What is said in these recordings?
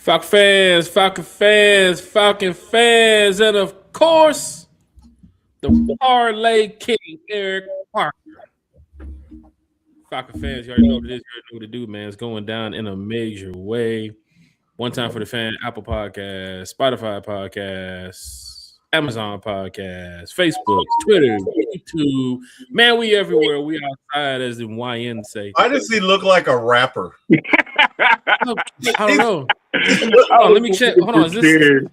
Falcon fans, and of course, the Parlay King, Eric Parker. Falcon fans, you already know what it is. You already know what to do, man. It's going down in a major way. One time for the fan, Apple Podcasts, Spotify Podcasts, Amazon Podcasts, Facebook, Twitter, YouTube. Man, we everywhere. We outside, as the YN say. Why does he look like a rapper? I don't know. Hold on, let me check. Hold on. Is this...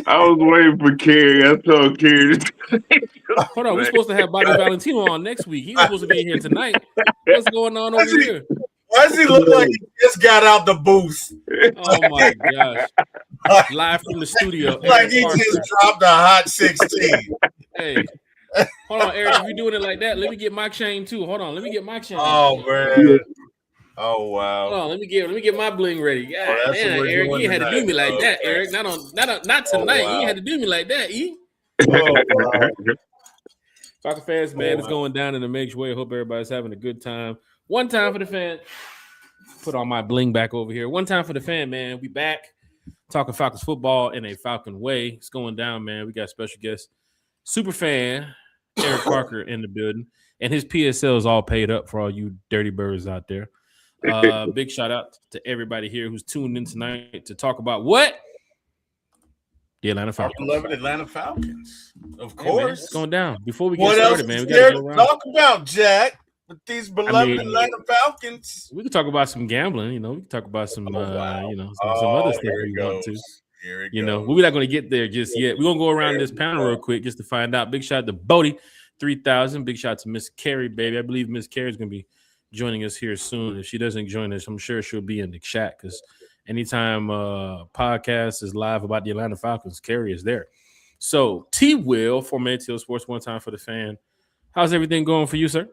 I was waiting for Kerry. I told Kerry. Hold on, we're supposed to have Bobby Valentino on next week. He's supposed to be here tonight. What's going on over here? Why does he look like he just got out the booth? Oh my gosh! Live from the studio. Like he just dropped a hot 16. Hey, hold on, Eric. If you're doing it like that, let me get my chain too. Hold on, let me get my chain. Oh man. Oh wow! Hold on, let me get my bling ready. God damn, Eric, you ain't had to do me like that, Eric. Not tonight. You ain't had to do me like that, E. Falcon fans, man, it's going down in a major way. I hope everybody's having a good time. One time for the fan. Put all my bling back over here. One time for the fan, man. We back talking Falcons football in a Falcon way. It's going down, man. We got special guest, super fan Eric Parker in the building, and his PSL is all paid up for all you dirty birds out there. Big shout out to everybody here who's tuned in tonight to talk about what? The Atlanta Falcons. Our beloved Atlanta Falcons. Of course. Hey, man, it's going down. Before we get what started, else man, we got to talk about, Jack, with these beloved Atlanta Falcons. We could talk about some gambling, we can talk about some some other stuff we want to. We're not going to get there just yet. We're going to go around this panel real quick just to find out. Big shout out to Bodie 3000. Big shout out to Miss Carrie, baby. I believe Miss Carrie is going to be joining us here soon. If she doesn't join us, I'm sure she'll be in the chat because anytime podcast is live about the Atlanta Falcons, Carrie is there. So T Will for ATL Sports, one time for the fan. How's everything going for you, sir?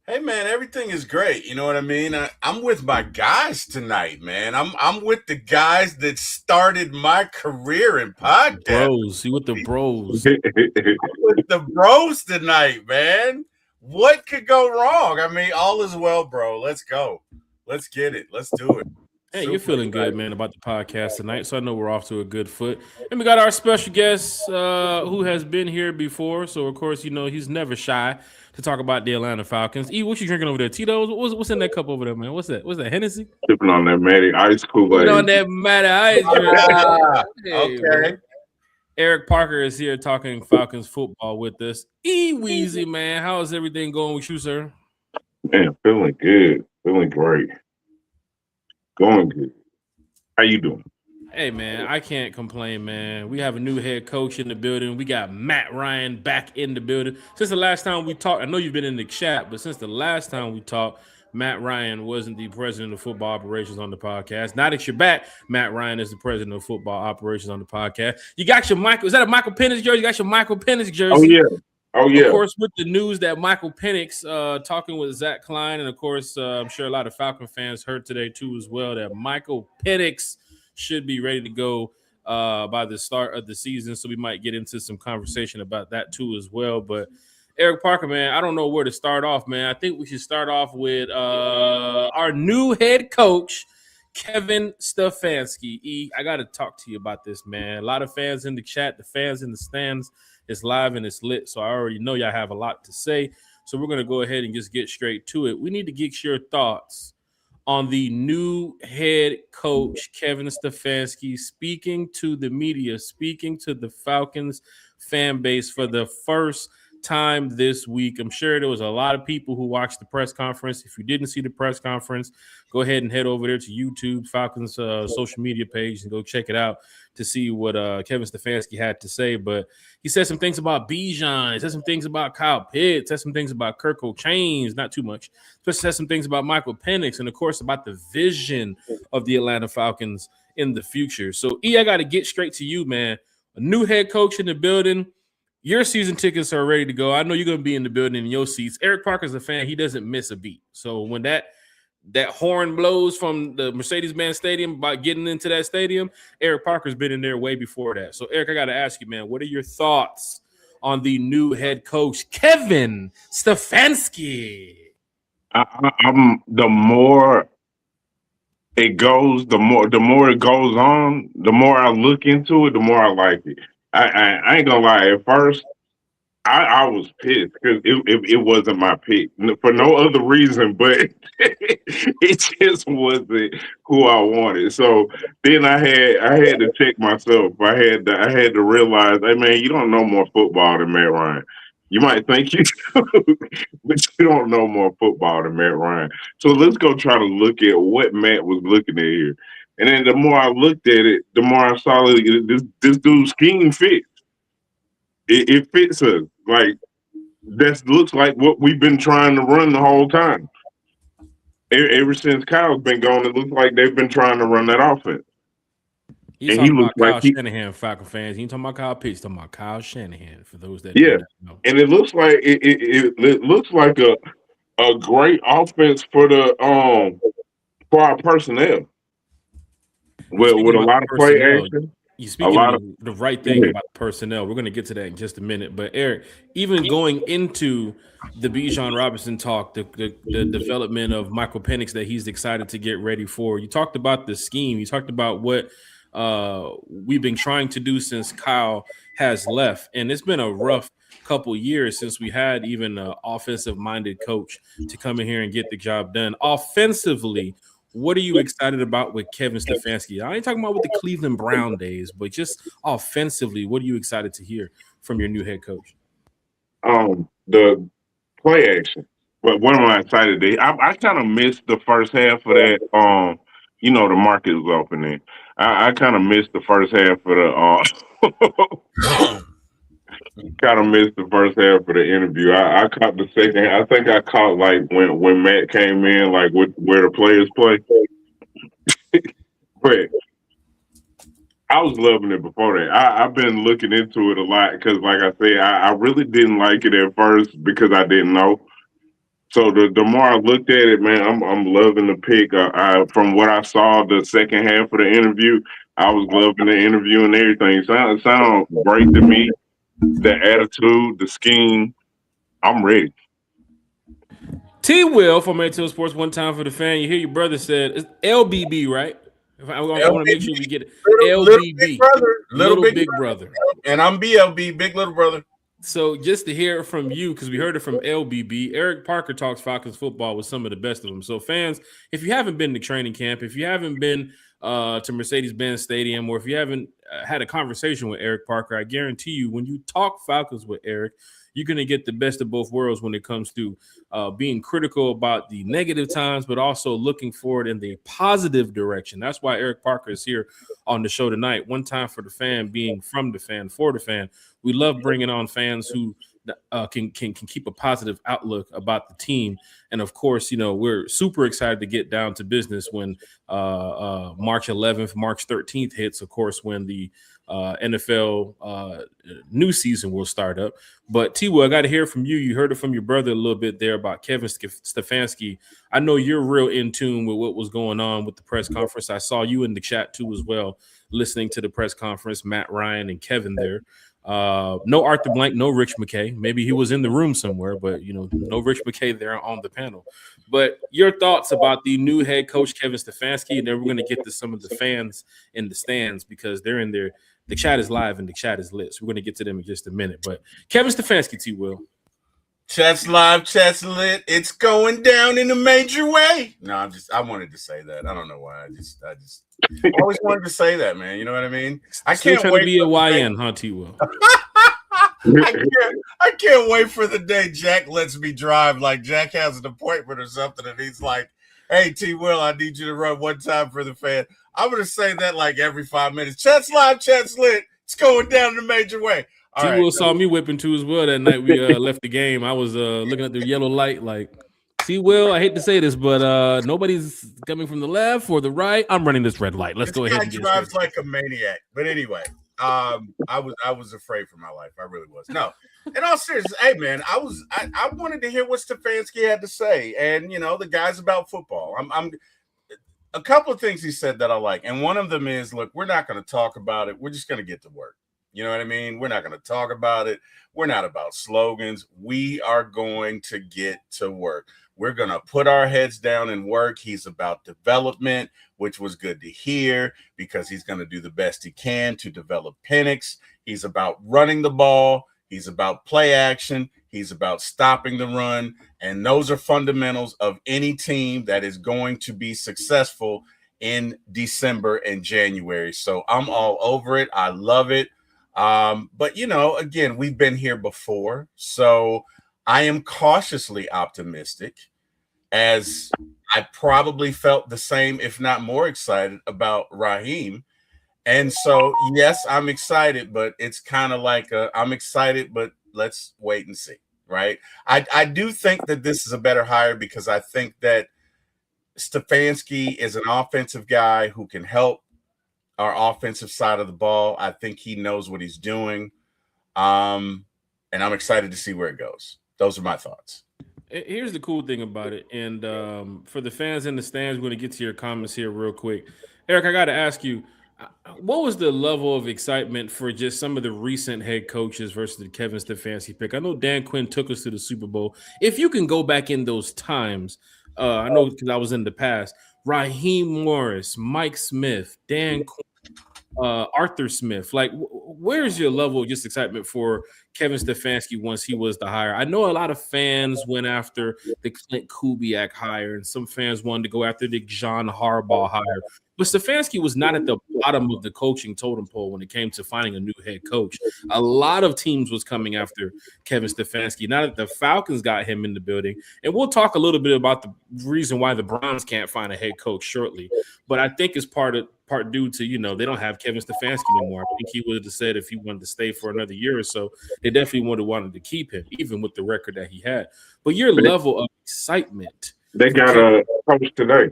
Hey man, everything is great. You know what I mean? I'm with my guys tonight, man. I'm with the guys that started my career in podcast. Bros, you with the bros? I'm with the bros tonight, man. What could go wrong? I mean, all is well, bro. Let's go. Let's get it. Let's do it. Hey, you're feeling good, man, about the podcast tonight. So I know we're off to a good foot. And we got our special guest who has been here before. So, of course, he's never shy to talk about the Atlanta Falcons. E, what you drinking over there? Tito's? What's in that cup over there, man? What's that? What's that, Hennessy? Sipping on that Matty Ice Cool. On that Matty Ice. Okay. Man. Eric Parker is here talking Falcons football with us. E Weezy, man, how is everything going with you, sir? Man, feeling good. Feeling great. Going good. How you doing? Hey, man, I can't complain, man. We have a new head coach in the building. We got Matt Ryan back in the building. Since the last time we talked, I know you've been in the chat, but since the last time we talked, Matt Ryan wasn't the president of football operations on the podcast. Now that you're back, Matt Ryan is the president of football operations on the podcast. You got your Michael. Is that a Michael Penix jersey? You got your Michael Penix jersey. Oh, yeah. Of course, with the news that Michael Penix talking with Zach Klein, and of course, I'm sure a lot of Falcon fans heard today too as well that Michael Penix should be ready to go by the start of the season. So we might get into some conversation about that too as well. But Eric Parker, man, I don't know where to start off, man. I think we should start off with our new head coach, Kevin Stefanski. I got to talk to you about this, man. A lot of fans in the chat, the fans in the stands. It's live and it's lit, so I already know y'all have a lot to say. So we're going to go ahead and just get straight to it. We need to get your thoughts on the new head coach, Kevin Stefanski, speaking to the media, speaking to the Falcons fan base for the first time this week. I'm sure there was a lot of people who watched the press conference. If you didn't see the press conference, go ahead and head over there to YouTube, Falcons social media page, and go check it out to see what Kevin Stefanski had to say. But he said some things about Bijan, he said some things about Kyle Pitts, said some things about Kirk O'Chains, not too much, but said some things about Michael Penix, and of course about the vision of the Atlanta Falcons in the future. So I got to get straight to you, man. A new head coach in the building. Your season tickets are ready to go. I know you're going to be in the building in your seats. Eric Parker's a fan. He doesn't miss a beat. So when that horn blows from the Mercedes-Benz Stadium about getting into that stadium, Eric Parker's been in there way before that. So, Eric, I got to ask you, man, what are your thoughts on the new head coach, Kevin Stefanski? I'm the more it goes, the more it goes on, the more I look into it, the more I like it. I ain't gonna lie. At first, I was pissed because it wasn't my pick for no other reason, but it just wasn't who I wanted. So then I had to check myself. I had to realize, hey man, you don't know more football than Matt Ryan. You might think you do, but you don't know more football than Matt Ryan. So let's go try to look at what Matt was looking at here. And then the more I looked at it, the more I saw this dude's scheme fits. It fits us. Like that looks like what we've been trying to run the whole time. Ever since Kyle's been gone, it looks like they've been trying to run that offense. He's And he talking looks about like Kyle he, Shanahan, Falcon fans. He ain't talking about Kyle Pitts. He's talking about Kyle Shanahan. For those that do yeah. not know, And it looks like it looks like a great offense for our personnel. you speaking With a about the lot of play personnel. action, You a speaking lot of the right go thing ahead. about personnel. We're going to get to that in just a minute. But Eric, even going into the Bijan Robinson talk, the development of Michael Penix that he's excited to get ready for. You talked about the scheme. You talked about what we've been trying to do since Kyle has left, and it's been a rough couple years since we had even an offensive minded coach to come in here and get the job done offensively. What are you excited about with Kevin Stefanski? I ain't talking about with the Cleveland Brown days, but just offensively, what are you excited to hear from your new head coach? The play action. But what am I excited to? I kind of missed the first half of that. The market was opening. I kind of missed the first half of the. Kind of missed the first half of the interview. I caught the second. I think I caught like when Matt came in, like with where the players play. But I was loving it before that. I've been looking into it a lot because, like I said, I really didn't like it at first because I didn't know. So the more I looked at it, man, I'm loving the pick. From what I saw, the second half of the interview, I was loving the interview and everything. Sound great to me. The attitude, the scheme, I'm ready. T Will from Mantel Sports, one time for the fan. You hear your brother said it's LBB, right? I want to make LBB, sure we get it. little big LBB, brother, little little big big brother, brother. and I'm BLB, big little brother. So just to hear it from you, because we heard it from LBB, Eric Parker talks Falcons football with some of the best of them. So fans, if you haven't been to training camp, if you haven't been to Mercedes-Benz Stadium, or if you haven't had a conversation with Eric Parker, I guarantee you, when you talk Falcons with Eric, you're going to get the best of both worlds when it comes to being critical about the negative times, but also looking forward in the positive direction. That's why Eric Parker is here on the show tonight. One time for the fan, being from the fan, for the fan. We love bringing on fans who can keep a positive outlook about the team. And of course, we're super excited to get down to business when March 11th, March 13th hits, of course, when the NFL new season will start up. But T-Will, I got to hear from you. You heard it from your brother a little bit there about Kevin Stefanski. I know you're real in tune with what was going on with the press conference. I saw you in the chat too as well, listening to the press conference, Matt Ryan and Kevin there. No Arthur Blank, no Rich McKay. Maybe he was in the room somewhere, but no Rich McKay there on the panel. But your thoughts about the new head coach Kevin Stefanski, and then we're going to get to some of the fans in the stands because they're in there. The chat is live and the chat is lit. So we're going to get to them in just a minute. But Kevin Stefanski, T-Will. Chat's live, chat's lit. It's going down in a major way. No, I wanted to say that. I don't know why. I just always wanted to say that, man. You know what I mean? I Still can't trying wait to be a for the YN, huh, T-Will? I can't wait for the day Jack lets me drive. Like Jack has an appointment or something, and he's like, "Hey, T. Will, I need you to run one time for the fan." I'm gonna say that like every 5 minutes. Chat's live, chat's lit. It's going down in a major way. All T-Will right. saw me whipping too as well that night we left the game. I was looking at the yellow light like, T-Will, I hate to say this, but nobody's coming from the left or the right. I'm running this red light. Let's This go ahead guy and get drives started. like a maniac. But anyway, I was afraid for my life. I really was. No, in all seriousness, hey man, I wanted to hear what Stefanski had to say, and the guys about football. I'm a couple of things he said that I like, and one of them is, look, we're not going to talk about it. We're just going to get to work. You know what I mean? We're not going to talk about it. We're not about slogans. We are going to get to work. We're going to put our heads down and work. He's about development, which was good to hear because he's going to do the best he can to develop Penix. He's about running the ball. He's about play action. He's about stopping the run. And those are fundamentals of any team that is going to be successful in December and January. So I'm all over it. I love it. But, again, we've been here before. So I am cautiously optimistic, as I probably felt the same, if not more excited about Raheem. And so, yes, I'm excited, but it's kind of like I'm excited, but let's wait and see, right? I do think that this is a better hire because I think that Stefanski is an offensive guy who can help our offensive side of the ball. I think he knows what he's doing. And I'm excited to see where it goes. Those are my thoughts. Here's the cool thing about it. And for the fans in the stands, we're going to get to your comments here real quick. Eric, I got to ask you, what was the level of excitement for just some of the recent head coaches versus the Kevin Stefanski pick? I know Dan Quinn took us to the Super Bowl. If you can go back in those times, I know because I was in the past, Raheem Morris, Mike Smith, Dan Quinn, Arthur Smith. Like, where's your level of just excitement for Kevin Stefanski once he was the hire? I know a lot of fans went after the Clint Kubiak hire, and some fans wanted to go after the John Harbaugh hire. But Stefanski was not at the bottom of the coaching totem pole when it came to finding a new head coach. A lot of teams was coming after Kevin Stefanski. Now that the Falcons got him in the building, and we'll talk a little bit about the reason why the Browns can't find a head coach shortly. But I think it's part due to, they don't have Kevin Stefanski anymore. I think he would have said if he wanted to stay for another year or so, they definitely would have wanted to keep him, even with the record that he had. But your level of excitement. They got a coach today.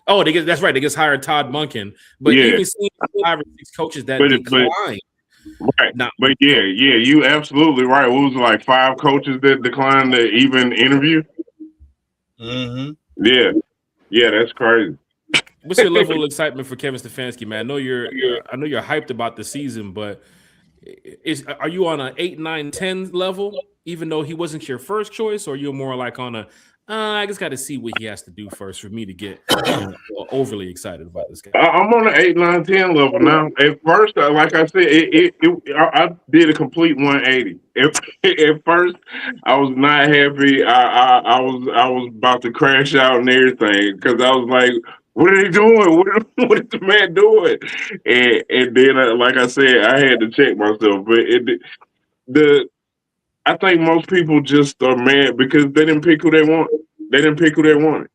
Oh, that's right. They just hired Todd Monken. But even seeing 5 or 6 coaches that declined. Right. But you absolutely right. It was like 5 coaches that declined to even interview. Mm-hmm. Yeah, that's crazy. What's your level of excitement for Kevin Stefanski, man? I know you're hyped about the season, but are you on an 8, 9, 10 level, even though he wasn't your first choice, or you're more like on a I just got to see what he has to do first for me to get overly excited about this guy. I'm on an 8, 9, 10 level now. At first, like I said, I did a complete 180. At first, I was not happy. I was about to crash out and everything because I was like, "What are they doing? What is the man doing?" And then, like I said, I had to check myself. But I think most people just are mad because they didn't pick who they want. They didn't pick who they wanted.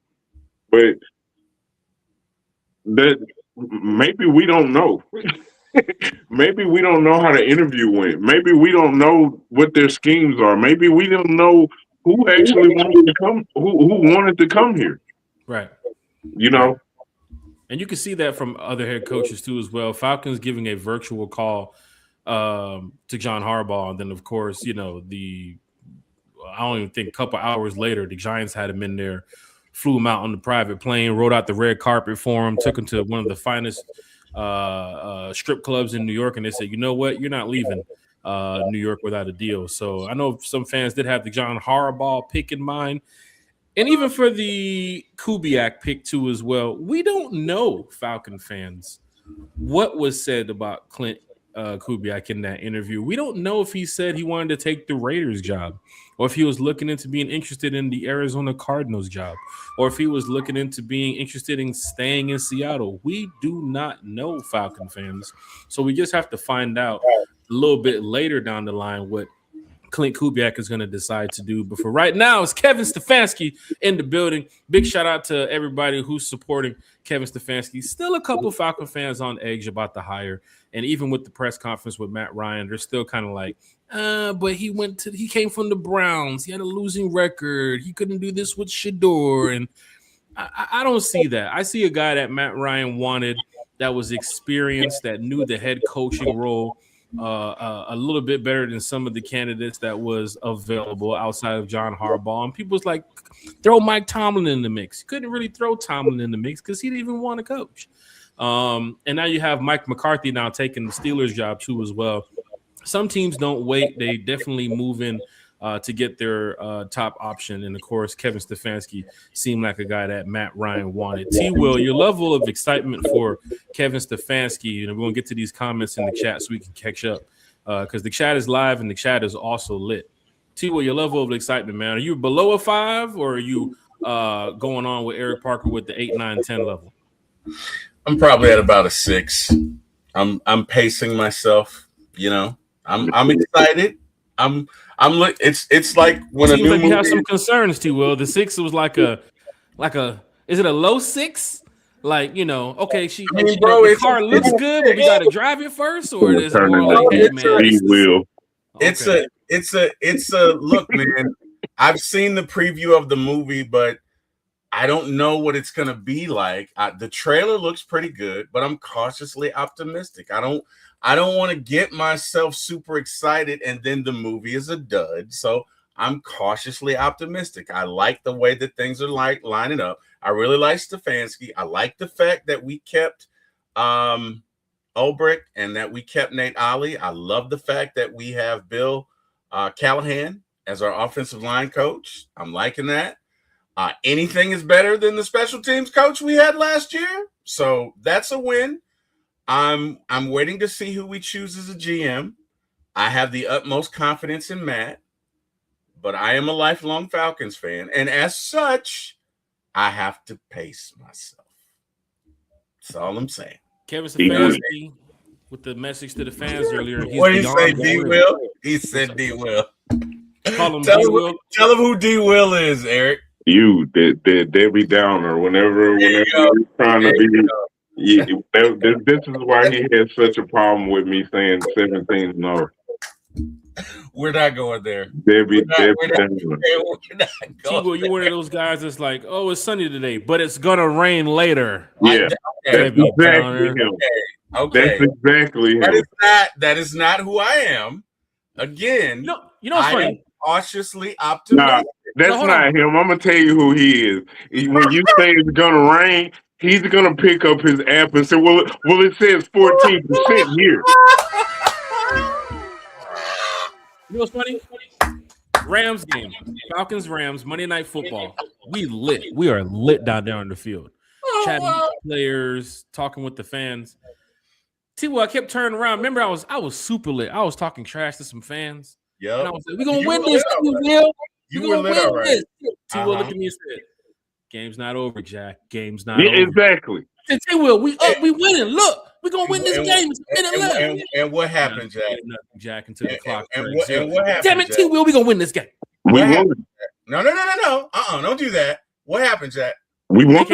But that maybe we don't know. Maybe we don't know how the interview went. Maybe we don't know what their schemes are. Maybe we don't know who actually wanted to come. Who wanted to come here? Right. And you can see that from other head coaches too as well. Falcons giving a virtual call to John Harbaugh, and then of course, I don't even think a couple hours later, the Giants had him in there, flew him out on the private plane, rode out the red carpet for him, took him to one of the finest strip clubs in New York, and they said, "You know what? You're not leaving New York without a deal." So I know some fans did have the John Harbaugh pick in mind, and even for the Kubiak pick too as well. We don't know, Falcon fans, what was said about Clint Kubiak in that interview. We don't know if he said he wanted to take the Raiders job, or if he was looking into being interested in the Arizona Cardinals job, or if he was looking into being interested in staying in Seattle. We do not know, Falcon fans. So we just have to find out a little bit later down the line what Clint Kubiak is going to decide to do. But for right now, it's Kevin Stefanski in the building. Big shout out to everybody who's supporting Kevin Stefanski. Still a couple Falcon fans on edge about the hire. And even with the press conference with Matt Ryan, they're still kind of like, but he came from the Browns. He had a losing record. He couldn't do this with Shador. And I don't see that. I see a guy that Matt Ryan wanted that was experienced, that knew the head coaching role a little bit better than some of the candidates that was available outside of John Harbaugh. And people was like, throw Mike Tomlin in the mix. Couldn't really throw Tomlin in the mix because he didn't even want to coach. And now you have Mike McCarthy now taking the Steelers job too as well. Some teams don't wait. They definitely move in to get their top option. And of course, Kevin Stefanski seemed like a guy that Matt Ryan wanted. T. Will, your level of excitement for Kevin Stefanski, and we're going to get to these comments in the chat so we can catch up because the chat is live and the chat is also lit. T. Will, your level of excitement, man, are you below a 5 or are you going on with Eric Parker with the 8, 9, 10 level? I'm probably at about a 6. I'm pacing myself, I'm excited. It's like when Seems a new like movie. You have some concerns, T. Will. The 6 was like a is it a low 6? Like, okay, the car looks good, but we got to drive it first, or is it more like, hey, man, Will. It's a look, man. I've seen the preview of the movie, but I don't know what it's gonna be like. The trailer looks pretty good, but I'm cautiously optimistic. I don't want to get myself super excited and then the movie is a dud. So I'm cautiously optimistic. I like the way that things are lining up. I really like Stefanski. I like the fact that we kept Ulbrich and that we kept Nate Ollie. I love the fact that we have Bill Callahan as our offensive line coach. I'm liking that. Anything is better than the special teams coach we had last year. So that's a win. I'm waiting to see who we choose as a GM. I have the utmost confidence in Matt, but I am a lifelong Falcons fan. And as such, I have to pace myself. That's all I'm saying. Kevin Stefanski with the message to the fans earlier. What did he say, D. Will? He said D. Will. Call him D. Will. Tell him who D. Will is, Eric. You, the Debbie Downer. Whenever you're trying to be. Yeah, this is why he had such a problem with me saying 17-0. We're not going there. Debbie Downer. T-Will, you're one of those guys that's like, oh, it's sunny today, but it's gonna rain later. Yeah, okay. That's exactly him. Okay. That's exactly him. That is not who I am. Again, you know what's funny? I am cautiously optimistic. That's not him. I'm gonna tell you who he is. When you say it's gonna rain, he's gonna pick up his app and say, "Well, it says 14% here." You know what's funny? Rams game, Falcons Rams Monday Night Football. We lit. We are lit down there on the field, chatting with the players, talking with the fans. T-Will, I kept turning around. Remember, I was super lit. I was talking trash to some fans. Yeah, and I was like, "We're gonna win this, T-Will. You were lit, all right." T-Will looked at me and said, "Game's not over, Jack. Game's not over." Exactly. T-Will, we winning. Look, we're gonna win this game. And what happened, Jack? Nothing, Jack, until the clock. And what happened? Damn it, T-Will, we're gonna win this game. We won. No. Don't do that. What happened, Jack? We won.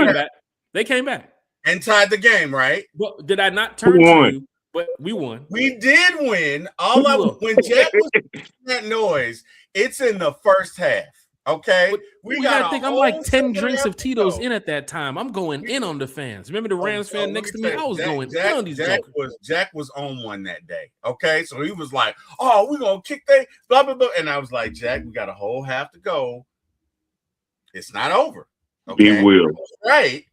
They came back and tied the game, right? But did I not turn to you? But we won. We did win. When Jack was making that noise, it's in the first half. Okay, we gotta think. I'm like 10 drinks of Tito's in at that time. I'm going in on the fans. Remember the Rams fan next to me? I was going in on these jokers. Jack was on one that day. Okay, so he was like, "Oh, we're gonna kick they blah blah blah," and I was like, "Jack, we got a whole half to go. It's not over." Okay, he will. Right.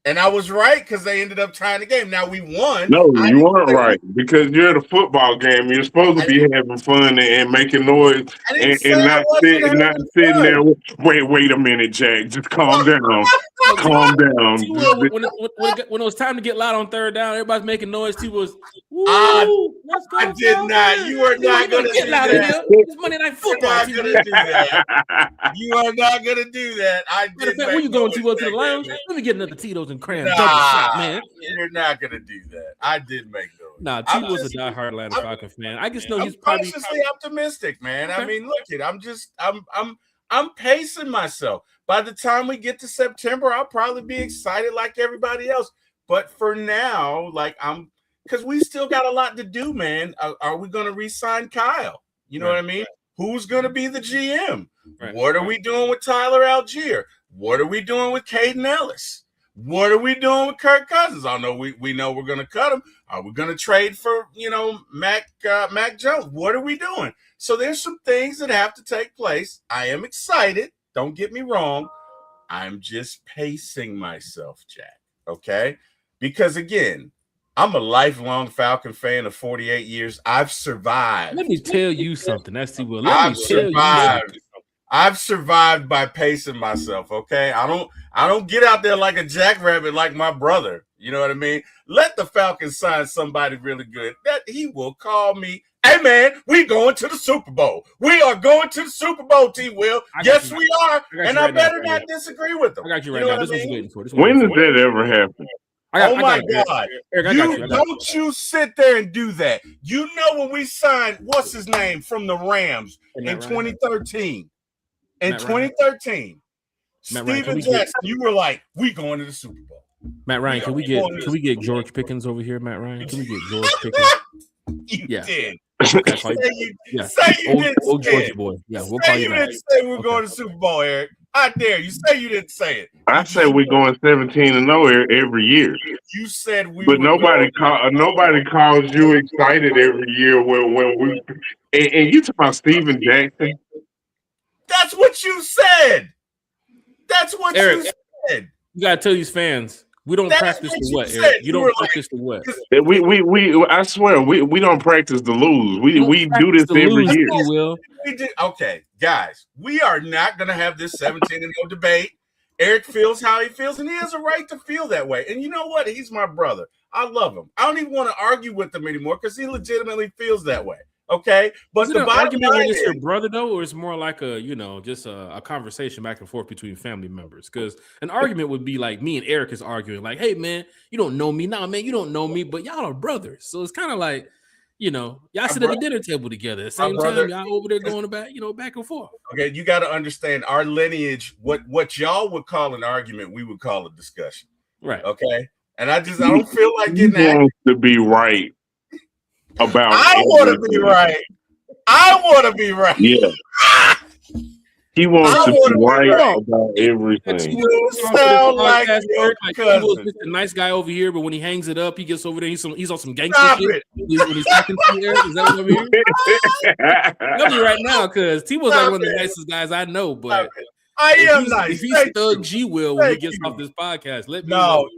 And I was right because they ended up tying the game. Now we won. No, you weren't right because you're at a football game. You're supposed to be having fun and making noise and not sitting there. Wait a minute, Jack. Just calm down. Calm down. When it was time to get loud on third down, everybody's making noise. T was, I did not. You are not going to get loud in here. It's Monday Night Football. You are not going to do that. You are not going to do that. Where you going, T-Will, to the lounge? Let me get another Tito's and cram. Man. You're not going to do that. I did make those. Nah, T-Will's a diehard Atlanta Falcons fan. I just know he's cautiously optimistic, man. Okay. I mean, look, I'm pacing myself. By the time we get to September, I'll probably be excited like everybody else. But for now, because we still got a lot to do, man. Are we going to re-sign Kyle? You know what I mean? Who's going to be the GM? Right. What are we doing with Tyler Algier? What are we doing with Caden Ellis? What are we doing with Kirk Cousins? I know we know we're going to cut him. Are we going to trade for, Mac Jones? What are we doing? So there's some things that have to take place. I am excited. Don't get me wrong. I'm just pacing myself, Jack. Okay? Because again, I'm a lifelong Falcon fan of 48 years. I've survived. Let me tell you something. That's T. Will. I've survived. I've survived by pacing myself. Okay, I don't get out there like a jackrabbit like my brother. You know what I mean? Let the Falcons sign somebody really good. That he will call me. Hey man, we going to the Super Bowl. We are going to the Super Bowl, T. Will. Yes, we are. And I better not disagree with them. I got you right now. This was waiting for. When does that ever happen? Oh my God. Don't you sit there and do that. You know when we signed, what's his name, from the Rams in 2013. In 2013, Steven Jackson, you were like, we going to the Super Bowl. Matt Ryan, can we get George Pickens over here, Matt Ryan? Can we get George Pickens? You did. Okay, say you didn't old say Georgia it. boy. Yeah, we'll call you back. Didn't say we're going to the Super Bowl, Eric. I dare you. Say you didn't say it. I said we're going 17-0 every year. You said we. But nobody calls you excited every year when we. And you talk about Steven Jackson. That's what you said. That's what Eric, you said. You gotta tell these fans. We don't practice to what, Eric? Eric? You don't practice to what? We I swear we don't practice to lose. We do this every year. We did. Okay, guys, we are not gonna have this 17-0 debate. Eric feels how he feels, and he has a right to feel that way. And you know what? He's my brother. I love him. I don't even want to argue with him anymore because he legitimately feels that way. Okay, but the argument when it's your brother though, or it's more like a just a conversation back and forth between family members. Because an argument would be like me and Eric is arguing, like, "Hey man, you don't know me, nah man, you don't know me, but y'all are brothers." So it's kind of like, y'all sit at the dinner table together. At the same time, y'all over there going back and forth. Okay, you got to understand our lineage. What y'all would call an argument, we would call a discussion. Right. Okay, and I don't feel like getting that. Wants to be right. About I want to be right. I want to be right. Yeah. He wants to be right about everything. You sound like your cousin. He's a nice guy over here, but when he hangs it up, he gets over there. He's on some gangster shit. When he's talking to you, Eric, is that what I'm hearing? Tell me right now, because T was like one of the nicest guys I know. But I am nice. If he's Thug G Will when he gets off this podcast, let me know.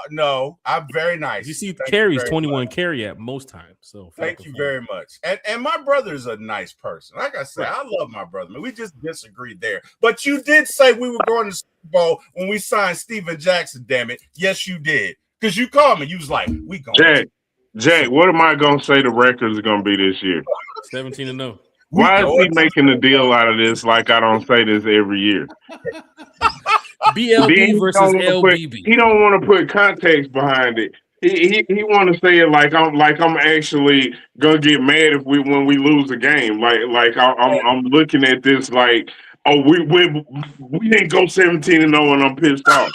No, I'm very nice. You see, carries 21 carry at most times. So thank you very much. And my brother's a nice person. Like I said, I love my brother. Man, we just disagreed there. But you did say we were going to the Super Bowl when we signed Steven Jackson. Damn it, yes, you did. Because you called me. You was like, "We going." Jack, what am I gonna say the records are gonna be this year? 17-0. Why is he making a deal out of this? Like I don't say this every year. BLB versus LBB. He don't want to put context behind it. He want to say it like I'm actually gonna get mad when we lose a game. Like I'm looking at this like, oh, we didn't go 17-0 and I'm pissed off.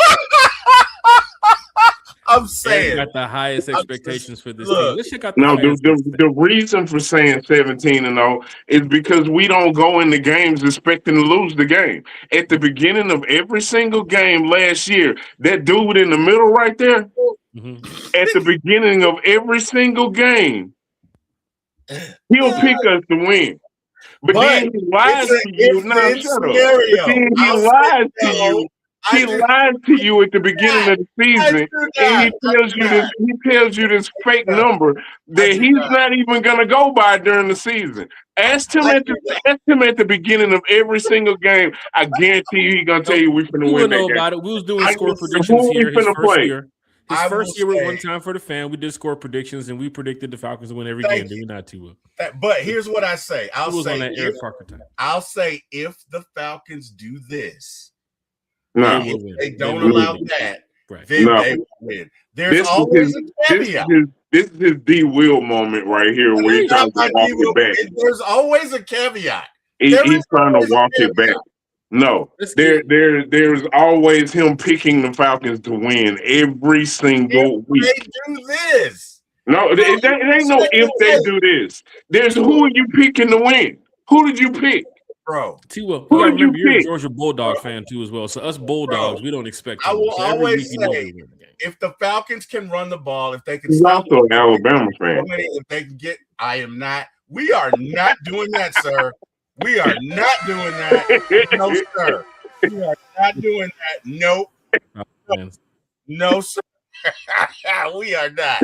I'm saying got the highest expectations for this team. Let's check out the reason for saying 17-0 is because we don't go into games expecting to lose the game. At the beginning of every single game last year, that dude in the middle right there, at the beginning of every single game, he'll pick us to win. But then he lies to you. Now shut up. Then he lies to you. He lies to you at the beginning of the season, and he tells you this fake number that he's not even gonna go by during the season. Ask him at the beginning of every single game. I guarantee you he's gonna tell you we're gonna win that game. About it. We was doing score predictions here his first year with One Time for the Fan. We did score predictions, and we predicted the Falcons would win every game. Did we not, T-Will? But here's what I say. I'll say if the Falcons do this. No, if they don't allow that, then they will win. There's always a caveat. This is the Will moment right here where he's trying to walk it back. There's always a caveat. He's trying to walk it back. No, there's always him picking the Falcons to win every single week. They do this. No, it ain't no if they do this. There's who are you picking to win? Who did you pick? Bro, T-Will, you gotta remember you're a Georgia Bulldog fan too as well. So us Bulldogs, we don't expect. I will always say, if the Falcons can run the ball, if they can stop, also an Alabama fan. If they can get, I am not. We are not doing that, sir. We are not doing that. No, sir. We are not doing that. Nope. No, sir. We are not.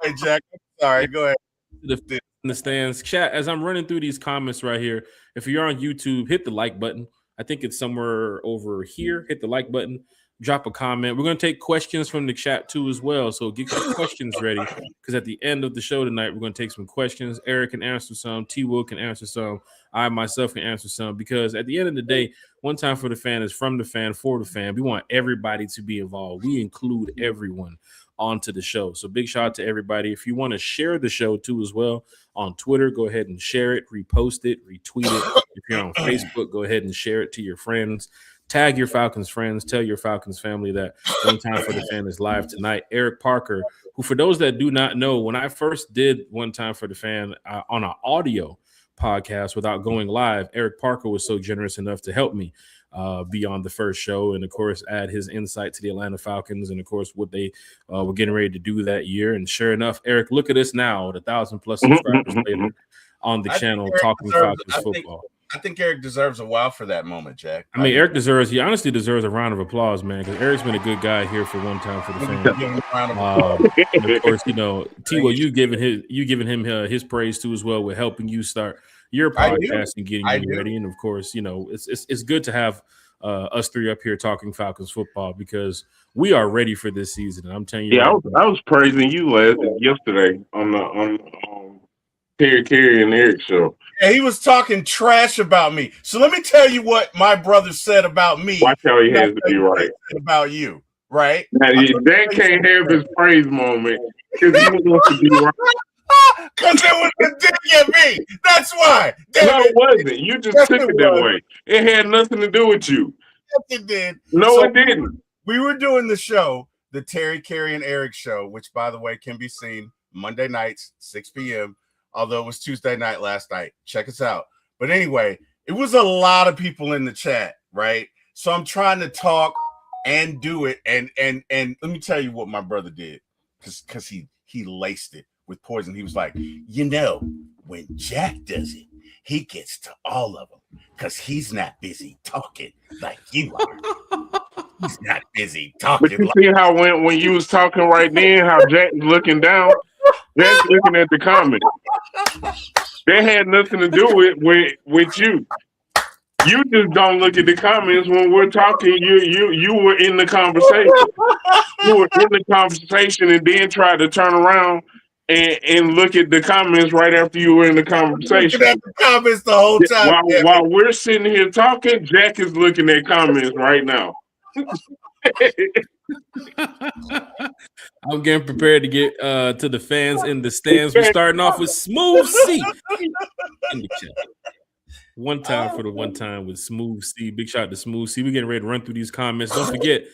Hey, Jack. Sorry, go ahead. In the stands. Chat, as I'm running through these comments right here, if you're on YouTube, hit the like button. I think it's somewhere over here. Hit the like button. Drop a comment. We're going to take questions from the chat too as well. So get your questions ready because at the end of the show tonight, we're going to take some questions. Eric can answer some. T-Will can answer some. I myself can answer some because at the end of the day, One Time for the Fan is from the fan for the fan. We want everybody to be involved. We include everyone onto the show. So big shout out to everybody. If you want to share the show too as well on Twitter, go ahead and share it, repost it, retweet it. If you're on Facebook, go ahead and share it to your friends. Tag your Falcons friends. Tell your Falcons family that One Time for the Fan is live tonight. Eric Parker, who for those that do not know, when I first did One Time for the Fan on an audio podcast without going live, Eric Parker was so generous enough to help me be on the first show and, of course, add his insight to the Atlanta Falcons and, of course, what they were getting ready to do that year. And sure enough, Eric, look at us now with 1,000+ subscribers later on the channel talking Falcons football. I think Eric deserves a wow for that moment, Jack. I mean, he honestly deserves a round of applause, man, because Eric's been a good guy here for One Time for the Fan. And of course, T-Will, you giving him his praise too as well with helping you start your podcast and getting you ready. And of course, it's good to have us three up here talking Falcons football because we are ready for this season. And I'm telling you, I was praising you yesterday on the Terry and Eric show. Yeah, he was talking trash about me. So let me tell you what my brother said about me. Watch how he has to be right about you, right? Now, Dan can't have his praise moment because he wants to be right. Because it was a dig at me. That's why. No, it wasn't. You just took it that way. It had nothing to do with you. Yes, it did. No, it didn't. We were doing the show, the Terry, Carey, and Eric show, which, by the way, can be seen Monday nights, 6 p.m., although it was Tuesday night last night. Check us out. But anyway, it was a lot of people in the chat, right? So I'm trying to talk and do it. And let me tell you what my brother did, because he laced it with poison. He was like, when Jack does it, he gets to all of them because he's not busy talking like you are. He's not busy talking. But you see how when you was talking right then, how Jack was looking down? Jack's looking at the comments. That had nothing to do with you. You just don't look at the comments when we're talking. You were in the conversation. You were in the conversation and then tried to turn around and look at the comments right after you were in the conversation. Looking at the comments the whole time. While we're sitting here talking, Jack is looking at comments right now. I'm getting prepared to get to the fans in the stands. We're starting off with Smooth C in the chat. One time for the one time with Smooth C. Big shout out to Smooth C. We're getting ready to run through these comments. Don't forget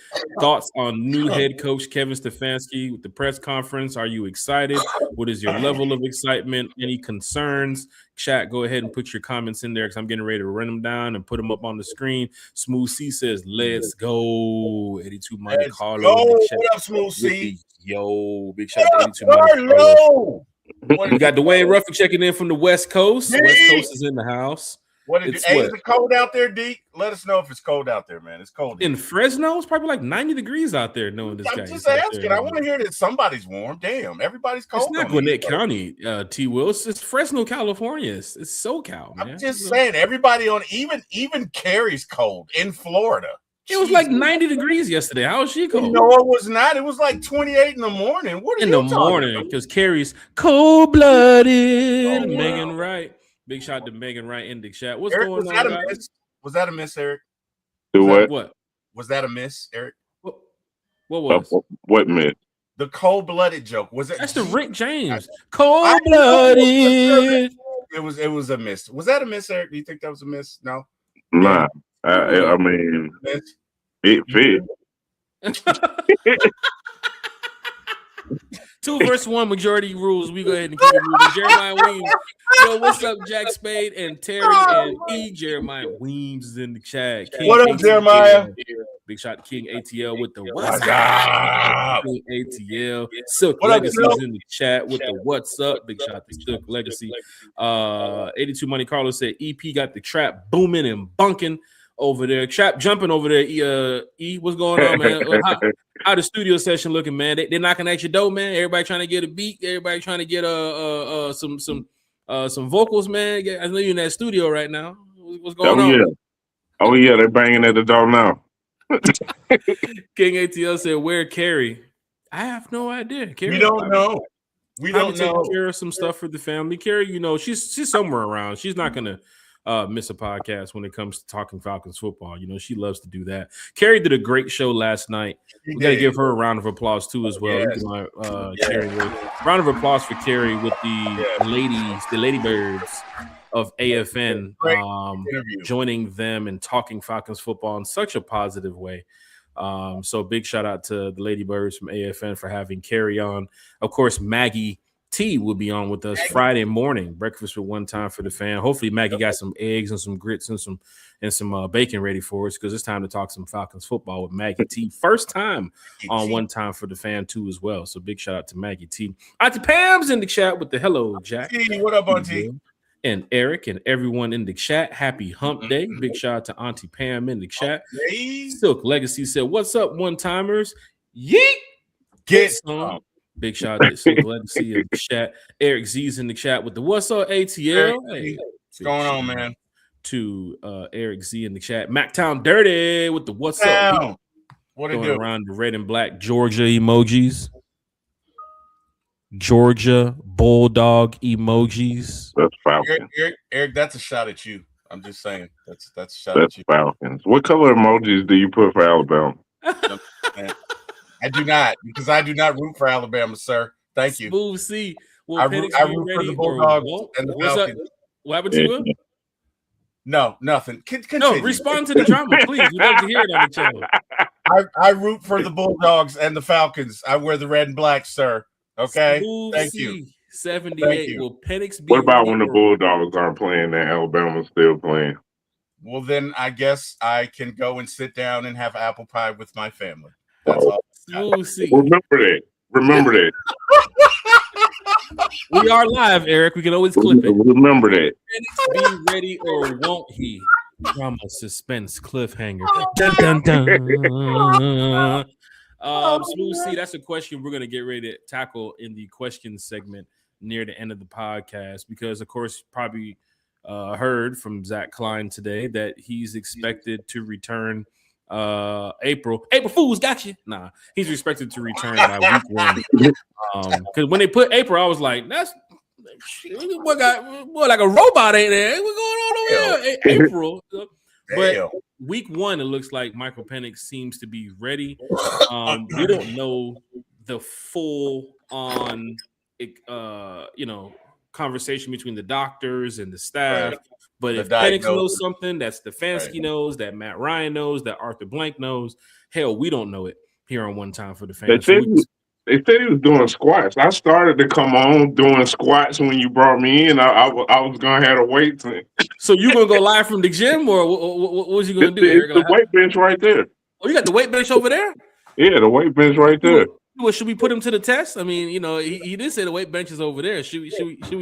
thoughts on new head coach Kevin Stefanski with the press conference. Are you excited? What is your level of excitement? Any concerns? Chat, go ahead and put your comments in there because I'm getting ready to run them down and put them up on the screen. Smooth C says, "Let's go." 82 Money Carlo. What up, Smooth C? Yo, big shout out to 82 Money Carlo. We got Dwayne Ruffin checking in from the West Coast. D. West Coast is in the house. Is it cold out there, D? Let us know if it's cold out there, man. It's cold in Fresno. It's probably like 90 degrees out there. Knowing this guy, I'm just asking. I want to hear that somebody's warm. Damn, everybody's cold. It's not Gwinnett County, T. Will. It's Fresno, California. It's SoCal, man. I'm just saying. Everybody on even Carrie's cold in Florida. It was like 90 degrees yesterday. How was she cold? No, it was not. It was like 28 in the morning. What are in you the morning? Because Carrie's cold-blooded. Megan Wright. Big shout out to Megan Wright in the chat. What's Eric, going on, guys? Was that a miss, Eric? What? Was that a miss, Eric? What was? What miss? The cold-blooded joke. Was it? That's the Rick James. Cold-blooded. It was a miss. Was that a miss, Eric? Do you think that was a miss? No. Nah. I mean, it fit. 2 versus 1 majority rules. We go ahead and keep it moving. Jeremiah Weems. Yo, what's up, Jack Spade and Terry and E. Jeremiah Weems is in the chat. King what up, ATL. Jeremiah? Big shot to King ATL with the what's up. King ATL. Silk what Legacy is in the chat with the what's up. Big shot to Silk Legacy. 82 Money Carlos said EP got the trap booming and bunking. over there. Trap jumping over there. What's going on, man? How the studio session looking, man? They're knocking at your door, man. Everybody trying to get a beat. Everybody trying to get some vocals, man. I know you're in that studio right now. What's going on? Yeah. Oh yeah, they're banging at the door now. King ATL said, "Where Carrie?" I have no idea. Carrie, we don't know. We don't know. Taking care of some stuff for the family. Carrie, she's somewhere around. She's not gonna miss a podcast when it comes to talking Falcons football. She loves to do that. Carrie did a great show last night. We got to give her a round of applause too as well. Yes. Carrie, round of applause for Carrie with the Ladybirds of AFN, joining them and talking Falcons football in such a positive way. So big shout out to the Ladybirds from AFN for having Carrie on. Of course, Maggie T will be on with us Friday morning, breakfast with One Time for the Fan. Hopefully Maggie got some eggs and some grits and some bacon ready for us, because it's time to talk some Falcons football with Maggie T. First time on One Time for the Fan too as well. So big shout out to Maggie T. Auntie Pam's in the chat with the hello, Jack. Hey, what up, Auntie? And Eric and everyone in the chat. Happy hump day. Big shout out to Auntie Pam in the chat. Silk Legacy said, "What's up, one-timers? Yeet! Get some." Big shout out to Silk Legacy in the chat. Eric Z's in the chat with the "What's up, ATL?" Hey, what's going on, man? To Eric Z in the chat. MacTown Dirty with the "What's up?" What it going do? around the red and black Georgia emojis. Georgia Bulldog emojis. That's Falcons. Eric, that's a shot at you. I'm just saying. That's a shot at you. Falcons. What color emojis do you put for Alabama? I do not, because I do not root for Alabama, sir. Thank you. Smooth C. I root for the Bulldogs and the Falcons. What happened to you? No, nothing. Continue. No, respond to the drama, please. We'd love to hear it on the channel. I root for the Bulldogs and the Falcons. I wear the red and black, sir. Okay. Smooth Thank C. you. 78. Will Penix be? What about when the Bulldogs aren't playing and Alabama's still playing? Well, then I guess I can go and sit down and have apple pie with my family. That's all. Smooth C. Remember that. We are live, Eric. We can always clip it. Remember that. Penix be ready or won't he? Drama, suspense, cliffhanger. Dun, dun, dun. Smooth C, that's a question we're going to get ready to tackle in the question segment near the end of the podcast, because, of course, probably heard from Zach Klein today that he's expected to return April Fools got you. Nah, he's expected to return by week 1. Because when they put April, I was like, that's what like a robot ain't there? What's going on over there? April. But week 1, it looks like Michael Penix seems to be ready. We don't know the full on conversation between the doctors and the staff. Right. But if Penix knows something that Stefanski knows, that Matt Ryan knows, that Arthur Blank knows, hell, we don't know it here on One Time for the Fans. They said he was doing squats. I started to come on doing squats when you brought me in. I was going to have a weight. So you going to go live from the gym, or what was you going to do? It's the weight bench right there. Oh, you got the weight bench over there? Yeah, the weight bench right there. Well, should we put him to the test? I mean, he did say the weight bench is over there. Should we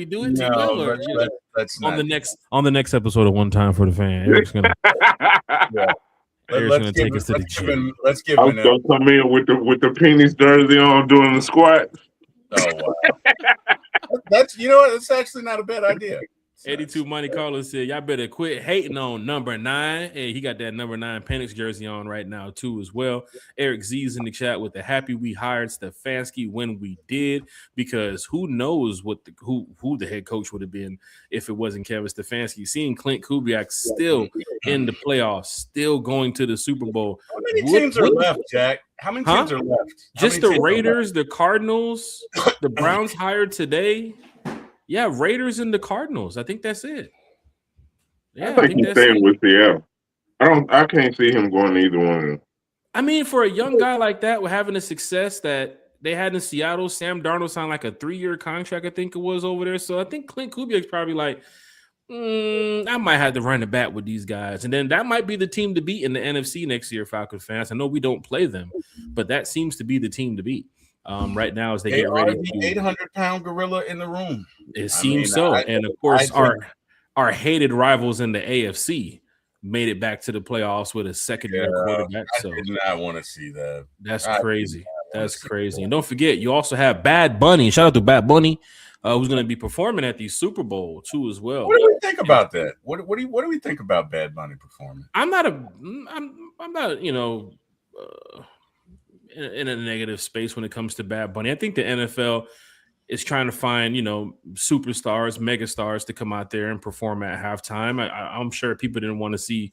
do it? No, that's on the next episode of One Time for the Fan. Eric's gonna. Eric's gonna take us to the gym. Let's give him. I was gonna come in with the Penix jersey on, doing the squats. Oh wow, that's actually not a bad idea. 82 Money Caller said, y'all better quit hating on number 9. Hey, he got that number 9 Penix jersey on right now, too, as well. Eric Z's in the chat with the happy we hired Stefanski when we did, because who knows who the head coach would have been if it wasn't Kevin Stefanski. Seeing Clint Kubiak still in the playoffs, still going to the Super Bowl. How many teams are left, Jack? How many teams are left? Just the Raiders, the Cardinals, the Browns hired today. Yeah, Raiders and the Cardinals. I think that's it. Yeah, I think he's staying with Seattle. I can't see him going to either one of them. I mean, for a young guy like that, with having the success that they had in Seattle, Sam Darnold signed like a 3-year contract, I think it was, over there. So I think Clint Kubiak's probably like, I might have to run the bat with these guys. And then that might be the team to beat in the NFC next year, Falcons fans. I know we don't play them, but that seems to be the team to beat. Right now, as they get ready, the 800-pound gorilla in the room. It seems so, and of course, our hated rivals in the AFC, made it back to the playoffs with a second-year quarterback. So I did not want to see that. That's crazy. That's crazy. And don't forget, you also have Bad Bunny. Shout out to Bad Bunny, who's going to be performing at the Super Bowl too as well. What do we think about that? What do we think about Bad Bunny performing? I'm not, in a negative space when it comes to Bad Bunny. I think the NFL is trying to find, superstars, megastars to come out there and perform at halftime. I'm sure people didn't want to see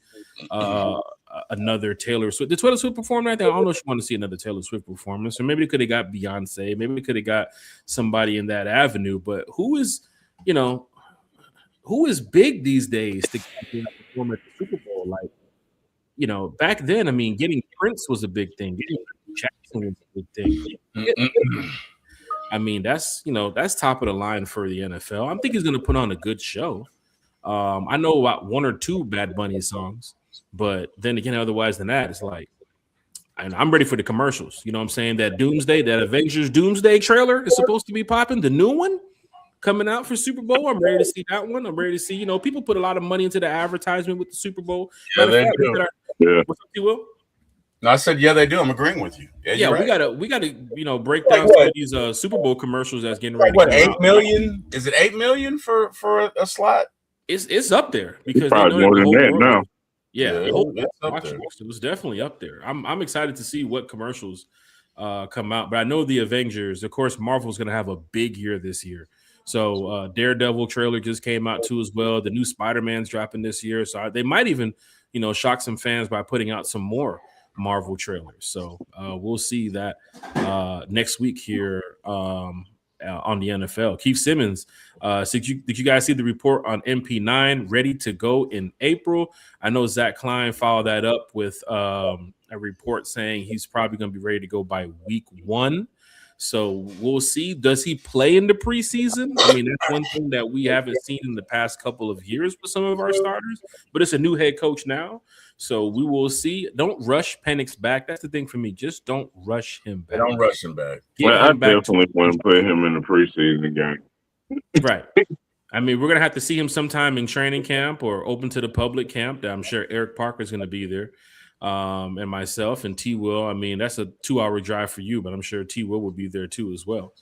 another Taylor Swift. Did Taylor Swift perform that? I don't know if you want to see another Taylor Swift performance. Or maybe they could have got Beyonce. Maybe they could have got somebody in that avenue. But who is big these days to perform at the Super Bowl? Like, back then, I mean, getting Prince was a big thing. Getting Jackson was a big thing. I mean, that's top of the line for the NFL. I think he's going to put on a good show. I know about one or two Bad Bunny songs, but then again, otherwise than that, it's like, and I'm ready for the commercials. You know what I'm saying? That Avengers Doomsday trailer is supposed to be popping. The new one coming out for Super Bowl. I'm ready to see that one. I'm ready to see, people put a lot of money into the advertisement with the Super Bowl. Yeah, they do. What's up, T-Will? No, I said, yeah, they do. I'm agreeing with you. Yeah, right. we gotta, break down some of these Super Bowl commercials that's getting ready. What, 8 million? Is it 8 million for a slot? It's up there because probably more than that now. Yeah, it's it was definitely up there. I'm excited to see what commercials come out, but I know the Avengers, of course, Marvel's going to have a big year this year. So Daredevil trailer just came out too as well. The new Spider-Man's dropping this year, so they might even shock some fans by putting out some more Marvel trailers. So we'll see that next week here on the NFL. Keith Simmons, did you guys see the report on MP9 ready to go in April? I know Zach Klein followed that up with a report saying he's probably going to be ready to go by week 1. So we'll see. Does he play in the preseason? I mean, that's one thing that we haven't seen in the past couple of years with some of our starters, but it's a new head coach now. So we will see. Don't rush Penix back. That's the thing for me. Just don't rush him back. Don't rush him back. I definitely want to put him in the preseason game. Right. I mean, we're going to have to see him sometime in training camp or open to the public camp. I'm sure Eric Parker is going to be there. And myself and T Will. I mean, that's a 2-hour drive for you, but I'm sure T Will will be there too as well.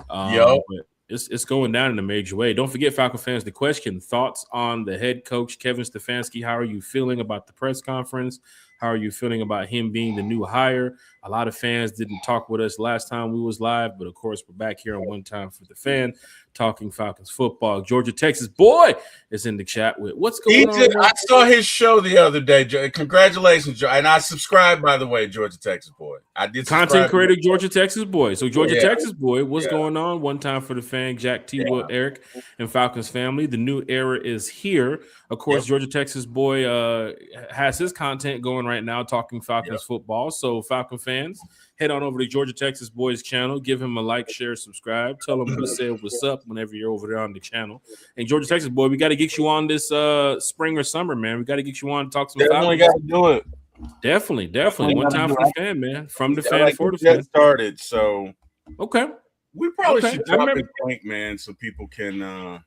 But it's going down in a major way. Don't forget, Falcon fans, the question: thoughts on the head coach Kevin Stefanski? How are you feeling about the press conference? How are you feeling about him being the new hire? A lot of fans didn't talk with us last time we was live, but of course we're back here on One Time for the Fan, talking Falcons football. Georgia, Texas boy is in the chat with what's going on. I saw his show the other day. Congratulations, Joe. And I subscribed, by the way, Georgia, Texas boy. I did. Content creator, Georgia, Texas boy. So Georgia, Texas boy, what's going on? One Time for the Fan, Jack, T. Will, Eric, and Falcons family. The new era is here. Of course, Georgia, Texas boy has his content going right now, talking Falcons football. So Falcon fans, head on over to Georgia, Texas boys channel. Give him a like, share, subscribe. Tell him we said what's up whenever you're over there on the channel. And Georgia, Texas boy, we got to get you on this spring or summer, man. We got to get you on to talk some Definitely got to do it. Definitely. One time for the fan, man. From the fan for the fan. Started, so okay. We probably should drop a link, man, so people can.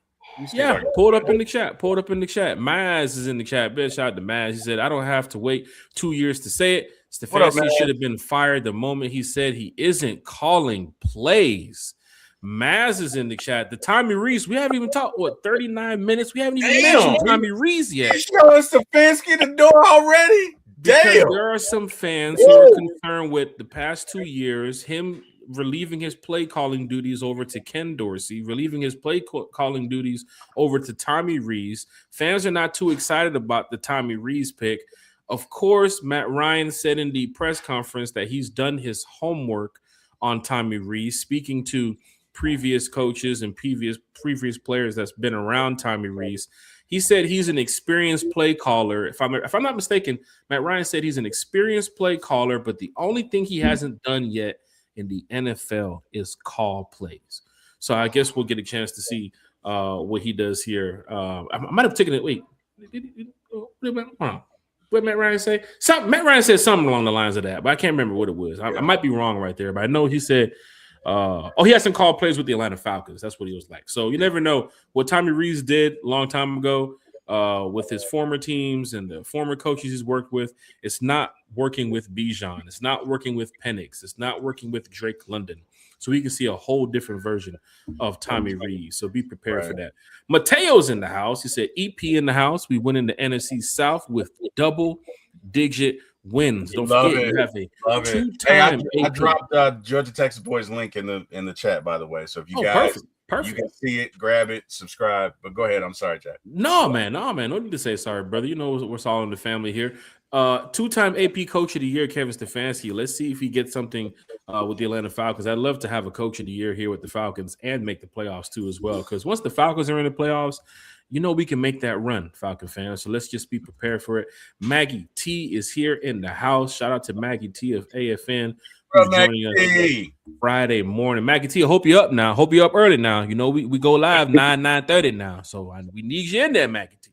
Pull it up in the chat. Maz is in the chat. Big shout out to Maz. He said, I don't have to wait 2 years to say it. Stefanski should have been fired the moment he said he isn't calling plays. Maz is in the chat. The Tommy Reese, we haven't even talked, 39 minutes? We haven't even mentioned Tommy Reese yet. You showing Stefanski the door already? Because there are some fans who are concerned with the past 2 years, him relieving his play calling duties over to Ken Dorsey, relieving his play calling duties over to Tommy Rees. Fans are not too excited about the Tommy Rees pick. Of course, Matt Ryan said in the press conference that he's done his homework on Tommy Rees, speaking to previous coaches and previous players that's been around Tommy Rees. He said he's an experienced play caller. If I'm not mistaken, Matt Ryan said he's an experienced play caller, but the only thing he hasn't done yet in the NFL is call plays. So I guess we'll get a chance to see what he does here. I might have taken it. Wait, what Matt Ryan say? Matt Ryan said something along the lines of that, but I can't remember what it was. I might be wrong right there, but I know he said, he hasn't called plays with the Atlanta Falcons. That's what he was like. So you never know what Tommy Rees did a long time ago. with his former teams and the former coaches he's worked with. It's not working with Bijan. It's not working with Penix. It's not working with Drake London. So we can see a whole different version of Tommy Rees. So be prepared for that. Mateo's in the house. He said EP in the house. We went into NFC South with double-digit wins. Don't forget you have a two-time. Hey, I dropped Georgia Texas Boys link in the chat, by the way. So if you guys perfect. You can see it, grab it, subscribe. But go ahead. I'm sorry, Jack. No, man. No need to say sorry, brother. You know we're all in the family here. Two-time AP Coach of the Year, Kevin Stefanski. Let's see if he gets something with the Atlanta Falcons. I'd love to have a Coach of the Year here with the Falcons and make the playoffs too as well. Because once the Falcons are in the playoffs, you know we can make that run, Falcon fans. So let's just be prepared for it. Maggie T is here in the house. Shout out to Maggie T of AFN. Who's joining us Friday morning. Maggie T, I hope you're up now. Hope you're up early now. You know, we go live 9:30 now. So we need you in there, Maggie T.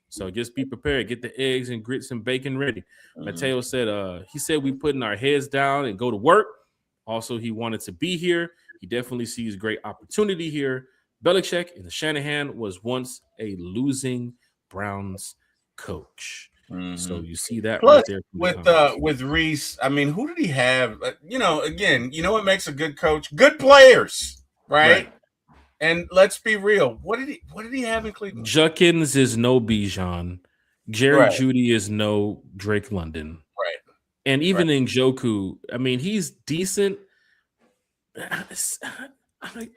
So just be prepared. Get the eggs and grits and bacon ready. Mateo said he said we putting our heads down and go to work. Also, he wanted to be here. He definitely sees great opportunity here. Belichick and Shanahan was once a losing Browns coach. So you see that plus, right there with Reese. I mean, who did he have? Again, what makes a good coach? Good players, right? And let's be real. What did he have in Cleveland? Judkins is no Bijan. Jerry Jeudy is no Drake London. Right. And even in Njoku, I mean, he's decent.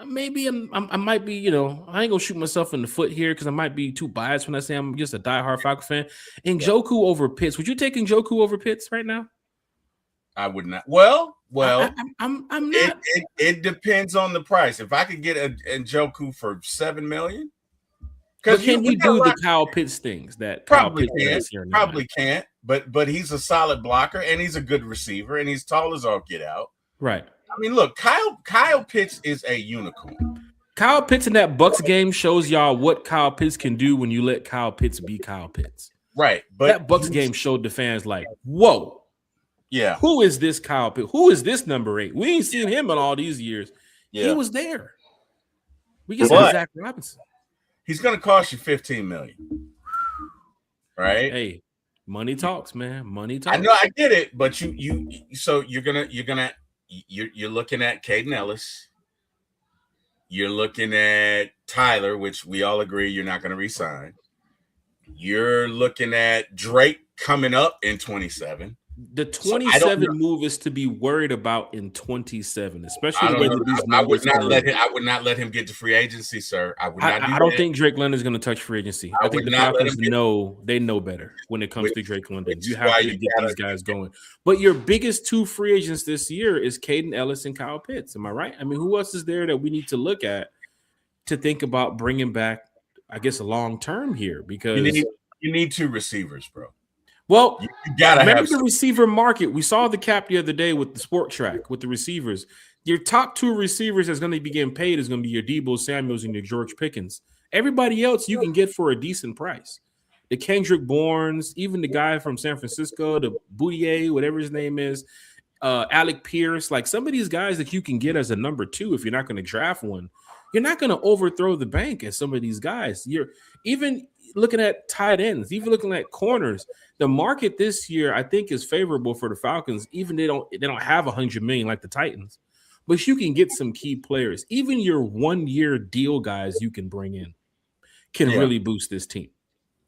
Maybe I might be, I ain't gonna shoot myself in the foot here because I might be too biased when I say I'm just a diehard Falcon fan. Njoku over Pitts. Would you take Njoku over Pitts right now? I would not. Well, I'm not. It depends on the price. If I could get a Njoku for $7 million, because can he do the Kyle Pitts things that probably Kyle Pitts can't? Probably can't. But he's a solid blocker and he's a good receiver and he's tall as all get out. Right. I mean, look, Kyle Pitts is a unicorn. Kyle Pitts in that Bucks game shows y'all what Kyle Pitts can do when you let Kyle Pitts be Kyle Pitts. Right. But that Bucks game showed the fans like, whoa. Yeah. Who is this Kyle Pitts? Who is this number 8? We ain't seen him in all these years. Yeah. He was there. We can say Zach Robinson. He's going to cost you $15 million. Right? Hey, money talks, man. Money talks. I know, I get it, but you're looking at Caden Ellis. You're looking at Tyler, which we all agree you're not going to re-sign. You're looking at Drake coming up in 27. The 27 move is to be worried about in 27, especially the way that these numbers. I would not let him get to free agency, sir. I don't think Drake London is going to touch free agency. I think the Falcons know better when it comes to Drake London. You have to get these guys going. But your biggest 2 free agents this year is Caden Ellis and Kyle Pitts. Am I right? I mean, who else is there that we need to look at to think about bringing back, I guess, a long term here? Because you need 2 receivers, bro. Well, you gotta remember the receiver market. We saw the cap the other day with the Sport Track with the receivers. Your top 2 receivers that's going to be getting paid is going to be your Deebo Samuels and your George Pickens. Everybody else you can get for a decent price. The Kendrick Bournes, even the guy from San Francisco, the Boudier, whatever his name is, Alec Pierce, like some of these guys that you can get as a number 2 if you're not going to draft one. You're not going to overthrow the bank as some of these guys. You're even looking at tight ends, even looking at corners. The market this year, I think, is favorable for the Falcons. Even they don't have $100 million like the Titans, but you can get some key players. Even your 1-year deal guys you can bring in can really boost this team.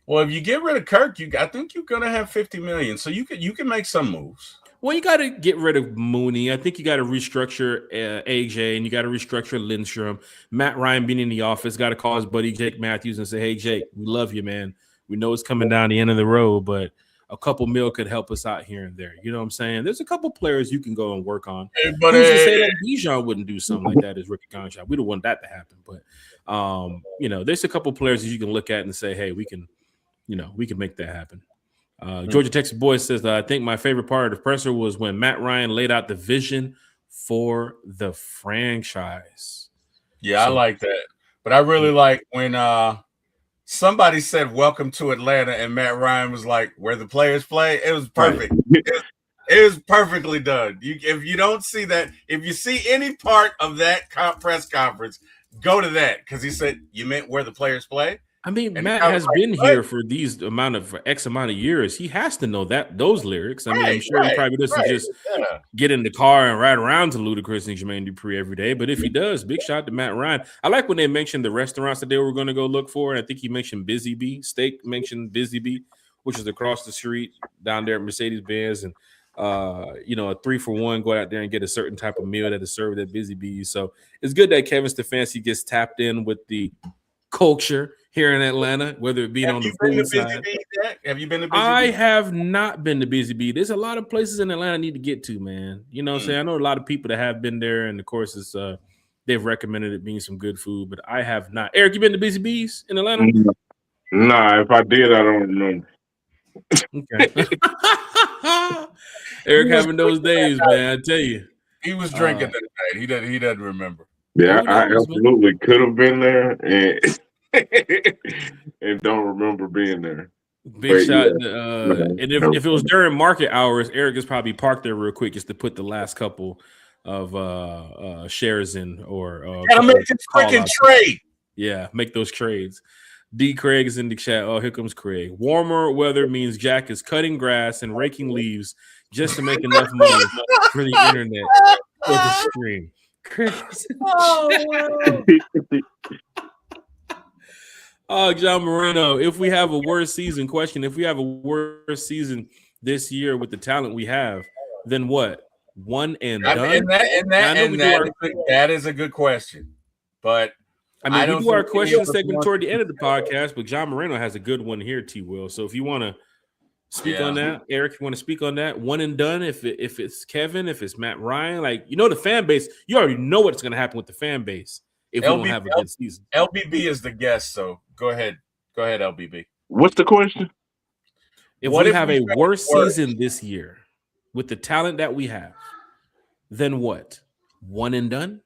Well, if you get rid of Kirk, I think you're gonna have $50 million, so you can make some moves. Well, you got to get rid of Mooney. I think you got to restructure AJ, and you got to restructure Lindstrom. Matt Ryan being in the office, got to call his buddy Jake Matthews and say, "Hey, Jake, we love you, man. We know it's coming down the end of the road, but a couple mil could help us out here and there." You know what I'm saying? There's a couple players you can go and work on. Who's to say that Bijan wouldn't do something like that as rookie contract? We don't want that to happen, but there's a couple players that you can look at and say, "Hey, we can make that happen." Georgia Texas Boy says, I think my favorite part of the presser was when Matt Ryan laid out the vision for the franchise. Yeah, I like that. But I really like when somebody said, "Welcome to Atlanta," and Matt Ryan was like, "Where the players play." It was perfect. It was perfectly done. If you don't see that, if you see any part of that press conference, go to that, because he said, "You meant where the players play." I mean, And Matt I was has like, been what? here for X amount of years. He has to know those lyrics. I mean, I'm sure he probably doesn't just yeah. get in the car and ride around to Ludacris and Jermaine Dupri every day. But if he does, big shout out to Matt Ryan. I like when they mentioned the restaurants that they were going to go look for. And I think he mentioned Busy Bee. Steak mentioned Busy Bee, which is across the street down there at Mercedes-Benz. And, a 3-for-1, go out there and get a certain type of meal that is served at Busy Bee. So it's good that Kevin Stefanski gets tapped in with the culture here in Atlanta, whether it be on the food side. Have you been to Busy I Bee? have not been to Busy Bee. There's a lot of places in Atlanta I need to get to, man. You know what I'm saying? I know a lot of people that have been there, and of course, it's they've recommended it being some good food, but I have not. Eric, you been to Busy Bees in Atlanta? Nah, if I did, I don't remember. Okay. Eric having those days, man. I tell you. He was drinking that night. He doesn't remember. Yeah, I absolutely could have been there and and don't remember being there. Big shot. And if it was during market hours, Eric is probably parked there real quick just to put the last couple of shares in or gotta make this freaking trade. Yeah, make those trades. D. Craig is in the chat. Oh, here comes Craig. Warmer weather means Jack is cutting grass and raking leaves just to make enough money for the internet for the stream. Oh, John Moreno, if we have a worse season, if we have a worse season this year with the talent we have, then what? One and done? That is a good question. But I mean, we do our question segment toward the end of the podcast, but John Moreno has a good one here, T. Will. So if you want to speak on that, Eric, you want to speak on that? One and done. If it's Kevin, if it's Matt Ryan, the fan base, you already know what's going to happen with the fan base if we don't have a good season. LBB is the guest, so go ahead, LBB. What's the question? If we have a worse season this year with the talent that we have, then what? One and done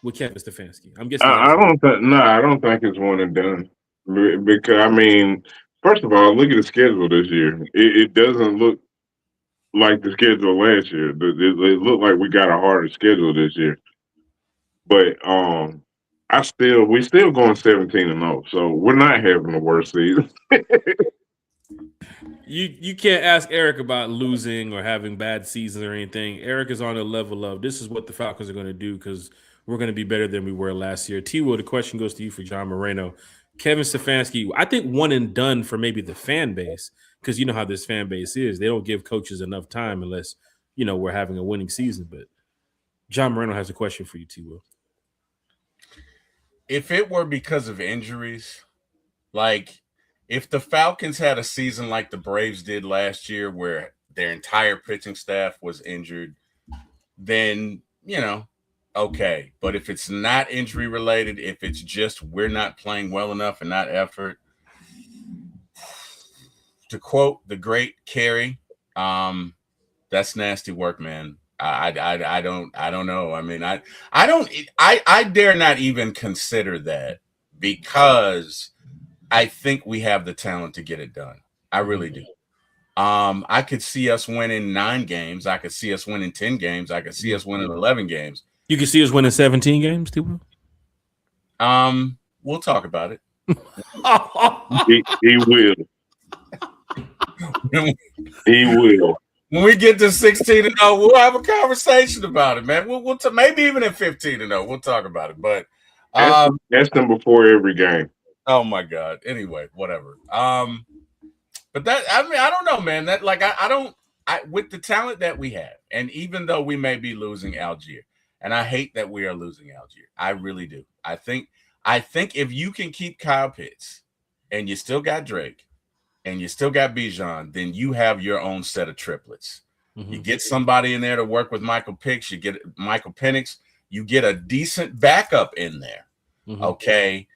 with Kevin Stefanski. I'm guessing. I don't think it's one and done because I mean, first of all, look at the schedule this year. It doesn't look like the schedule last year. It looked like we got a harder schedule this year. But we still going 17-0, so we're not having the worst season. You can't ask Eric about losing or having bad seasons or anything. Eric is on a level of this is what the Falcons are going to do because we're going to be better than we were last year. T-Will, the question goes to you for John Moreno. Kevin Stefanski, I think one and done for maybe the fan base because you know how this fan base is. They don't give coaches enough time unless, we're having a winning season. But John Moreno has a question for you, T-Will. If it were because of injuries, like if the Falcons had a season like the Braves did last year where their entire pitching staff was injured, then, okay. But if it's not injury related, if it's just we're not playing well enough and not effort, to quote the great Carey, that's nasty work, man. I don't know. I mean, I dare not even consider that because I think we have the talent to get it done. I really do. I could see us winning 9 games. I could see us winning 10 games. I could see us winning 11 games. You can see us winning 17 games, too. We'll talk about it. He will. He will. When we get to 16-0, we'll have a conversation about it, man. We'll maybe even at 15-0, we'll talk about it. But that's them before every game. Oh my God. Anyway, whatever. But that I don't know, man. That with the talent that we have, and even though we may be losing Algier, and I hate that we are losing Algier, I really do. I think if you can keep Kyle Pitts, and you still got Drake, and you still got Bijan, then you have your own set of triplets. Mm-hmm. You get somebody in there to work with Michael Penix, you get Michael Penix, you get a decent backup in there. Mm-hmm. Okay.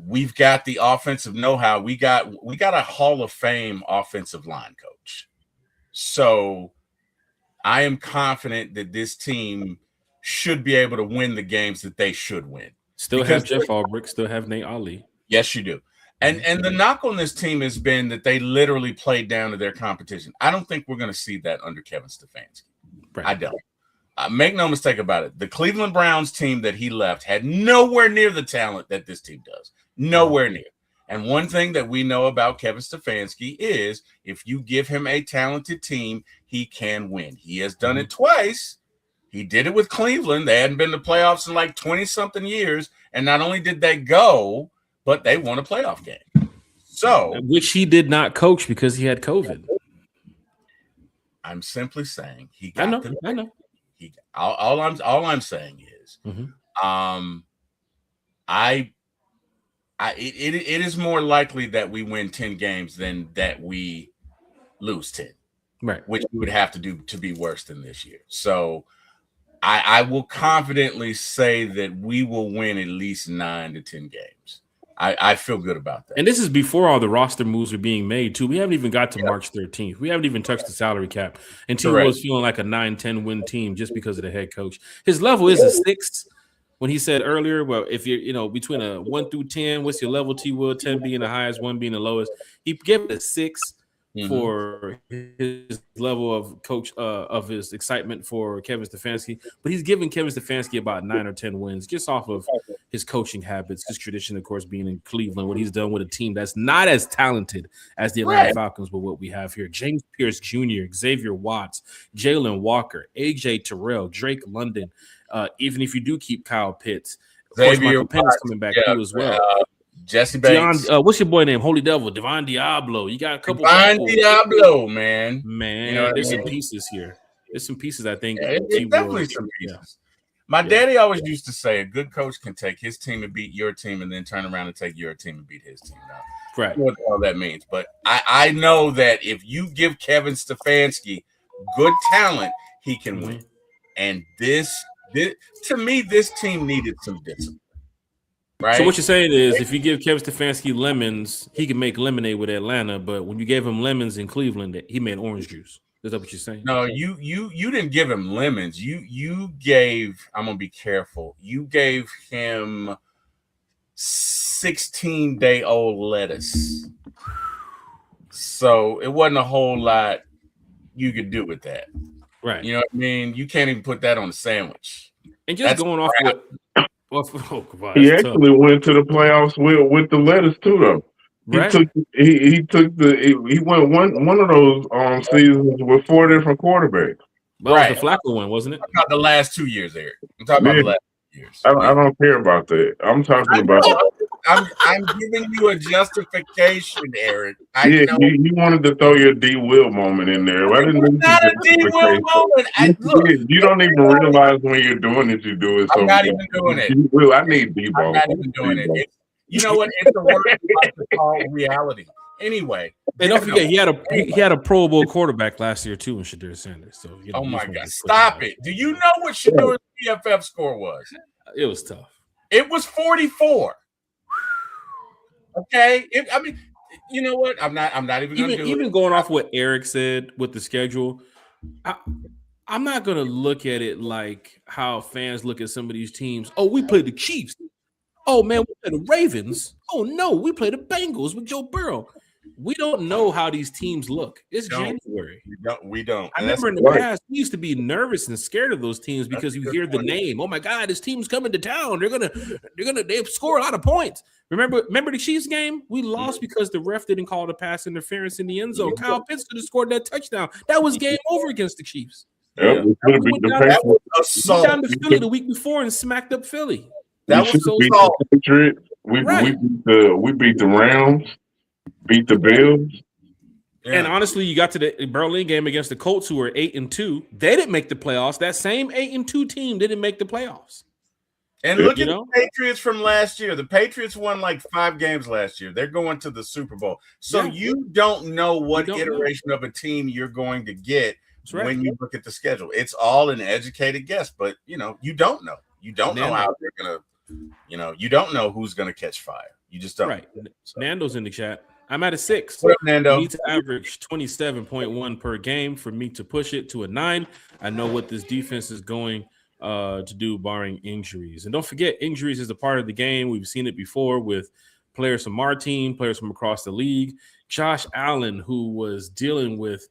We've got the offensive know-how. We got a Hall of Fame offensive line coach. So I am confident that this team should be able to win the games that they should win. Still have Jeff Albrecht, still have Nate Ali. Yes, you do. And the knock on this team has been that they literally played down to their competition. I don't think we're going to see that under Kevin Stefanski. Right. I don't. Make no mistake about it. The Cleveland Browns team that he left had nowhere near the talent that this team does. Nowhere near. And one thing that we know about Kevin Stefanski is if you give him a talented team, he can win. He has done it twice. He did it with Cleveland. They hadn't been to playoffs in like 20-something years. And not only did they go, but they won a playoff game. So, which he did not coach because he had COVID. I'm simply saying he got I know. All I'm saying is, it is more likely that we win 10 games than that we lose 10. Right. Which we would have to do to be worse than this year. So I will confidently say that we will win at least 9 to 10 games. I feel good about that. And this is before all the roster moves are being made, too. We haven't even got to March 13th. We haven't even touched the salary cap. And T was feeling like a 9-10 win team just because of the head coach. His level is a 6. When he said earlier, well, if you're, between a 1 through 10, what's your level, T Will? 10 being the highest, 1 being the lowest. He gave it a 6 for his level of coach of his excitement for Kevin Stefanski. But he's giving Kevin Stefanski about 9 or 10 wins just off of his coaching habits, his tradition, of course, being in Cleveland, what he's done with a team that's not as talented as the Atlanta Falcons, but what we have here. James Pierce Jr., Xavier Watts, Jalen Walker, AJ Terrell, Drake London. Even if you do keep Kyle Pitts, of course, Michael Penix coming back too as well. Jesse Banks. What's your boy name? Holy Devil, Devon Diablo. You got a couple. Devon Diablo, man. There's some pieces here. There's some pieces I think. It's definitely some pieces. My daddy always used to say a good coach can take his team and beat your team and then turn around and take your team and beat his team. Now, right. I don't know what all that means. But I know that if you give Kevin Stefanski good talent, he can win. And this to me, this team needed some discipline. Right? So what you're saying is if you give Kevin Stefanski lemons, he can make lemonade with Atlanta, but when you gave him lemons in Cleveland, he made orange juice. Is that what you're saying? No, you didn't give him lemons. You gave, I'm gonna be careful. You gave him 16-day-old lettuce. So it wasn't a whole lot you could do with that. Right. You know what I mean? You can't even put that on a sandwich. And just going off what he actually went to the playoffs with the lettuce too, though. Right. He went one of those seasons with 4 different quarterbacks. That was the Flacco one, wasn't it? I'm talking about the last 2 years, Eric. I'm talking about the last 2 years. I don't care about that. I'm talking about. I'm giving you a justification, Eric. You wanted to throw your D. Will moment in there. It's not a D. Will moment. You don't even realize when you're doing it. You do it. I'm not even doing it. Will, I need D. I'm not even doing it. You know what? It's the word called reality. Anyway, and don't forget he had a Pro Bowl quarterback last year too in Shedeur Sanders. So oh my God, stop it! Do you know what Shedeur's PFF score was? It was tough. It was 44. Okay, you know what? I'm not even going to do even going off what Eric said with the schedule. I'm not going to look at it like how fans look at some of these teams. Oh, we played the Chiefs. Oh man, we played the Ravens. Oh no, we played the Bengals with Joe Burrow. We don't know how these teams look. It's January. We don't. I remember in the past, we used to be nervous and scared of those teams because you hear the name. Oh my God, this team's coming to town. They score a lot of points. Remember the Chiefs game? We lost because the ref didn't call the pass interference in the end zone. Kyle Pitts could have scored that touchdown. That was game over against the Chiefs. Yeah. We went down to Philly the week before and smacked up Philly. That was so the Patriots. We beat the Rams, beat the Bills. Yeah. And honestly, you got to the Berlin game against the Colts, who were 8-2. They didn't make the playoffs. That same 8-2 team didn't make the playoffs. And look at the Patriots from last year. The Patriots won like 5 games last year. They're going to the Super Bowl. So you don't know what iteration of a team you're going to get when you look at the schedule. It's all an educated guess, but you don't know. You don't know how they're gonna. You don't know who's going to catch fire. You just don't. Right. So. Nando's in the chat. I'm at a 6. What up, Nando? I need to average 27.1 per game for me to push it to a 9. I know what this defense is going to do, barring injuries. And don't forget, injuries is a part of the game. We've seen it before with players from our team, players from across the league. Josh Allen, who was dealing with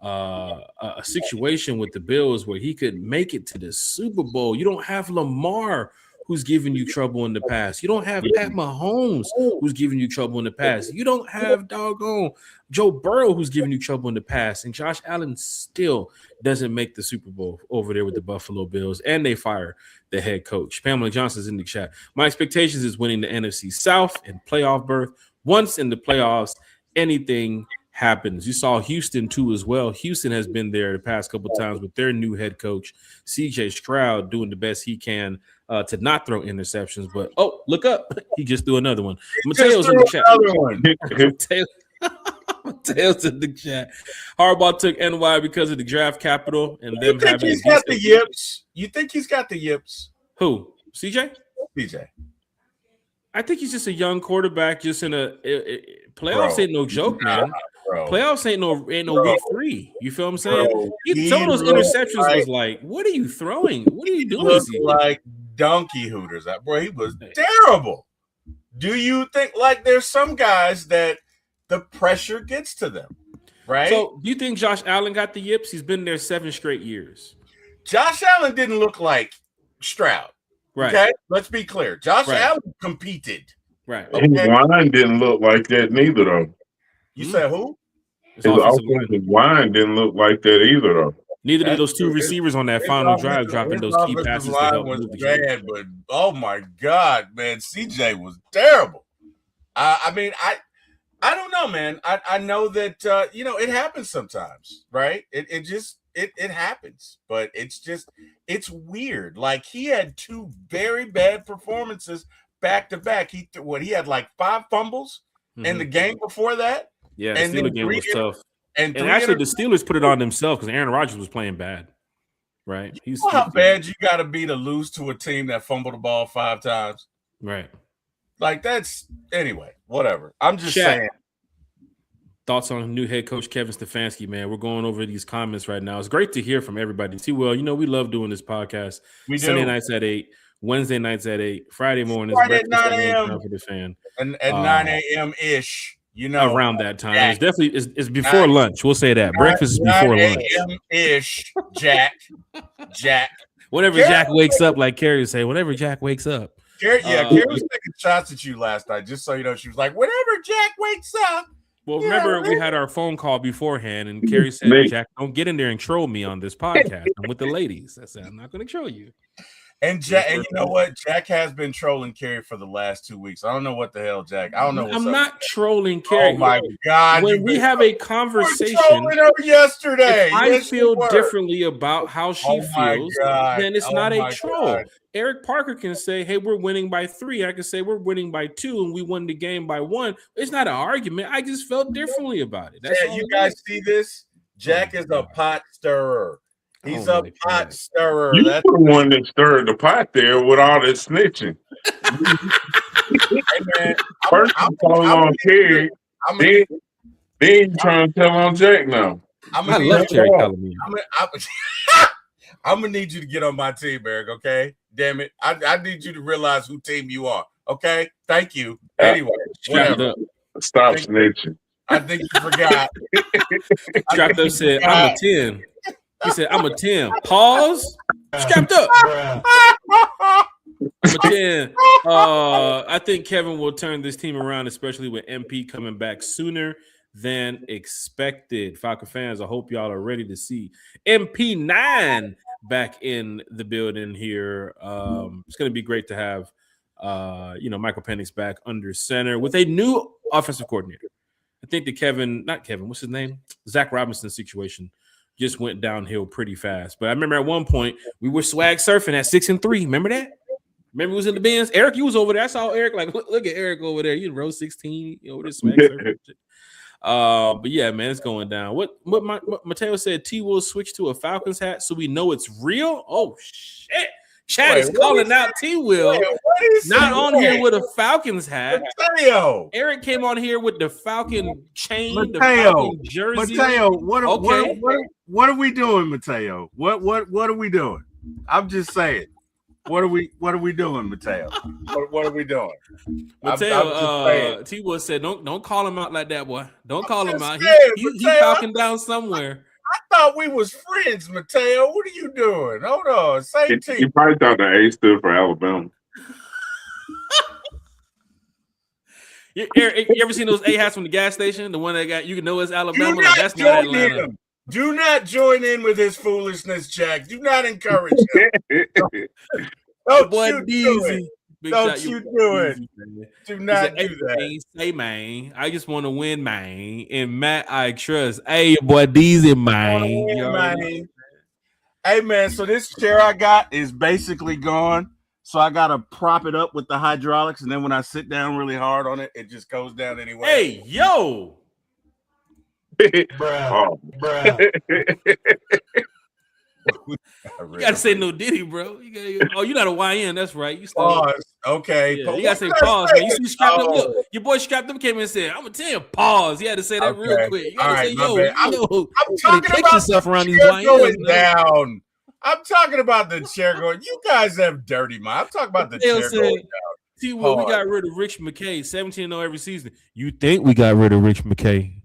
a situation with the Bills where he could make it to the Super Bowl. You don't have Lamar, who's giving you trouble in the past. You don't have Pat Mahomes who's giving you trouble in the past. You don't have doggone Joe Burrow who's giving you trouble in the past. And Josh Allen still doesn't make the Super Bowl over there with the Buffalo Bills, and they fire the head coach. Pamela Johnson's in the chat. My expectations is winning the NFC South and playoff berth. Once in the playoffs, anything happens. You saw Houston too as well. Houston has been there the past couple of times with their new head coach, CJ Stroud, doing the best he can to not throw interceptions. But look up, he just threw another one. Mateo's in the chat. Mateo's in the chat. Harbaugh took NY because of the draft capital and them having. He's got the yips. You think he's got the yips? Who? CJ? CJ. I think he's just a young quarterback, just in a playoffs ain't no joke, man. Playoffs ain't no week 3. You feel what I'm saying? Some of those interceptions was like, what are you throwing? What are you doing? Looked like donkey hooters. Bro, he was terrible. Do you think like there's some guys that the pressure gets to them, right? So do you think Josh Allen got the yips? He's been there 7 straight years. Josh Allen didn't look like Stroud. Right. Okay, let's be clear. Josh Allen competed. Right. Okay. His line didn't look like that neither, though. You said who? His offensive line didn't look like that either, though. Neither did those 2 receivers on that final drive dropping those key passes to help move the game. But oh my God, man, CJ was terrible. I mean, I don't know, man. I know that it happens sometimes, right? It happens, but it's weird. Like he had 2 very bad performances back to back. He had like 5 fumbles in the game before that. Yeah, the Steelers game was tough. And actually, the Steelers put it on themselves because Aaron Rodgers was playing bad, right? You know how bad you got to be to lose to a team that fumbled the ball 5 times, right? Like anyway. Whatever. I'm just saying. Thoughts on new head coach Kevin Stefanski, man. We're going over these comments right now. It's great to hear from everybody. T-Will, we love doing this podcast. We do. Sunday nights at 8, Wednesday nights at 8, Friday mornings at 9 a.m. for the fan. And at 9 a.m. ish. Around that time. Jack. It's definitely it's before lunch. We'll say that. Breakfast is before lunch. 9 a.m. ish, Jack. Whenever Jack wakes up, like Carrie would say, whenever Jack wakes up. Carrie was taking shots at you last night, just so you know. She was like, whenever Jack wakes up. Well, remember, we had our phone call beforehand, and Carrie said, Jack, don't get in there and troll me on this podcast. I'm with the ladies. I said, I'm not going to troll you. And Jack, and you know what? Jack has been trolling Carrie for the last 2 weeks. I don't know what the hell, Jack. I don't know. I'm not trolling Carrie. Oh my God! When we have a conversation, trolling her yesterday. If I feel differently about how she feels, then it's not a troll. God. Eric Parker can say, "Hey, we're winning by 3." I can say we're winning by 2, and we won the game by 1. It's not an argument. I just felt differently about it. That's you guys see this? Jack is a pot stirrer. He's a pot stirrer. You were the one that stirred the pot there with all this snitching. Hey, man, first you calling on Terry, then you trying to tell on Jack now. I love Terry telling me. I'm gonna need you to get on my team, Eric. Okay, damn it, I need you to realize who team you are. Okay, thank you. Anyway, whatever. Stop snitching. I think you forgot. Strapped up said, "I'm a 10." He said, I'm a 10. Pause. Strapped up. I'm a 10. I think Kevin will turn this team around, especially with MP coming back sooner than expected. Falcon fans, I hope y'all are ready to see MP9 back in the building here. It's going to be great to have, Michael Penix back under center with a new offensive coordinator. I think the what's his name? Zach Robinson situation just went downhill pretty fast. But I remember at one point we were swag surfing at 6-3. Remember that? Remember we was in the bins? Eric, you was over there. I saw Eric like, look at Eric over there. You row 16 over there swag surfing. But yeah, man, it's going down. What Mateo said, T will switch to a Falcons hat so we know it's real. Oh shit. Chad is calling out T-Will. Not on here with a Falcons hat. Mateo. Eric came on here with the Falcon chain, Mateo. the Falcon jersey. Mateo, what are we doing, Mateo? What are we doing? I'm just saying. What are we doing, Mateo? What are we doing? Mateo, T-Will said, don't call him out like that, boy. Don't call him out. He Falcon down somewhere. I thought we was friends, Mateo. What are you doing? Hold on. Same team. You probably thought the A stood for Alabama. You ever seen those A hats from the gas station? The one that got you can know it's Alabama. Do Like, not that's not join Atlanta. him. Do not join in with his foolishness, Jack. Do not encourage him. Don't Boy, you do it. Don't you do it. Do not do that. Say, man, I just want to win, man. And Matt, I trust. Hey, your boy Deezy, man. Hey, man, so this chair I got is basically gone. So I got to prop it up with the hydraulics. And then when I sit down really hard on it, it just goes down anyway. Hey, yo. Bruh. You gotta say no Diddy, bro. You're not a YN. That's right. You still pause. Okay. Yeah, you gotta say pause, man. You see, strapped up. Look, your boy strapped up came in and said, "I'm gonna tell you pause." He had to say that real quick. You gotta say, "Yo, I'm talking about yourself around these YNs going man. down." I'm talking about the chair going. You guys have dirty mind. I'm talking about the chair going down. See, well, we got rid of Rich McKay, 17-0 every season. You think we got rid of Rich McKay?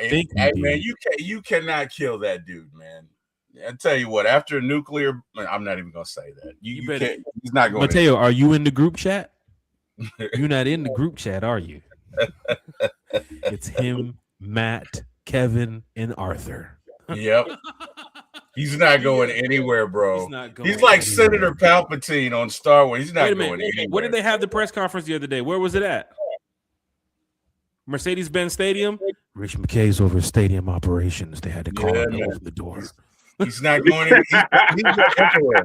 Hey, man, you cannot kill that dude, man. I tell you what, after a nuclear, I'm not even gonna say that. You can't. He's not going. Mateo, are you in the group chat? You're not in the group chat, are you? It's him, Matt, Kevin, and Arthur. Yep. He's not going anywhere, bro. He's like Senator Palpatine on Star Wars. He's not going anywhere. Where did they have the press conference the other day? Where was it at? Mercedes-Benz Stadium. Rich McKay's over stadium operations. They had to call him over the door. He's not going in. He's the emperor.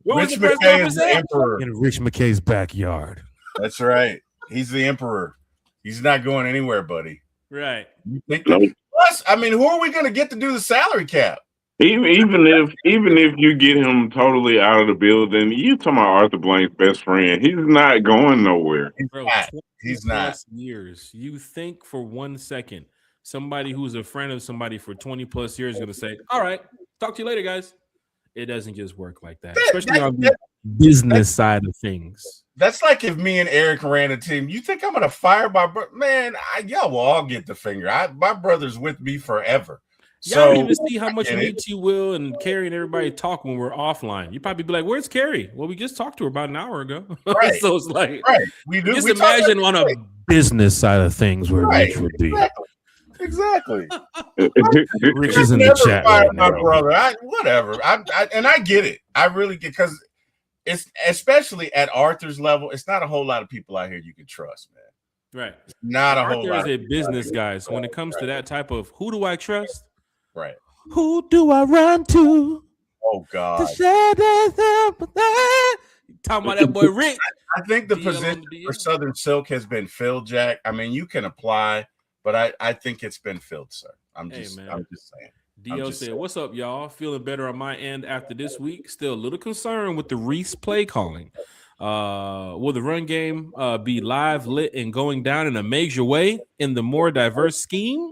Rich McKay is the emperor. In Rich McKay's backyard. That's right. He's the emperor. He's not going anywhere, buddy. Right. Plus, I mean, who are we going to get to do the salary cap? Even if you get him totally out of the building, you talking about Arthur Blank's best friend. He's not going nowhere. He's not. Years. You think for 1 second somebody who's a friend of somebody for 20 plus years is going to say, "All right, talk to you later, guys." It doesn't just work like that, especially on the business side of things. That's like if me and Eric ran a team. You think I'm going to fire my brother? Man, y'all will all get the finger. My brother's with me forever. Y'all don't even see how much me, T. Will, and Carrie and everybody talk when we're offline. You probably be like, "Where's Carrie?" Well, we just talked to her about an hour ago. Right. So it's like, right. We do. Just imagine on a business side of things where Rich would be. Exactly. Rich is in the chat right now. My brother, whatever. I get it. I really get, because it's, especially at Arthur's level, it's not a whole lot of people out here you can trust, man. Right. Not a whole lot. Arthur is a business guy. So when it comes to that type of who do I trust? Right. Who do I run to? Oh God. Talking about that boy Rick. I think the position for Southern Silk has been filled, Jack. I mean, you can apply, but I think it's been filled, sir. I'm just saying. DL said, "What's up, y'all? Feeling better on my end after this week. Still a little concerned with the Reese play calling. Will the run game be live, lit, and going down in a major way in the more diverse scheme?"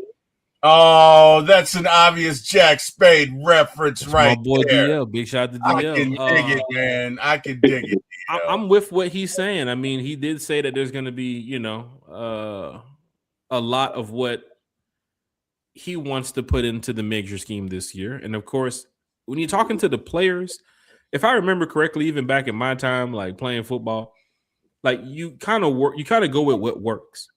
Oh, that's an obvious Jack Spade reference, that's right? My boy there. DL, big shout out to DL. I can dig it, man. I can dig it. I'm with what he's saying. I mean, he did say that there's going to be, a lot of what he wants to put into the major scheme this year. And of course, when you're talking to the players, if I remember correctly, even back in my time, like playing football, like you kind of go with what works.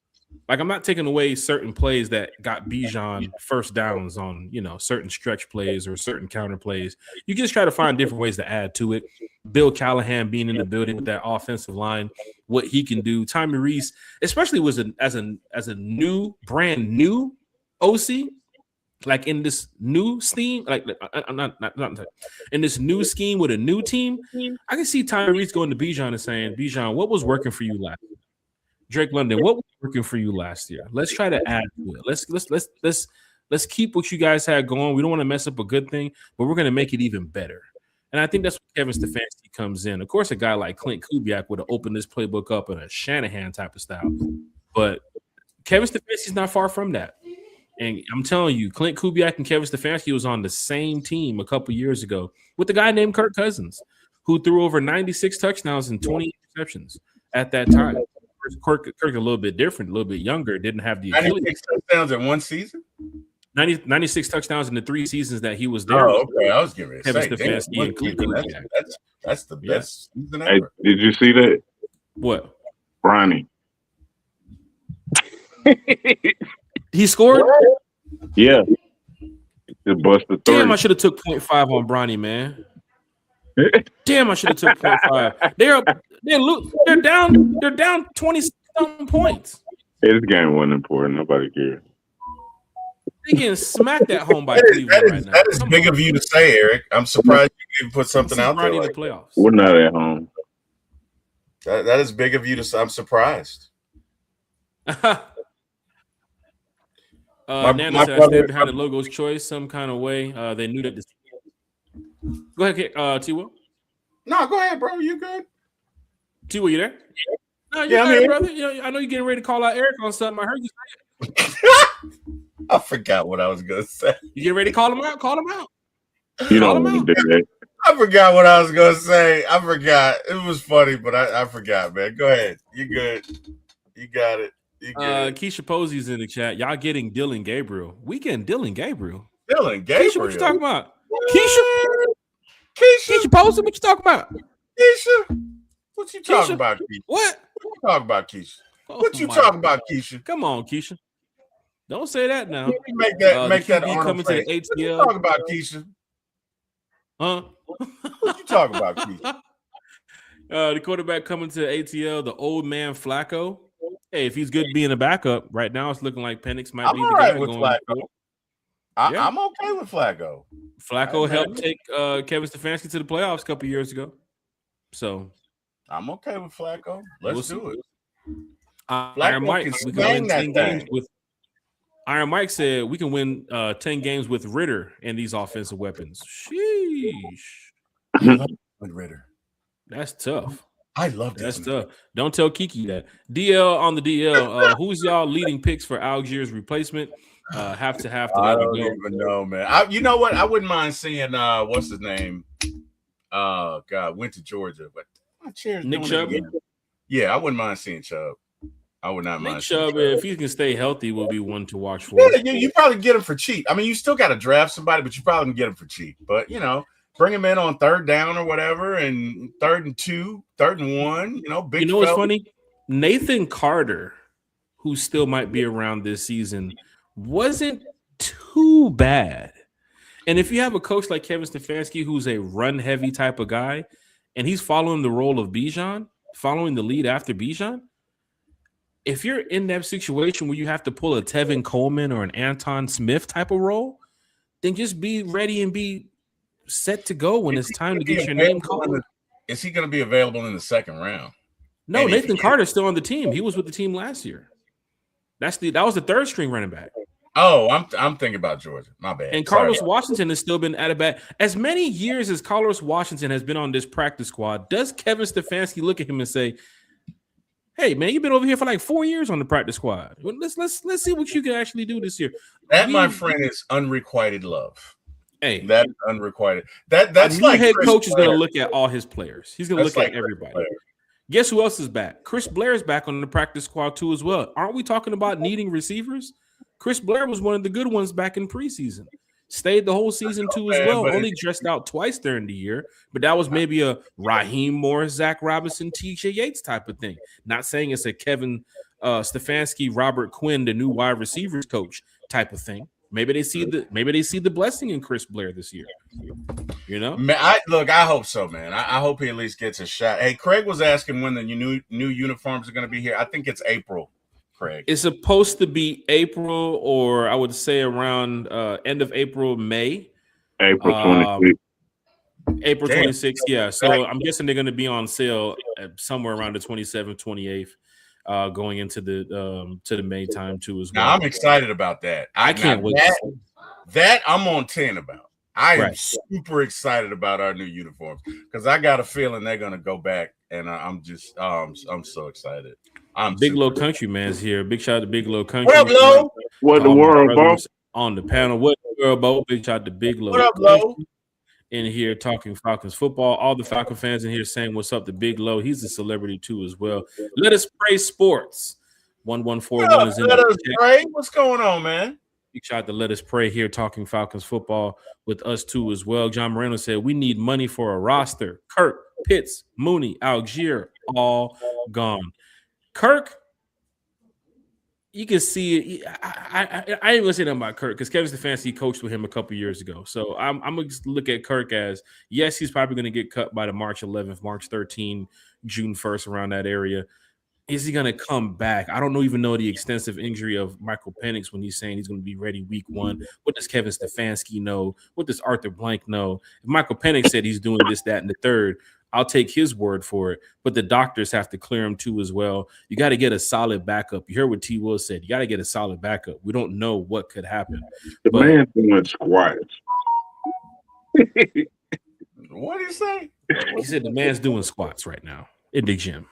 Like, I'm not taking away certain plays that got Bijan first downs on, certain stretch plays or certain counter plays. You just try to find different ways to add to it. Bill Callahan being in the building with that offensive line, what he can do. Tommy Reese, especially as a brand new OC, like in this new scheme, like not in this new scheme with a new team, I can see Tommy Reese going to Bijan and saying, "Bijan, what was working for you last year? Drake London, what was working for you last year? Let's try to add to it. Let's keep what you guys had going. We don't want to mess up a good thing, but we're going to make it even better." And I think that's where Kevin Stefanski comes in. Of course, a guy like Clint Kubiak would have opened this playbook up in a Shanahan type of style, but Kevin Stefanski's not far from that. And I'm telling you, Clint Kubiak and Kevin Stefanski was on the same team a couple years ago with a guy named Kirk Cousins, who threw over 96 touchdowns and 20 interceptions at that time. Kirk a little bit different, a little bit younger, didn't have the 96 touchdowns in one season? 96 touchdowns in the 3 seasons that he was there. Oh, okay. I was giving it Kevin Stefanski and Clint Kubiak. That's the best season ever. Hey, did you see that? What? Bronny. He scored? Yeah. Just bust the Damn, I three. should have took 0.5 on Bronny, man. Damn, I should have took 0.5. They're down 20-something points. This game wasn't important. Nobody cares. They getting smacked at home by Cleveland right now. That is big of you to say, Eric. I'm surprised you didn't put something out there. Bronny in Like the playoffs. We're not at home. that is big of you to say. I'm surprised. Nana said I stand behind the logo's choice some kind of way. They knew that. Go ahead, T-Will. No, go ahead, bro. You good? T-Will, you there? No, you Yeah, I'm there, here. brother. You know, I know you're getting ready to call out Eric on something. I heard you say it. I forgot what I was gonna say. You getting ready to call him out? Call him out. You Call don't him want to out. do that. I forgot what I was gonna say. I forgot. It was funny, but I forgot, man. Go ahead. You good? You got it. You good? Keisha Posey's in the chat. Y'all getting Dylan Gabriel? We getting Dylan Gabriel. Dylan Gabriel. Keisha, what you talking about? Keisha Keisha Posey, what you talking about? Keisha. What you talking Keisha? about, Keisha? What? What you talking about, Keisha? Oh, What you my talking God. about, Keisha? Come on, Keisha. Don't say that now. Make that the QB Arnold coming face. to the What you ATL. talking about, Keisha? Huh? What you talking about, Keisha? The quarterback coming to the ATL, the old man Flacco. Hey, if he's good being a backup, right now it's looking like Penix might I'm be all the right guy with going Flacco. forward. I'm okay with Flacco. Flacco Hey, helped man. take Kevin Stefanski to the playoffs a couple years ago. So I'm okay with Flacco. We'll Let's see. do it. Iron Mike, can we can slang win that 10 games thing. with Iron Mike said we can win 10 games with Ritter and these offensive weapons. Sheesh. With Ritter. That's tough. I love That's this. tough. Don't tell Kiki that. DL on the DL. Who's y'all leading picks for Algier's replacement? Have to I let don't him go. even know, man. You know what? I wouldn't mind seeing what's his name? God, went to Georgia, but my chair's Nick doing Chubb? it again. Yeah, I wouldn't mind seeing Chubb. I would not Nick mind seeing Chubb, if he can stay healthy, will be one to watch for. Yeah, you probably get him for cheap. I mean, you still got to draft somebody, but you probably can get him for cheap. But bring him in on third down or whatever, and 3rd and 2, 3rd and 1. Big. You know what's funny? Nathan Carter, who still might be around this season, wasn't too bad. And if you have a coach like Kevin Stefanski, who's a run-heavy type of guy, and he's following the role of Bijan, following the lead after Bijan, if you're in that situation where you have to pull a Tevin Coleman or an Anton Smith type of role, then just be ready and be set to go when it's time to get your name called. Is he going to be available in the 2nd round? No, Nathan Carter's still on the team. He was with the team last year. That was the 3rd string running back. Oh, I'm thinking about Georgia. My bad. And Carlos Washington has still been at a bat. As many years as Carlos Washington has been on this practice squad, does Kevin Stefanski look at him and say, "Hey, man, you've been over here for like 4 years on the practice squad. Well, let's see what you can actually do this year." That, my friend, is unrequited love. Hey, that's unrequited. That's like head Chris coach is Blair. going to look at all his players. He's going to look at everybody. Guess who else is back? Chris Blair is back on the practice squad too as well. Aren't we talking about needing receivers? Chris Blair was one of the good ones back in preseason. Stayed the whole season too as well. Only dressed out twice during the year, but that was maybe a Raheem Morris, Zach Robinson, T.J. Yates type of thing. Not saying it's a Kevin Stefanski, Robert Quinn, the new wide receivers coach type of thing. Maybe they see the blessing in Chris Blair this year. Man, I hope so, man. I hope he at least gets a shot. Hey, Craig was asking when the new uniforms are going to be here. I think it's April. Craig, it's supposed to be April, or I would say around end of April, May. April 26th. April 26th, yeah. So I'm guessing they're going to be on sale somewhere around the 27th, 28th, going into the May time too as well. Now, I'm excited about that. I can't wait. That I'm on 10 about. I am super excited about our new uniforms because I got a feeling they're going to go back, and I'm just I'm so excited. Big Low Country Man's here. Big shout out to Big Low Country. What up, Low? What the world, bro? On the panel. What the world, Bo? Big shout out to Big Low. What up, Low? In here talking Falcons football. All the Falcon fans in here saying what's up to Big Low. He's a celebrity too as well. Let us pray sports. 1141 is in Let us pray. What's going on, man? Big shout out to Let Us Pray here talking Falcons football with us too as well. John Moreno said we need money for a roster. Kurt, Pitts, Mooney, Algier, all gone. Kirk, you can see it. I ain't gonna say nothing about Kirk because Kevin Stefanski coached with him a couple years ago. So I'm gonna just look at Kirk as, yes, he's probably gonna get cut by the March 11th, March 13th, June 1st, around that area. Is he going to come back? I don't even know the extensive injury of Michael Penix when he's saying he's going to be ready week 1. What does Kevin Stefanski know? What does Arthur Blank know? If Michael Penix said he's doing this, that, and the third, I'll take his word for it. But the doctors have to clear him too as well. You got to get a solid backup. You heard what T. Will said. You got to get a solid backup. We don't know what could happen. The man's doing squats. What did he say? He said the man's doing squats right now in the gym.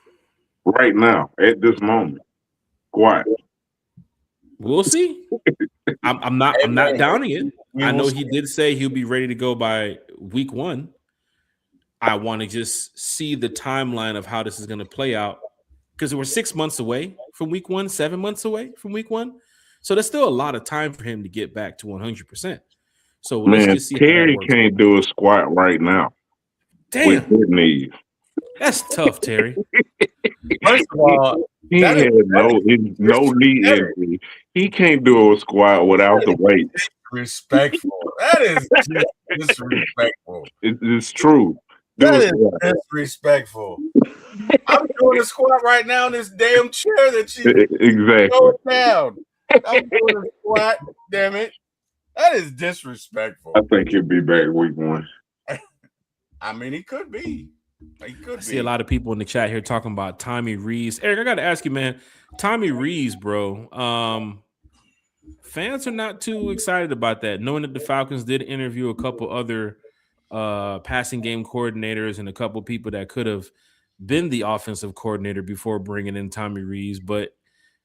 Right now, at this moment. Squat. We'll see. I'm not downing it. I know he did say he'll be ready to go by week 1. I want to just see the timeline of how this is going to play out because we're 6 months away from week 1, 7 months away from week 1. So there's still a lot of time for him to get back to 100%. So let's just see. Terry can't do a squat right now. Damn. With his knees. That's tough, Terry. First of all, he had no knee injury. He can't do a squat without the weight. Respectful. That is disrespectful. It's true. That is disrespectful. I'm doing a squat right now in this damn chair that you exactly go down. I'm doing a squat. Damn it. That is disrespectful. I think he'll be back week 1. I mean, he could be. I see a lot of people in the chat here talking about Tommy Rees. Eric, I got to ask you, man. Tommy Rees, bro. Fans are not too excited about that, knowing that the Falcons did interview a couple other passing game coordinators and a couple people that could have been the offensive coordinator before bringing in Tommy Rees. But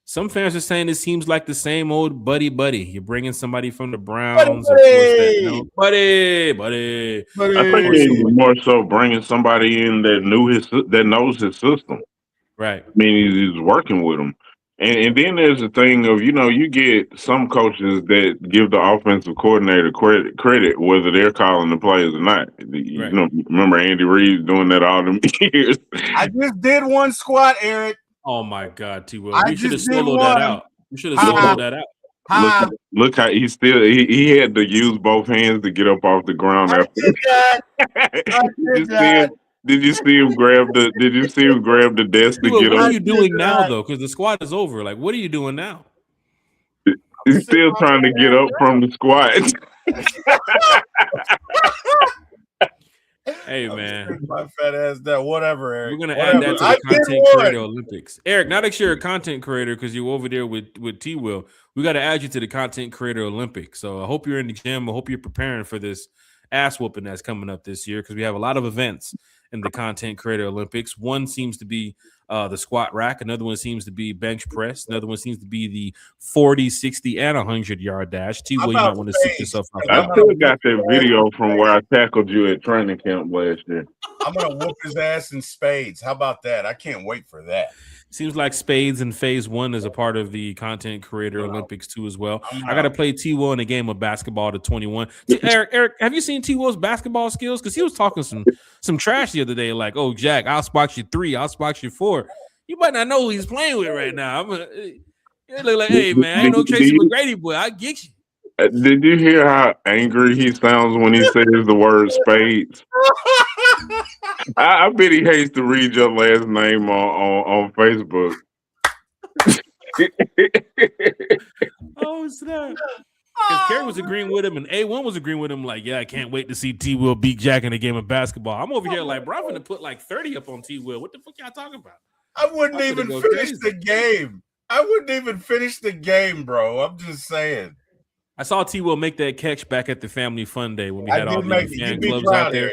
some fans are saying it seems like the same old buddy. You're bringing somebody from the Browns. Buddy. I think he's more so bringing somebody in that knows his system. Right. I mean, he's working with them. And then there's the thing of, you get some coaches that give the offensive coordinator credit, whether they're calling the plays or not. You know, remember Andy Reid doing that all them years. I just did one squat, Eric. Oh my God, T. Will. We should have soloed that out. We should have soloed that out. Look how he still he had to use both hands to get up off the ground after. Did you see him grab the desk to get up? What are you doing now though? Because the squat is over. Like, what are you doing now? He's still trying to get up from the squat. Hey man, my fat ass down. Whatever, Eric. We're gonna add that to the content creator Olympics. Eric, now that you're a content creator because you're over there with T. Will, we got to add you to the content creator Olympics. So I hope you're in the gym. I hope you're preparing for this ass whooping that's coming up this year because we have a lot of events in the content creator Olympics. One seems to be the squat rack. Another one seems to be bench press. Another one seems to be the 40, 60, and 100-yard dash. T. Will, you might want to sit yourself out. I still got that video from where I tackled you at training camp last year. I'm going to whoop his ass in spades. How about that? I can't wait for that. Seems like spades in phase 1 is a part of the content creator Olympics too as well. I got to play T. Will in a game of basketball to 21. Eric, have you seen T. Will's basketball skills? Because he was talking some trash the other day, like, "Oh, Jack, I'll spot you 3, I'll spot you 4." You might not know who he's playing with right now. You look like, hey man, I ain't no Tracy McGrady boy. I get you. Did you hear how angry he sounds when he says the word spades? I bet he hates to read your last name on Facebook. Oh snap! Because Kerry was agreeing with him, and A1 was agreeing with him. Like, yeah, I can't wait to see T. Will beat Jack in a game of basketball. I'm over here like, bro, I'm gonna put like 30 up on T. Will. What the fuck y'all talking about? I wouldn't even finish the game. I wouldn't even finish the game, bro. I'm just saying. I saw T. Will make that catch back at the Family Fun Day when we had all the fan clubs out there.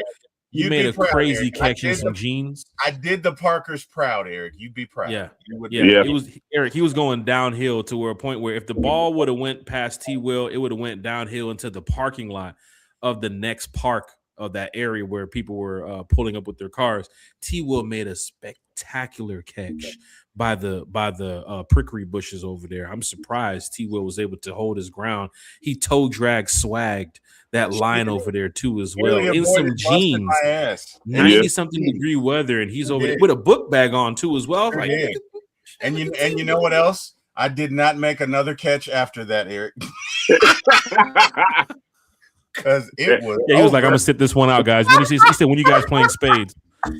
You made a crazy catch in some jeans. I did the Parkers proud, Eric. You'd be proud. Yeah. It was Eric. He was going downhill to a point where if the ball would have went past T. Will, it would have went downhill into the parking lot of the next park of that area where people were pulling up with their cars. T. Will made a spectacular catch by the prickly bushes over there. I'm surprised T. Will was able to hold his ground. He toe drag swagged that line over there too as well Really in avoided some busting jeans. my ass. 90 something degree weather, and he's over there with a book bag on too as well. I was like, Yeah. And you know what else? I did not make another catch after that, Eric. Because it was yeah, he was like, over. I'm gonna sit this one out, guys. He said, when you guys playing spades?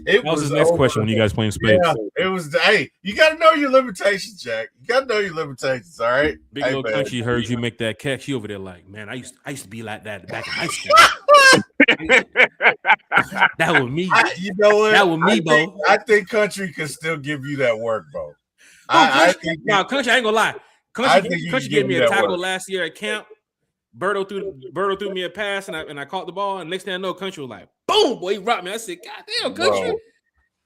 It That was his next over. question. When you guys playing spades? Yeah, it was. Hey, you got to know your limitations, Jack. You got to know your limitations. All right. Big hey, Little man. Country heard you make that catch. He over there like, man, I used to be like that back in high school. That was me. You know what? That was me, Bo. I think Country can still give you that work, Bo. Country, I ain't gonna lie. Country gave me a tackle work. last year at camp. Berto threw me a pass, and I caught the ball. And next thing I know, Country was like, boom, boy, he rocked me. I said, God damn, Country. Bro.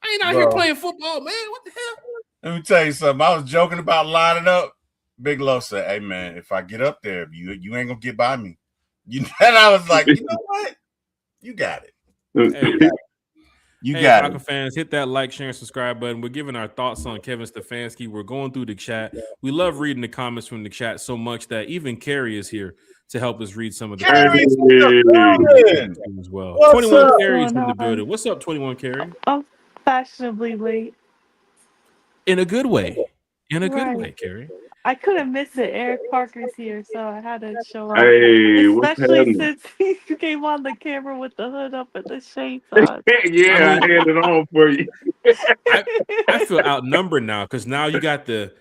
I ain't out here playing football, man. What the hell? Let me tell you something. I was joking about lining up. Big Low said, hey, man, if I get up there, you ain't going to get by me. And I was like, you know what? You got it. Hey, you got it. Fans, hit that like, share, and subscribe button. We're giving our thoughts on Kevin Stefanski. We're going through the chat. We love reading the comments from the chat so much that even Carrie is here to help us read some of the comments as well. What's 21 up? Carrie's in the building. What's up, 21 Carrie? I'm fashionably late. In a good way. In a good way, Carrie. I couldn't miss it. Eric Parker's here, so I had to show up. Hey, especially since he came on the camera with the hood up and the shades on. Yeah, I had it on for you. I feel outnumbered now because now you got the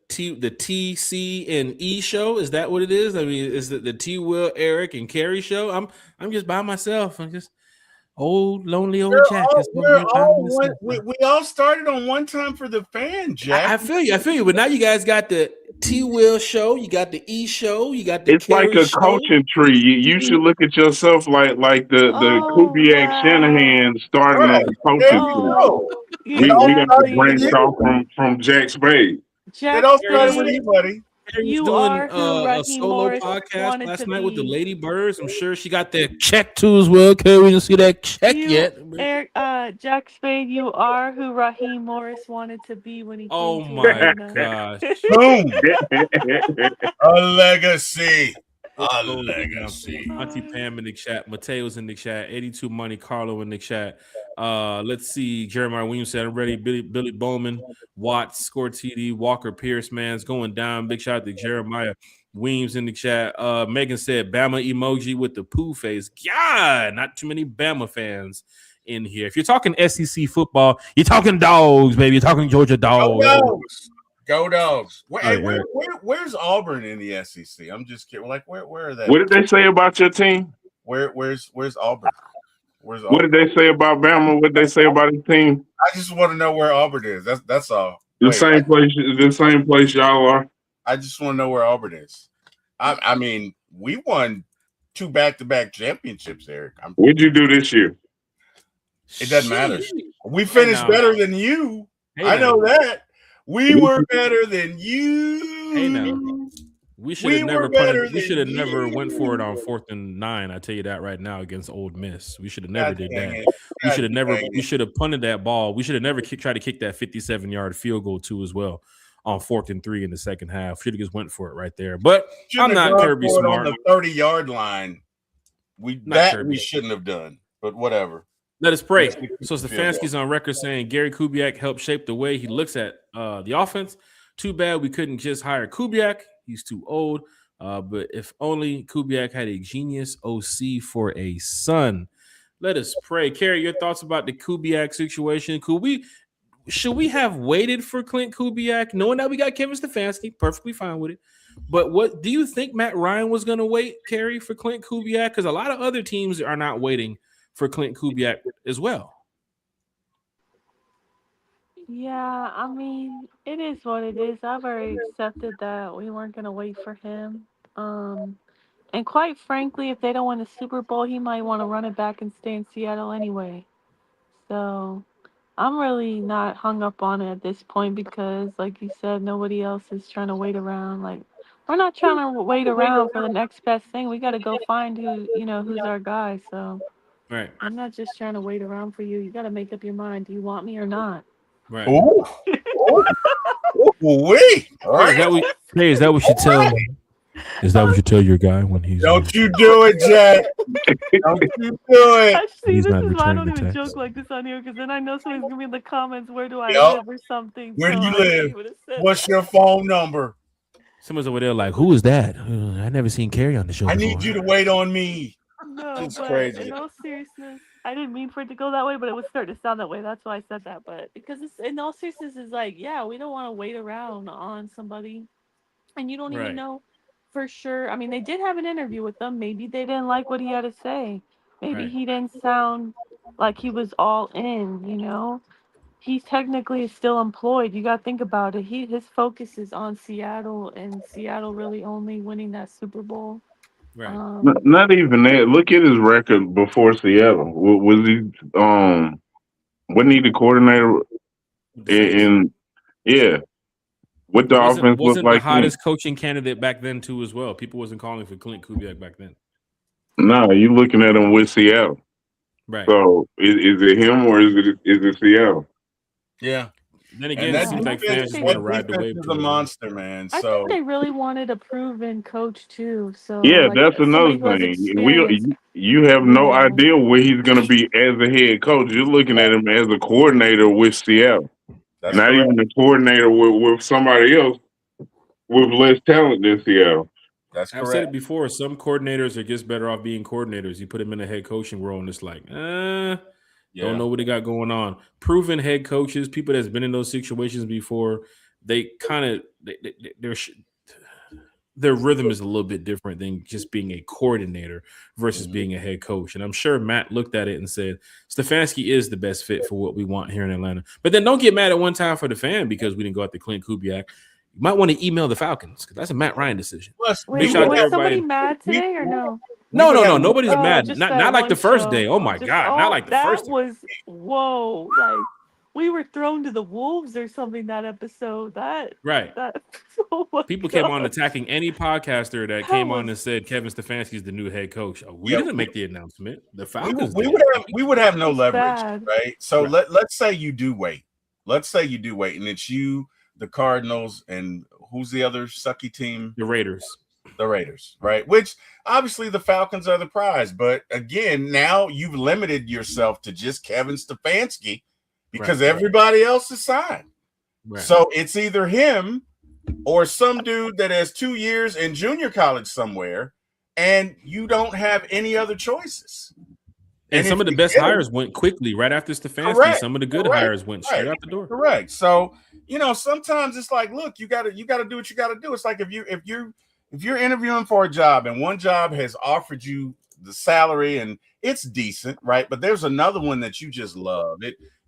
T, C, and E show. Is that what it is? I mean, is it the T, Will, Eric, and Carrie show? I'm just by myself. I'm just lonely old Jack. We all started on one time for the fan, Jack. I feel you. But now you guys got the T Will show, you got the E show, you got the It's Carrie like a show. coaching tree. You should look at yourself like the Kubiak Shanahan starting on the coaching tree. We got to branch off from Jack Spade. They don't start with anybody. You doing a solo podcast last night with the Lady Birds. I'm sure she got that check too as well. Okay, we didn't see that check yet. Eric, Jack Spade, you are who Raheem Morris wanted to be when he came Oh to my gosh. Boom. A legacy. A legacy. Auntie Pam in the chat. Mateo's in the chat. 82 Money Carlo in the chat. Let's see. Jeremiah Williams said, I'm ready. Billy Bowman, Watts, Score TD, Walker Pierce, man, it's going down. Big shout out to Jeremiah Williams in the chat. Megan said, Bama emoji with the poo face. God, not too many Bama fans in here. If you're talking SEC football, you're talking dogs, baby. You're talking Georgia dogs. Go Dogs. Where's Auburn in the SEC? I'm just kidding. Like, where are they? What did they say about your team? Where's Auburn? What did they say about Bama? What did they say about his team? I just want to know where Auburn is. That's all. The same place y'all are. I just want to know where Auburn is. I mean, we won 2 back-to-back championships, Eric. What'd you do this year? It doesn't matter. We finished better than you. I know that. We were better than you. Hey now. We should have never went for it on 4th and 9. I tell you that right now against Ole Miss. We should have never did that. We should have punted that ball. We should have never tried to kick that 57-yard field goal too as well on 4th and 3 in the second half. Should have just went for it right there. But I'm not Kirby Smart. On the 30-yard line, we shouldn't have done. But whatever. Let us pray. So Stefanski's on record saying Gary Kubiak helped shape the way he looks at the offense. Too bad we couldn't just hire Kubiak. He's too old. But if only Kubiak had a genius OC for a son. Let us pray. Carrie, your thoughts about the Kubiak situation? Should we have waited for Clint Kubiak, knowing that we got Kevin Stefanski? Perfectly fine with it. But what do you think Matt Ryan was going to wait, Carrie, for Clint Kubiak? Because a lot of other teams are not waiting for Clint Kubiak as well. Yeah, I mean, it is what it is. I've already accepted that we weren't going to wait for him. And quite frankly, if they don't win the Super Bowl, he might want to run it back and stay in Seattle anyway. So I'm really not hung up on it at this point because, like you said, nobody else is trying to wait around. Like, we're not trying to wait around for the next best thing. We got to go find who's our guy. So Right. I'm not just trying to wait around for you. You got to make up your mind. Do you want me or not? Right. Ooh, ooh, ooh, wee. All Hey, is right, that what? Hey, is that what you all right. tell? Is that what you tell your guy when Don't you do it, Jack. Don't you do it. when Actually, he's this not is why I returning don't the even text? joke like this on here because then I know somebody's gonna be in the comments, "Where do I Yo, live?" or something. where do So you I can't live? even have said What's that. your phone number? Someone's over there like, who is that? I never seen Carrie on the show I need before. you to wait on me. No, It's but crazy. in all seriousness, I didn't mean for it to go that way, but it was starting to sound that way. That's why I said that. But because it's in all seriousness, is like, yeah, we don't want to wait around on somebody, and you don't even Right. know for sure. I mean, they did have an interview with them. Maybe they didn't like what he had to say. Maybe Right. he didn't sound like he was all in. He technically is still employed. You got to think about it. His focus is on Seattle, and Seattle really only winning that Super Bowl. Right. Um, Not even that. Look at his record before Seattle. Was he wasn't he the coordinator With the Saints. in yeah, what the Wasn't offense looked wasn't the like then? hottest coaching candidate back then too as well. People wasn't calling for Clint Kubiak back then. No, you looking at him with Seattle. Right. So is it him or is it Seattle? Yeah. Then And again, it that yeah, seems and like defense, fans just want that to ride the defense wave is to a it, right? monster, man. I think So they really wanted a proven coach too. So Yeah, like that's another somebody who has thing. experience. You have no Yeah, idea where he's going to be as a head coach. You're looking at him as a coordinator with Seattle, that's not correct. even a coordinator with somebody else with less talent than Seattle. That's I've said correct. it before. Some coordinators are just better off being coordinators. You put them in a head coaching role, and it's like, don't Yeah. know what they got going on. Proven head coaches, people that's been in those situations before, they kind of their rhythm is a little bit different than just being a coordinator versus Mhm. being a head coach. And I'm sure Matt looked at it and said, Stefanski is the best fit for what we want here in Atlanta. But then don't get mad at one time for the fan because we didn't go out to Clint Kubiak. You might want to email the Falcons because that's a Matt Ryan decision. Plus, Big we wait, shout out would to was have everybody. somebody mad we today or no? we No, would no, have no. Nobody's Oh, mad. just Not that not like the one first day. show. Oh my Just God. Not like the that first time. was whoa. Like we were thrown to the wolves or something that episode. Right. That oh my People came on god. attacking any podcaster that That came on was and said Kevin Stefanski is the new head coach. We yeah, didn't make the announcement. The we would Falcons we did. would have we would have no it's leverage, bad. right? So Right. let's say you do wait. Let's say you do wait, and it's you, the Cardinals, and who's the other sucky team? The Raiders. The Raiders, right? Which obviously the Falcons are the prize, but again, now you've limited yourself to just Kevin Stefanski Right. because everybody else is signed. Right. So it's either him or some dude that has 2 years in junior college somewhere, and you don't have any other choices. And And if some of the you best get him, hires went quickly right after Stefanski. correct, Some of the good correct, hires went right, straight out the door. correct. So sometimes it's like, look, you gotta do what you gotta do. It's like if you're interviewing for a job and one job has offered you the salary and it's decent, right? But there's another one that you just love.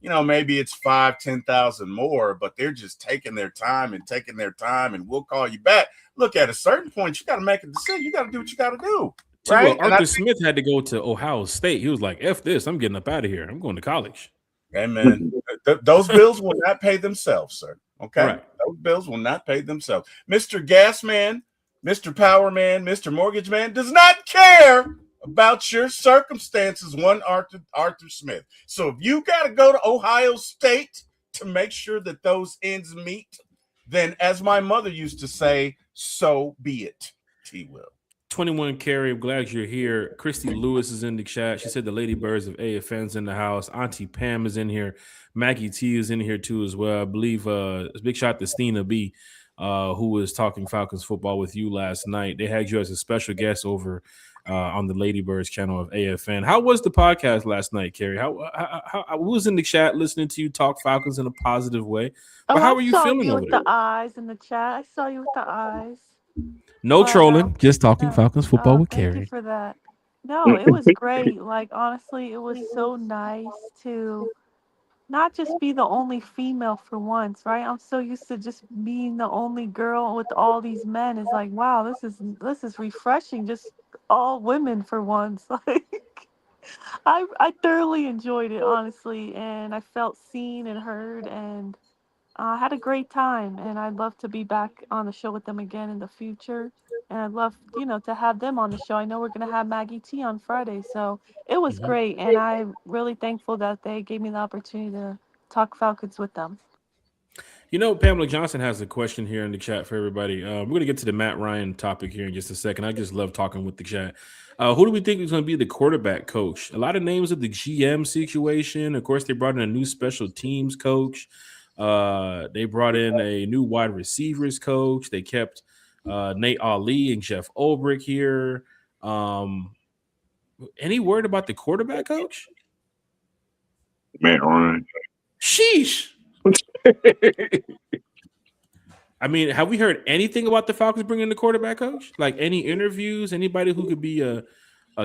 Maybe it's 5, 10,000 more, but they're just taking their time and we'll call you back. Look, at a certain point, you got to make a decision. You got to do what you got to do, right? And I Arthur Smith had to go to Ohio State. He was like, F this. I'm getting up out of here. I'm going to college. Hey, man, those bills will not pay themselves, sir. Okay? Right. Those bills will not pay themselves. Mr. Gas Man, Mr. Power Man, Mr. Mortgage Man does not care about your circumstances, one Arthur Smith. So if you got to go to Ohio State to make sure that those ends meet, then as my mother used to say, so be it, T. Will. 21 Carey, I'm glad you're here. Christy Lewis is in the chat. She said the Ladybirds of AFN's in the house. Auntie Pam is in here. Maggie T is in here too as well. I believe a big shout to Stina B, who was talking Falcons football with you last night. They had you as a special guest over on the Ladybirds channel of AFN. How was the podcast last night, Carey? How who was in the chat listening to you talk Falcons in a positive way? But Oh, how I are you saw feeling you over with the there? eyes in the chat. I saw you with the eyes. No But trolling, just talking Falcons football with thank you Carey. for that. No, it was great. Like honestly, it was so nice to not just be the only female for once, right? I'm so used to just being the only girl with all these men. It's like, wow, this is refreshing. Just all women for once. Like I thoroughly enjoyed it, honestly, and I felt seen and heard, and I had a great time. And I'd love to be back on the show with them again in the future. and I'd love, to have them on the show. I know we're gonna have Maggie T on Friday, so it was Mhm. great, and I'm really thankful that they gave me the opportunity to talk Falcons with them. Pamela Johnson has a question here in the chat for everybody. We're going to get to the Matt Ryan topic here in just a second. I just love talking with the chat. Who do we think is going to be the quarterback coach? A lot of names of the GM situation. Of course, they brought in a new special teams coach. They brought in a new wide receivers coach. They kept Nate Ali and Jeff Ulbrich here. Um, any word about the quarterback coach? Matt Ryan. Sheesh. I mean, have we heard anything about the Falcons bringing the quarterback coach? Like any interviews, anybody who could be a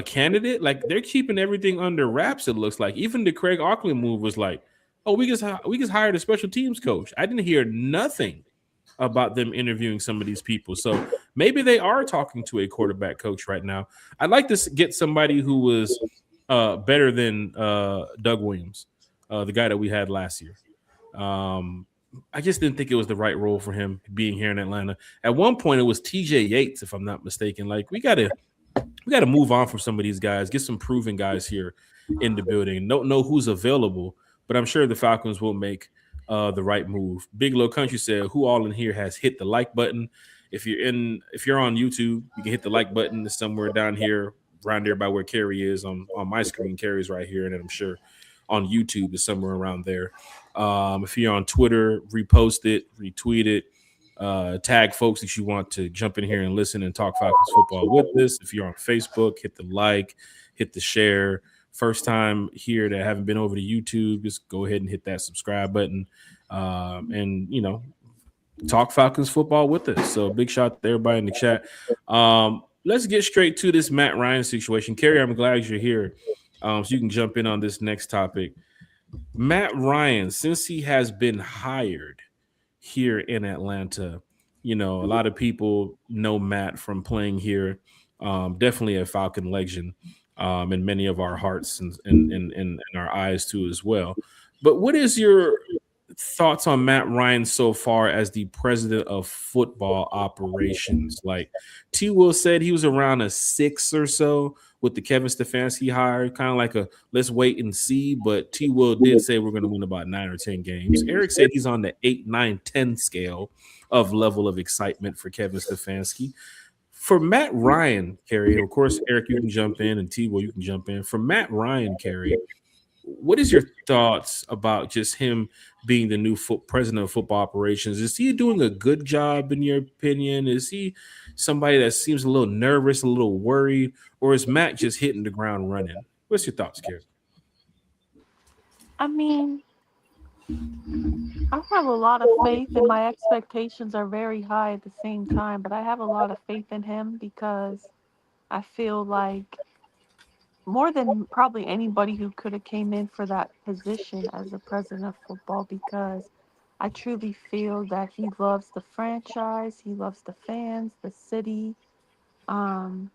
candidate? Like they're keeping everything under wraps. It looks like even the Craig Auckland move was like, oh, we just hired a special teams coach. I didn't hear nothing about them interviewing some of these people. So maybe they are talking to a quarterback coach right now. I'd like to get somebody who was better than Doug Williams, the guy that we had last year. Um, I just didn't think it was the right role for him being here in Atlanta. At one point, it was TJ Yates, if I'm not mistaken. Like we gotta move on from some of these guys, get some proven guys here in the building. Don't know who's available, but I'm sure the Falcons will make the right move. Big Low Country said, "Who all in here has hit the like button? If you're on YouTube, you can hit the like button. It's somewhere down here, around there by where Carrie is on my screen. Carrie's right here, and then I'm sure on YouTube is somewhere around there. If you're on Twitter, repost it, retweet it, tag folks that you want to jump in here and listen and talk Falcons football with us. If you're on Facebook, hit the like, hit the share. First time here that haven't been over to YouTube, just go ahead and hit that subscribe button. And talk Falcons football with us. So big shout out to everybody in the chat. Let's get straight to this Matt Ryan situation. Kerry, I'm glad you're here. So you can jump in on this next topic. Matt Ryan, since he has been hired here in Atlanta, a lot of people know Matt from playing here. Definitely a Falcon legend in many of our hearts and our eyes too as well. But what is your thoughts on Matt Ryan so far as the president of football operations? Like T. Will said he was around a 6 or so with the Kevin Stefanski hire, kind of like a let's wait and see. But T. Will did say we're going to win about 9 or 10 games. Eric said he's on the 8, 9, 10 scale of level of excitement for Kevin Stefanski. For Matt Ryan, Kerry, of course, Eric, you can jump in, and T. Will, you can jump in. For Matt Ryan, Kerry, what is your thoughts about just him being the new president of football operations? Is he doing a good job in your opinion? Is he somebody that seems a little nervous, a little worried, or is Matt just hitting the ground running? What's your thoughts, Karen? I mean, I have a lot of faith, and my expectations are very high at the same time, but I have a lot of faith in him because I feel like more than probably anybody who could have came in for that position as the president of football, because I truly feel that he loves the franchise, he loves the fans, the city, um,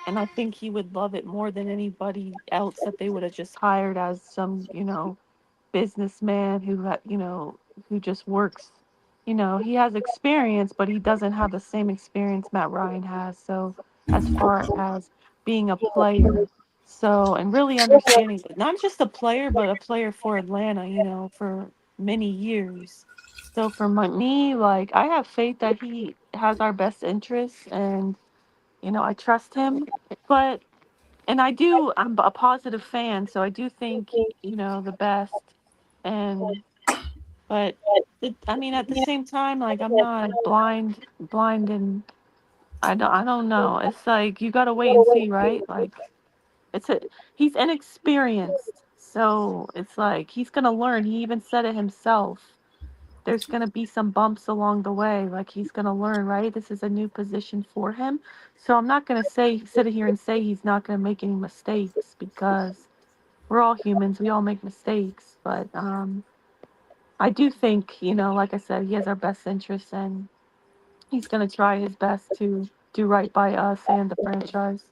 and I think he would love it more than anybody else that they would have just hired as some, businessman who just works. He has experience, but he doesn't have the same experience Matt Ryan has. So, as far as being a player, and really understanding not just a player, but a player for Atlanta, for many years. So, for me, like, I have faith that he has our best interests, and I trust him. But I'm a positive fan, so I do think, the best. And but I mean, at the same time, like, I'm not blind, and I don't know. It's like you gotta wait and see, right? Like, it's a he's inexperienced, so it's like he's gonna learn. He even said it himself. There's gonna be some bumps along the way. Like, he's gonna learn, right? This is a new position for him, so I'm not gonna sit here and say he's not gonna make any mistakes, because we're all humans. We all make mistakes, but I do think, like I said, he has our best interests, and he's going to try his best to do right by us and the franchise.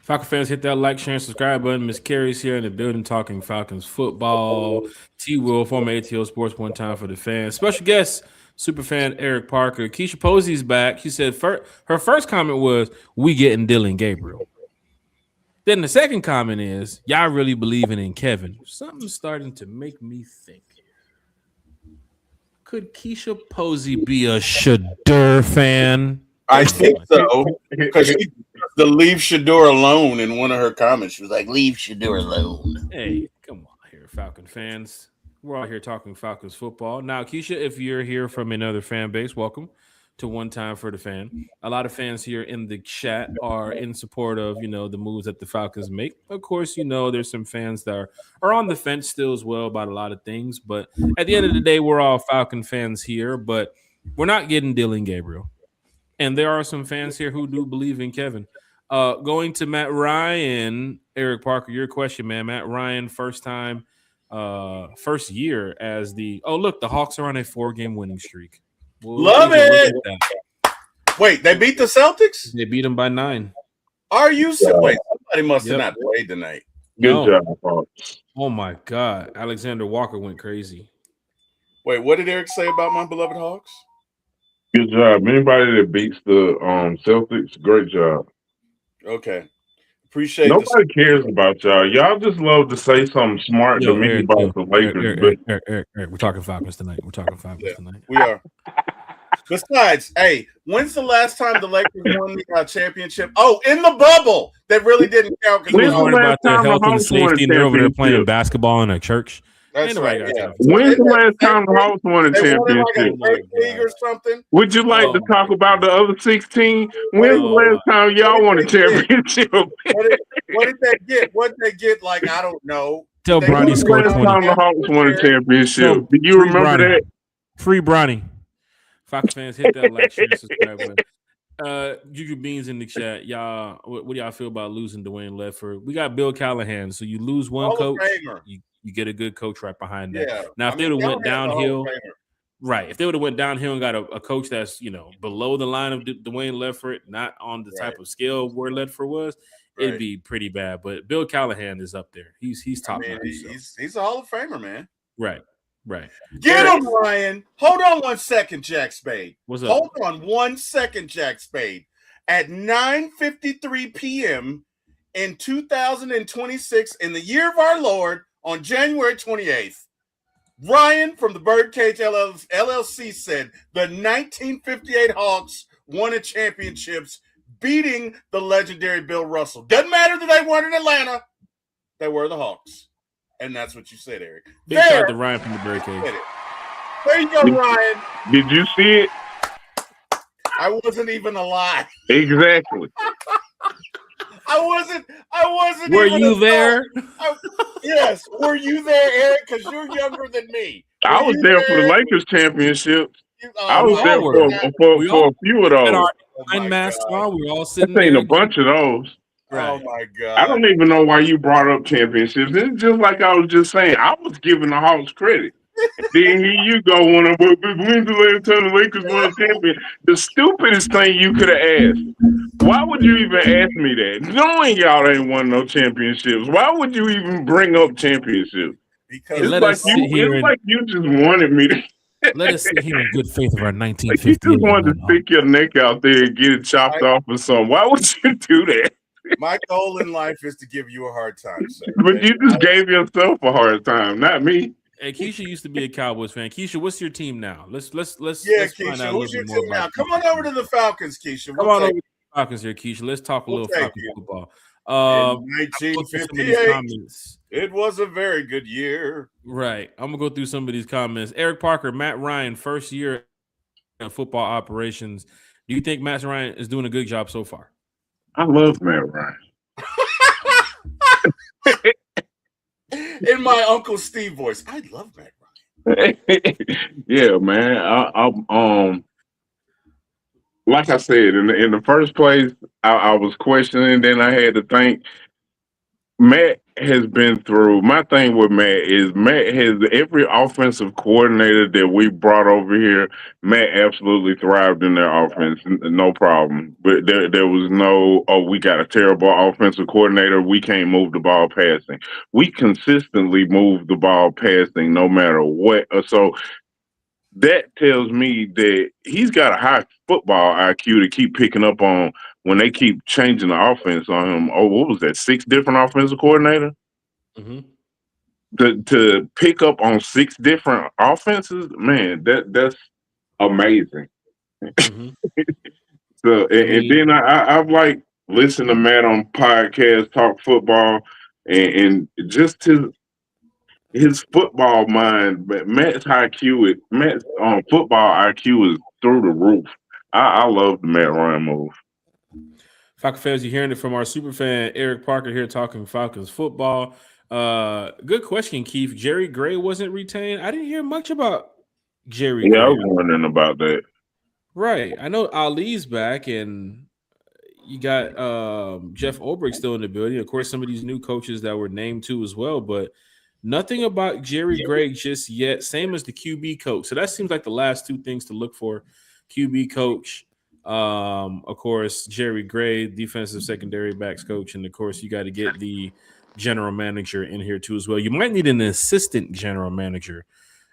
Falcon fans, hit that like, share, and subscribe button. Miss Carey's here in the building talking Falcons football. T-Will, former ATO Sports, one time for the fans. Special guest, super fan Eric Parker. Keisha Posey's back. She said her first comment was, "We getting Dylan Gabriel." Then the second comment is, "Y'all really believing in Kevin?" Something's starting to make me think. Could Keisha Posey be a Shadur fan? I think so, because she the leave Shador alone in one of her comments. She was like, "Leave Shador alone." Hey, come on here, Falcon fans. We're all here talking Falcons football. Now, Keisha, if you're here from another fan base, welcome to One Time for the Fan. A lot of fans here in the chat are in support of, the moves that the Falcons make. Of course, there's some fans that are on the fence still as well about a lot of things. But at the end of the day, we're all Falcon fans here, but we're not getting Dylan Gabriel. And there are some fans here who do believe in Kevin. Going to Matt Ryan, Eric Parker, your question, man. Matt Ryan, first year as the Hawks are on a 4-game winning streak. Love it. Wait, they beat the Celtics? They beat them by 9. Are you wait? Somebody must have not played tonight. Good job, Hawks. Oh my God, Alexander Walker went crazy. Wait, what did Eric say about my beloved Hawks? Good job. Anybody that beats the Celtics, great job. Okay. Appreciate Nobody cares about y'all. Y'all just love to say something smart to me about the Lakers. Eric, we're talking Falcons tonight. We are. Besides, hey, when's the last time the Lakers won the championship? Oh, in the bubble. That really didn't count. Because we worried about their health and safety, and they're over there playing basketball in a church. That's right. Yeah. When's the last time the Hawks won a championship? League or something? Would you like to talk about the other 16? When's the last time y'all won a championship? What did they get? What did they get? Like, I don't know. Tell Bronny scored 20. When's the last time the Hawks won a championship? Do you remember that? Free Bronny. Fox fans, hit that like, share, subscribe button. Juju Beans in the chat. Y'all, what do y'all feel about losing Dwayne Ledford? We got Bill Callahan. So you lose one coach, you get a good coach right behind that. Yeah. Now, if they would have went downhill, right? If they would have went downhill and got a coach that's below the line of Dwayne Ledford, not on the type of scale where Ledford was, it'd be pretty bad. But Bill Callahan is up there. He's top. He's a Hall of Famer, man. Right. Get him, Ryan. Hold on 1 second, Jack Spade. What's up? Hold on 1 second, Jack Spade. At 9:53 p.m. in 2026, in the year of our Lord, on January 28th, Ryan from the Birdcage LLC said the 1958 Hawks won a championships, beating the legendary Bill Russell. Doesn't matter that they weren't in Atlanta. They were the Hawks. And that's what you said, Eric. Big shout out to Ryan from the Birdcage. There you go, Ryan. Did you see it? I wasn't even alive. Exactly. I wasn't. Were you there? Yes. Were you there, Eric? Because you're younger than me. I was there for the Lakers championship. I was there for a few of those. Unmasked on. We were all sitting there. I've seen there. a bunch of those. Right. Oh my God! I don't even know why you brought up championships. It's just like I was just saying. I was giving the Hawks credit. Then here you go. When's the last time the Lakers won a champion? The stupidest thing you could have asked. Why would you even ask me that? Knowing y'all ain't won no championships. Why would you even bring up championships? Because it's like you just wanted me to. Let us sit here in good faith of our 1950. You just wanted to stick your neck out there and get it chopped off or something. Why would you do that? My goal in life is to give you a hard time, sir. But you just gave yourself a hard time, not me. Hey, Keisha used to be a Cowboys fan. Keisha, what's your team now? Let's Keisha, who's your team now? Come on over to the Falcons, Keisha. Come on over to the Falcons here, Keisha. Let's talk a little Falcons football. 1958. It was a very good year. Right. I'm gonna go through some of these comments. Eric Parker, Matt Ryan, first year in football operations. Do you think Matt Ryan is doing a good job so far? I love Matt Ryan. In my Uncle Steve voice, I love Matt Ryan. Yeah, man. I like I said, in the first place, I was questioning. Then I had to think. Matt has been through. My thing with Matt has every offensive coordinator that we brought over here. Matt absolutely thrived in their offense, no problem. But there was no, oh, we got a terrible offensive coordinator. We can't move the ball passing. We consistently move the ball passing, no matter what. So that tells me that he's got a high football IQ to keep picking up on when they keep changing the offense on him. Oh, what was that? 6 different offensive coordinator Mm-hmm. to pick up on 6 different offenses. Man, that's amazing. Mm-hmm. So I and mean, then I've like listened to Matt on podcasts talk football and just his football mind, but Matt's IQ, Matt's football IQ is through the roof. I love the Matt Ryan move. Falcon fans, you're hearing it from our super fan Eric Parker here talking Falcons football. Good question, Keith. Jerry Gray wasn't retained. I didn't hear much about Jerry Yeah, I Gray. was wondering about that. Right. I know Ali's back, and you got Jeff Ulbrich still in the building. Of course, some of these new coaches that were named too as well, but nothing about Jerry Gray just yet. Same as the QB coach. So that seems like the last two things to look for: QB coach, of course, Jerry Gray, defensive secondary backs coach, and of course, you got to get the general manager in here too as well. You might need an assistant general manager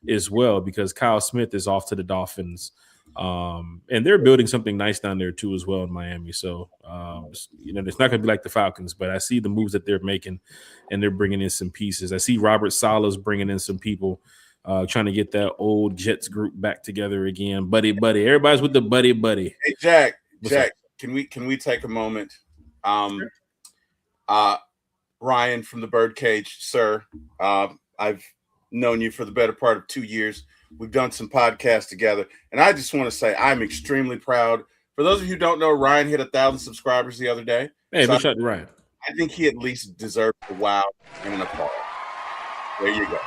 as well because Kyle Smith is off to the Dolphins. And they're building something nice down there too as well in Miami. So it's not going to be like the Falcons, but I see the moves that they're making, and they're bringing in some pieces. I see Robert Sala's bringing in some people, trying to get that old Jets group back together again. Buddy, everybody's with the buddy. Hey, Jack, can we take a moment? Ryan from the Birdcage, sir. I've known you for the better part of 2 years. We've done some podcasts together, and I just want to say I'm extremely proud. For those of you who don't know, Ryan hit 1,000 subscribers the other day. Hey, big shout out to Ryan. I think he at least deserved a wow and an applause. There you go.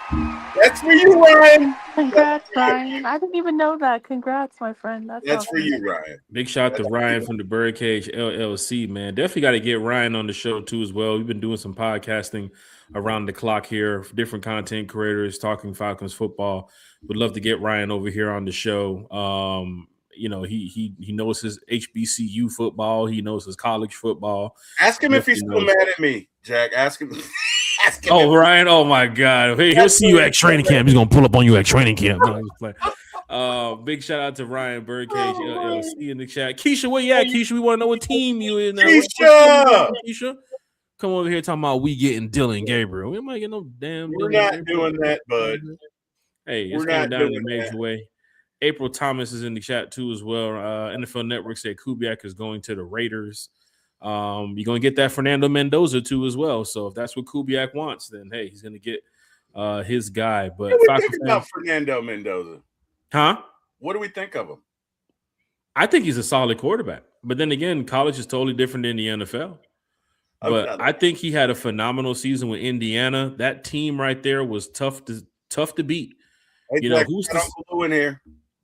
That's for you, Ryan. Congrats, Ryan. I didn't even know that. Congrats, my friend. That's awesome. for you, Ryan. Big shout out to Ryan from the Birdcage LLC, man. Definitely got to get Ryan on the show too as well. We've been doing some podcasting around the clock here for different content creators talking Falcons football. Would love to get Ryan over here on the show. He knows his HBCU football. He knows his college football. Ask him if he's still mad at me, Jack. Ask him. Oh, Ryan. Oh, my God. Hey, he'll see you at training camp. He's going to pull up on you at training camp. Big shout out to Ryan Birdcage LLC in the chat. Keisha, where you at, Keisha? We want to know what team you in. Keisha. Come over here talking about we getting Dylan Gabriel. We might get no damn. We're not doing that, bud. Hey, it's going down in a major way. April Thomas is in the chat too as well. NFL Network said Kubiak is going to the Raiders. You're going to get that Fernando Mendoza too as well. So if that's what Kubiak wants, then hey, he's going to get his guy. But what do we think about Fernando Mendoza? Huh? What do we think of him? I think he's a solid quarterback. But then again, college is totally different than the NFL. But I think he had a phenomenal season with Indiana. That team right there was tough to beat. Hey, you know, who's the Uncle Lou in here?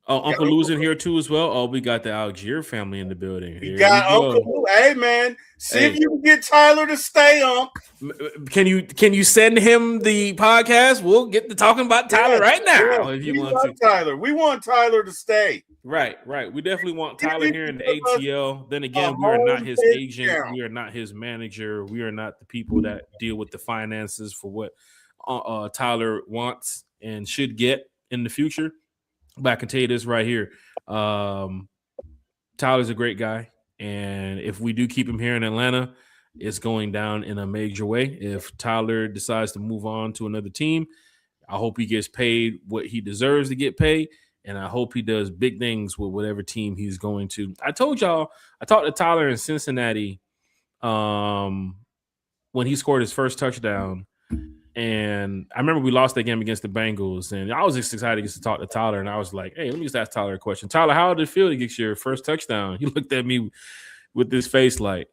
Oh, Uncle Lou's in here too as well. Oh, we got the Algier family in the building. We got Uncle Lou. Hey, man, see if you can get Tyler to stay on. Can you send him the podcast? We'll get to talking about Tyler right now. If you want to, Tyler. We want Tyler to stay. Right. We definitely want Tyler here in the ATL. Then again, we are not his agent. We are not his manager. We are not the people that deal with the finances for what Tyler wants and should get in the future. But I can tell you this right here. Tyler's a great guy. And if we do keep him here in Atlanta, it's going down in a major way. If Tyler decides to move on to another team, I hope he gets paid what he deserves to get paid. And I hope he does big things with whatever team he's going to. I told y'all, I talked to Tyler in Cincinnati when he scored his first touchdown. And I remember we lost that game against the Bengals, and I was just excited to talk to Tyler. And I was like, "Hey, let me just ask Tyler a question. Tyler, how did it feel to get your first touchdown?" He looked at me with this face like,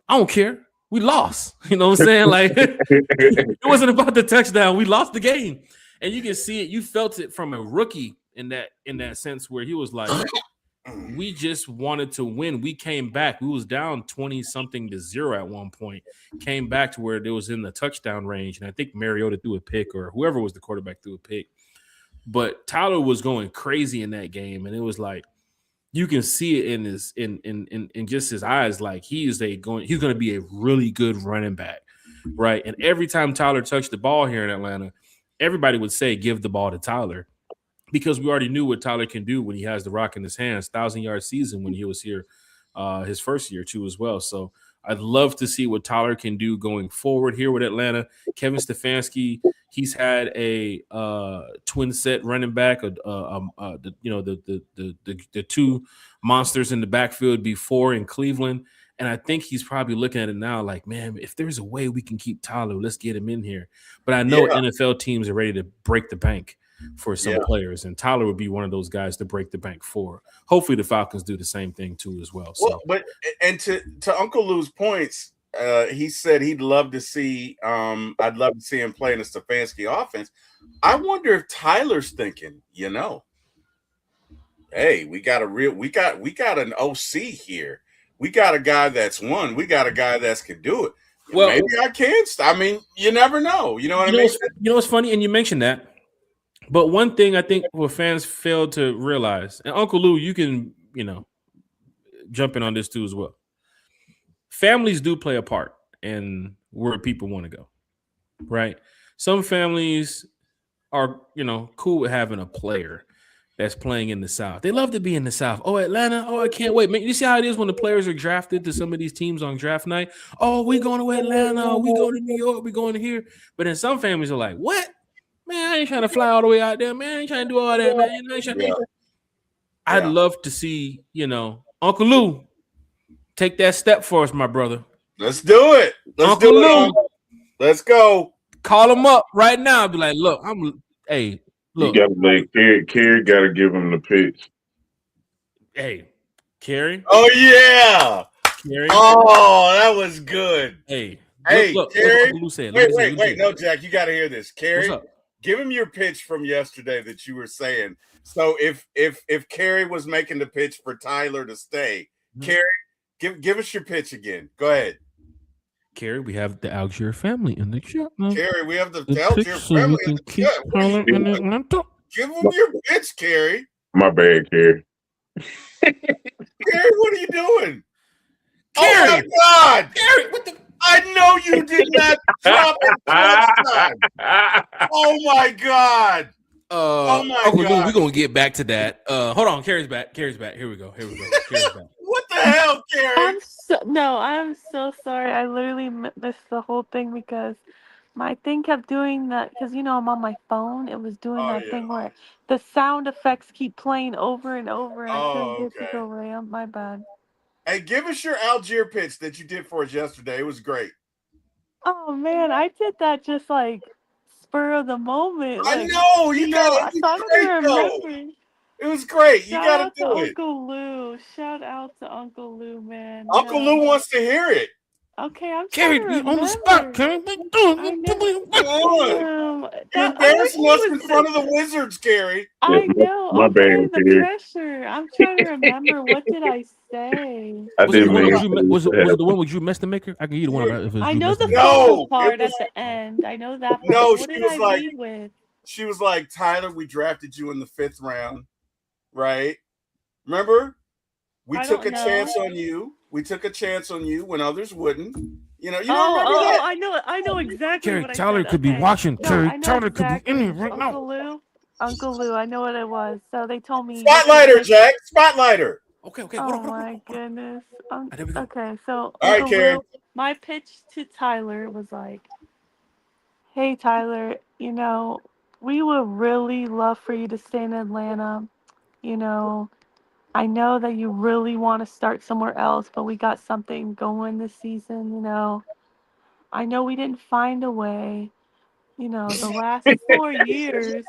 "I don't care. We lost." You know what I'm saying? Like, it wasn't about the touchdown. We lost the game, and you can see it. You felt it from a rookie in that sense where he was like, we just wanted to win. We came back. We was down 20 something to 0 at one point. Came back to where it was in the touchdown range, and I think Mariota threw a pick, or whoever was the quarterback threw a pick. But Tyler was going crazy in that game, and it was like you can see it in his in just his eyes. Like he's going to be a really good running back, right? And every time Tyler touched the ball here in Atlanta, everybody would say, "Give the ball to Tyler." Because we already knew what Tyler can do when he has the rock in his hands. 1,000-yard season when he was here, his first year too as well. So I'd love to see what Tyler can do going forward here with Atlanta. Kevin Stefanski, he's had a twin set running back, the two monsters in the backfield before in Cleveland. And I think he's probably looking at it now like, man, if there's a way we can keep Tyler, let's get him in here. But I know NFL teams are ready to break the bank for some players, and Tyler would be one of those guys to break the bank for. Hopefully the Falcons do the same thing too as well. So, but to Uncle Lou's points, he said he'd love to see I'd love to see him play in the Stefanski offense. I wonder if Tyler's thinking, hey, we got an OC here. We got a guy that's won. We got a guy that can do it. Well, maybe I can. I mean, you never know. You know what I mean? You know what's funny? And you mentioned that. But one thing I think what fans fail to realize, and Uncle Lou, you can, jump in on this too as well. Families do play a part in where people want to go, right? Some families are, cool with having a player that's playing in the South. They love to be in the South. Oh, Atlanta. Oh, I can't wait. Man, you see how it is when the players are drafted to some of these teams on draft night? Oh, we going to Atlanta. We going to New York. We going to here. But then some families are like, what? Man, I ain't trying to fly all the way out there, man. I ain't trying to do all that, man. I'd love to see, Uncle Lou take that step for us, my brother. Let's do it. Uncle Lou. Let's go. Call him up right now. Be like, look. You got to make Kerry got to give him the pitch. Hey, Kerry. Oh, yeah. Kerry. Oh, that was good. Hey, Kerry. Wait. No, Jack, you got to hear this. Kerry, give him your pitch from yesterday that you were saying. So if Kerry was making the pitch for Tyler to stay, Kerry, give us your pitch again. Go ahead. Kerry, we have the Algier family in the chat. Kerry, we have the Algier family in the chat. Give him your pitch, Kerry. My bad, Kerry. Kerry, what are you doing? Kerry, oh, my God. Kerry, what the... I know you did not drop it. Oh, my God. Uncle Lou, we're gonna get back to that. Hold on, Kerry's back. Here we go. Kerry's back. What the hell, Kerry? I'm so sorry. I literally missed the whole thing because my thing kept doing that. Because I'm on my phone. It was doing thing where the sound effects keep playing over and over, and I couldn't get to go away. My bad. Hey, give us your Algier pitch that you did for us yesterday. It was great. Oh man, I did that just like spur of the moment. I know you got it. It was great. You got to do it. Uncle Lou. Shout out to Uncle Lou, man. Uncle Lou wants to hear it. Okay, I'm Kerry, on the spot. Kerry, you're embarrassing us in front of the Wizards, Kerry. I know. My bad, the pressure. I'm trying to remember. What did I say? Was it the one with you mess the maker? I can hear the one. I know the football part at the end. I know that part. No, what did I lead with? She was like, Tyler, we drafted you in the 5th round, right? Remember? We took a chance on you. We took a chance on you when others wouldn't. You don't remember that? I know exactly Kerry, what I Tyler said. could be watching. Kerry, Tyler could be in here right now. Uncle Lou, I know what it was. So they told me. Spotlighter, Jack. Spotlighter. Okay. Oh, my goodness. Okay, so. All right, Kerry. My pitch to Tyler was like, hey, Tyler, we would really love for you to stay in Atlanta. I know that you really want to start somewhere else, but we got something going this season, I know we didn't find a way, the last 4 years,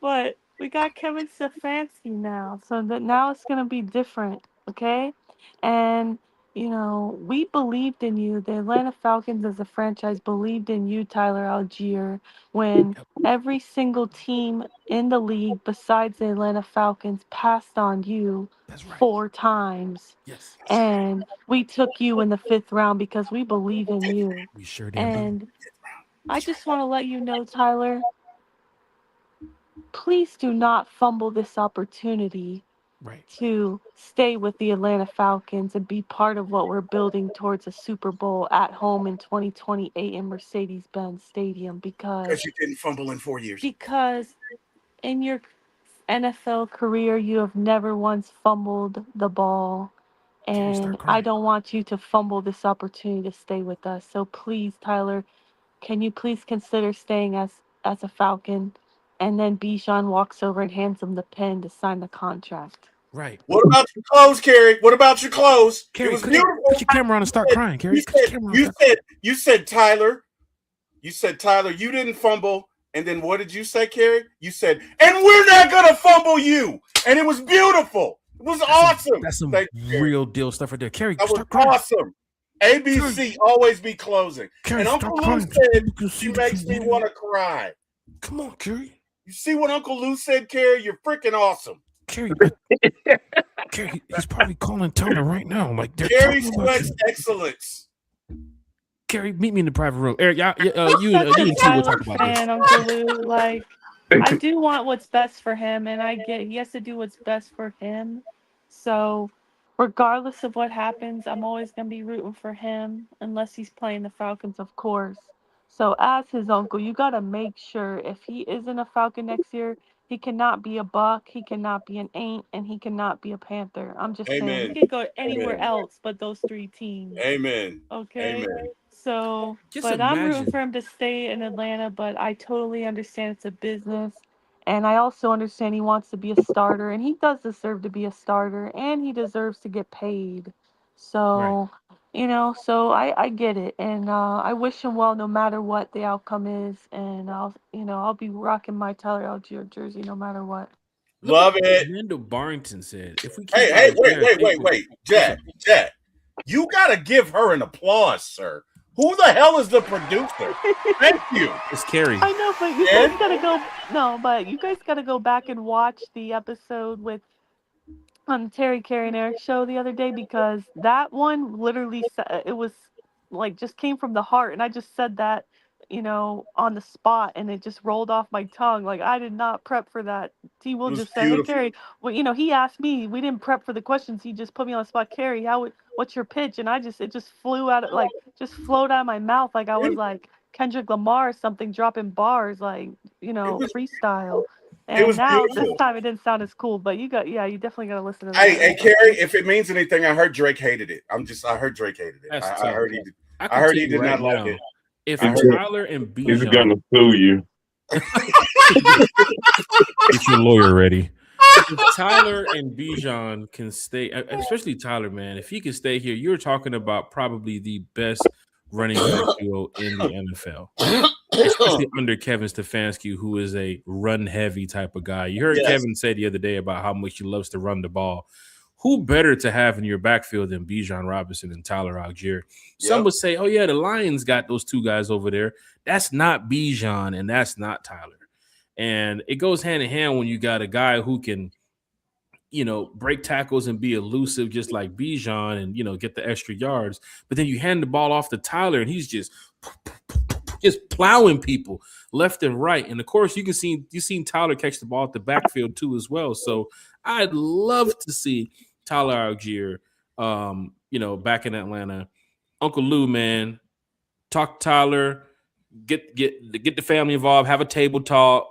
but we got Kevin Stefanski now, so that now it's going to be different, okay? And we believed in you. The Atlanta Falcons as a franchise believed in you, Tyler Algier, when every single team in the league besides the Atlanta Falcons passed on you That's right. 4 times. Yes. And we took you in the 5th round because we believe in you. We sure did. And I just want to let you know, Tyler, please do not fumble this opportunity Right. to stay with the Atlanta Falcons and be part of what we're building towards a Super Bowl at home in 2028 in Mercedes-Benz Stadium Because you didn't fumble in 4 years. because in your NFL career you have never once fumbled the ball, Carrie, start and I crying. don't want you to fumble this opportunity to stay with us. So please, Tyler, can you please consider staying as a Falcon? And then Bijan walks over and hands him the pen to sign the contract. Right. What about your clothes, Carrie? What about your clothes? Carrie, it was put beautiful. your camera on and start crying, Carrie. You Put your said, camera on. you said, you said, Tyler. You said, Tyler, you didn't fumble. And then what did you say, Carrie? You said, and we're not gonna fumble you. And it was beautiful. It was awesome. That's some Thank you, Carrie. real deal stuff right there. Carrie, That was start crying. awesome. ABC always be closing. Carrie, and Uncle Lou said she makes me want to cry. Come on, Carrie. You see what Uncle Lou said, Carrie? You're freaking awesome. Carrie, Carrie, he's probably calling Tyler right now. Like Carrie sweats excellence. Carrie, meet me in the private room. Eric, you and T will talk about this. Uncle Lou, like, I do want what's best for him, and I get he has to do what's best for him. So, regardless of what happens, I'm always gonna be rooting for him, unless he's playing the Falcons, of course. So, as his uncle, you gotta make sure if he isn't a Falcon next year, he cannot be a Buck, he cannot be an Ain't, and he cannot be a Panther. I'm just saying, he could go anywhere else but those 3 teams. Amen. Okay. Amen. So, Just but I'm rooting imagine. for him to stay in Atlanta, but I totally understand it's a business. And I also understand he wants to be a starter, and he does deserve to be a starter, and he deserves to get paid. So, I get it. And I wish him well no matter what the outcome is. And I'll be rocking my Tyler Algier jersey no matter what. Love it. Randall Barrington said, if we keep Hey, wait. Jet. You got to give her an applause, sir. Who the hell is the producer? Thank you. It's Carrie. I know, but you guys gotta go. No, but you guys gotta go back and watch the episode with on Terry Carey and Eric show the other day, because that one literally it was like just came from the heart, and I just said that on the spot, and it just rolled off my tongue. Like, I did not prep for that. T Will just said, "Hey Carrie," well, he asked me. We didn't prep for the questions. He just put me on the spot. Carrie, what's your pitch? And it just flew out, just flowed out of my mouth like I was like Kendrick Lamar or something, dropping bars like freestyle. And now beautiful. This time it didn't sound as cool, but you definitely got to listen to that. Hey, Carrie, if it means anything, I heard Drake hated it. I heard Drake hated it. I heard he did not like it. If Tyler and Bijan, he's gonna sue you. Get your lawyer ready. If Tyler and Bijan can stay, especially Tyler, man, if he can stay here, you're talking about probably the best running back duo in the NFL. Especially under Kevin Stefanski, who is a run-heavy type of guy. You heard Kevin say the other day about how much he loves to run the ball. Who better to have in your backfield than Bijan Robinson and Tyler Algier? Some would say, oh, yeah, the Lions got those 2 guys over there. That's not Bijan, and that's not Tyler. And it goes hand in hand when you got a guy who can, break tackles and be elusive just like Bijan and, get the extra yards. But then you hand the ball off to Tyler, and he's just plowing people left and right. And of course, you've seen Tyler catch the ball at the backfield too as well. So I'd love to see Tyler Algier, back in Atlanta. Uncle Lou, man, talk to Tyler, get the family involved, have a table talk,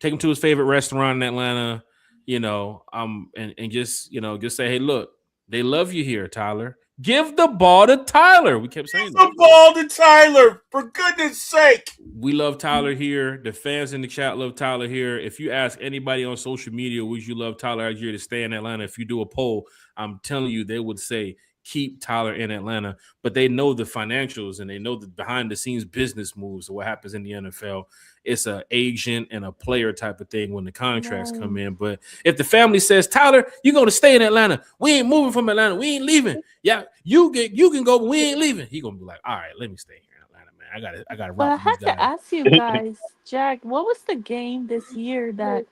take him to his favorite restaurant in Atlanta, and just say, hey, look, they love you here, Tyler. Give the ball to Tyler. We kept saying the ball to Tyler, for goodness sake. We love Tyler here. The fans in the chat love Tyler here. If you ask anybody on social media, would you love Tyler Algier to stay in Atlanta? If you do a poll, I'm telling you, they would say keep Tyler in Atlanta. But they know the financials and they know the behind-the-scenes business moves of what happens in the NFL. it's a agent and a player type of thing when the contracts come in. But if the family says, Tyler, you're going to stay in Atlanta. We ain't moving from Atlanta. We ain't leaving. Yeah, you can go, but we ain't leaving. He gonna be like, all right, let me stay here in Atlanta, man. I gotta But I rock with these had to guys. ask you guys, Jack, what was the game this year that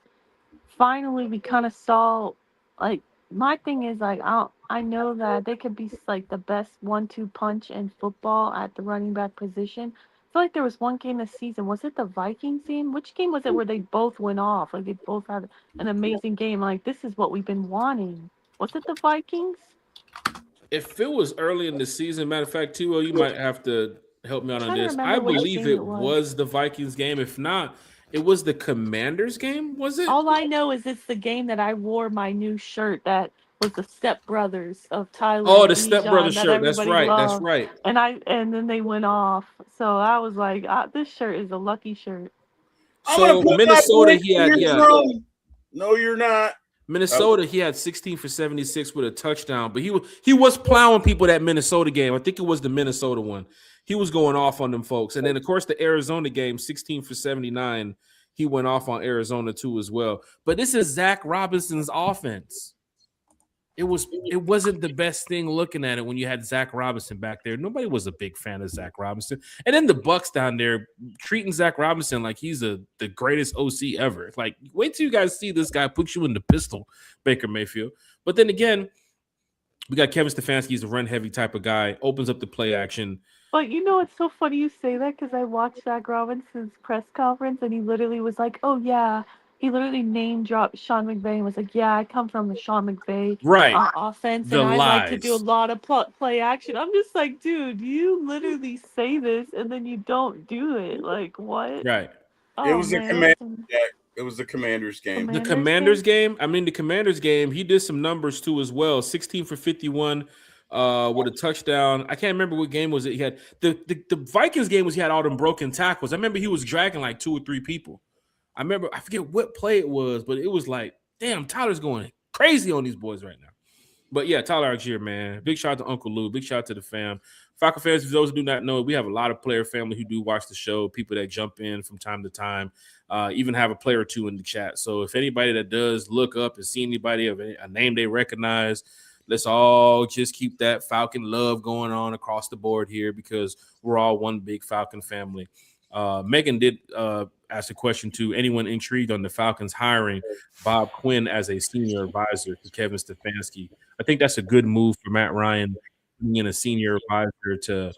finally we kind of saw? Like, my thing is like I know that they could be like the best 1-2 punch in football at the running back position. I feel like there was one game this season. Was it the Vikings game? Which game was it where they both went off? Like they both had an amazing game. Like this is what we've been wanting. Was it the Vikings? If it was early in the season, matter of fact, T.O., you might have to help me out I'm on trying to this. I remember which believe game it it was the Vikings game. If not, it was the Commanders game. Was it? All I know is it's the game that I wore my new shirt that was the Step Brothers of Tyler Oh, and the stepbrother Bijan that shirt. That's everybody right. That's loved. right. And then they went off. So I was like, this shirt is a lucky shirt. I'm gonna So put my Minnesota, he had No, you're not. Minnesota, he had 16 for 76 with a touchdown, but he was plowing people that Minnesota game. I think it was the Minnesota one. He was going off on them folks. And then of course the Arizona game, 16 for 79. He went off on Arizona too as well. But this is Zach Robinson's offense. It wasn't the best thing looking at it when you had Zach Robinson back there. Nobody was a big fan of Zach Robinson. And then the Bucks down there treating Zach Robinson like he's the greatest OC ever. Like, wait till you guys see this guy put you in the pistol, Baker Mayfield. But then again, we got Kevin Stefanski. He's a run-heavy type of guy. Opens up the play action. But you know, it's so funny you say that because I watched Zach Robinson's press conference and he literally was like, oh, yeah. He literally name dropped Sean McVay and was like, yeah, I come from the Sean McVay offense The and I like to lies. do a lot of play action. I'm just like, dude, you literally say this and then you don't do it. Like, what? Right. It was It was the Commanders game. The Commanders game? I mean, the Commanders game, he did some numbers too as well. 16 for 51 with a touchdown. I can't remember what game was it. He had the Vikings game was he had all them broken tackles. I remember he was dragging like 2 or 3 people. I forget what play it was, but it was like, damn, Tyler's going crazy on these boys right now. But yeah, Tyler Algier, man. Big shout out to Uncle Lou. Big shout out to the fam. Falcon fans, for those who do not know, we have a lot of player family who do watch the show, people that jump in from time to time, even have a player or two in the chat. So if anybody that does look up and see anybody of a name they recognize, let's all just keep that Falcon love going on across the board here because we're all one big Falcon family. Megan did ask a question to anyone intrigued on the Falcons hiring Bob Quinn as a senior advisor to Kevin Stefanski. I think that's a good move for Matt Ryan, being a senior advisor to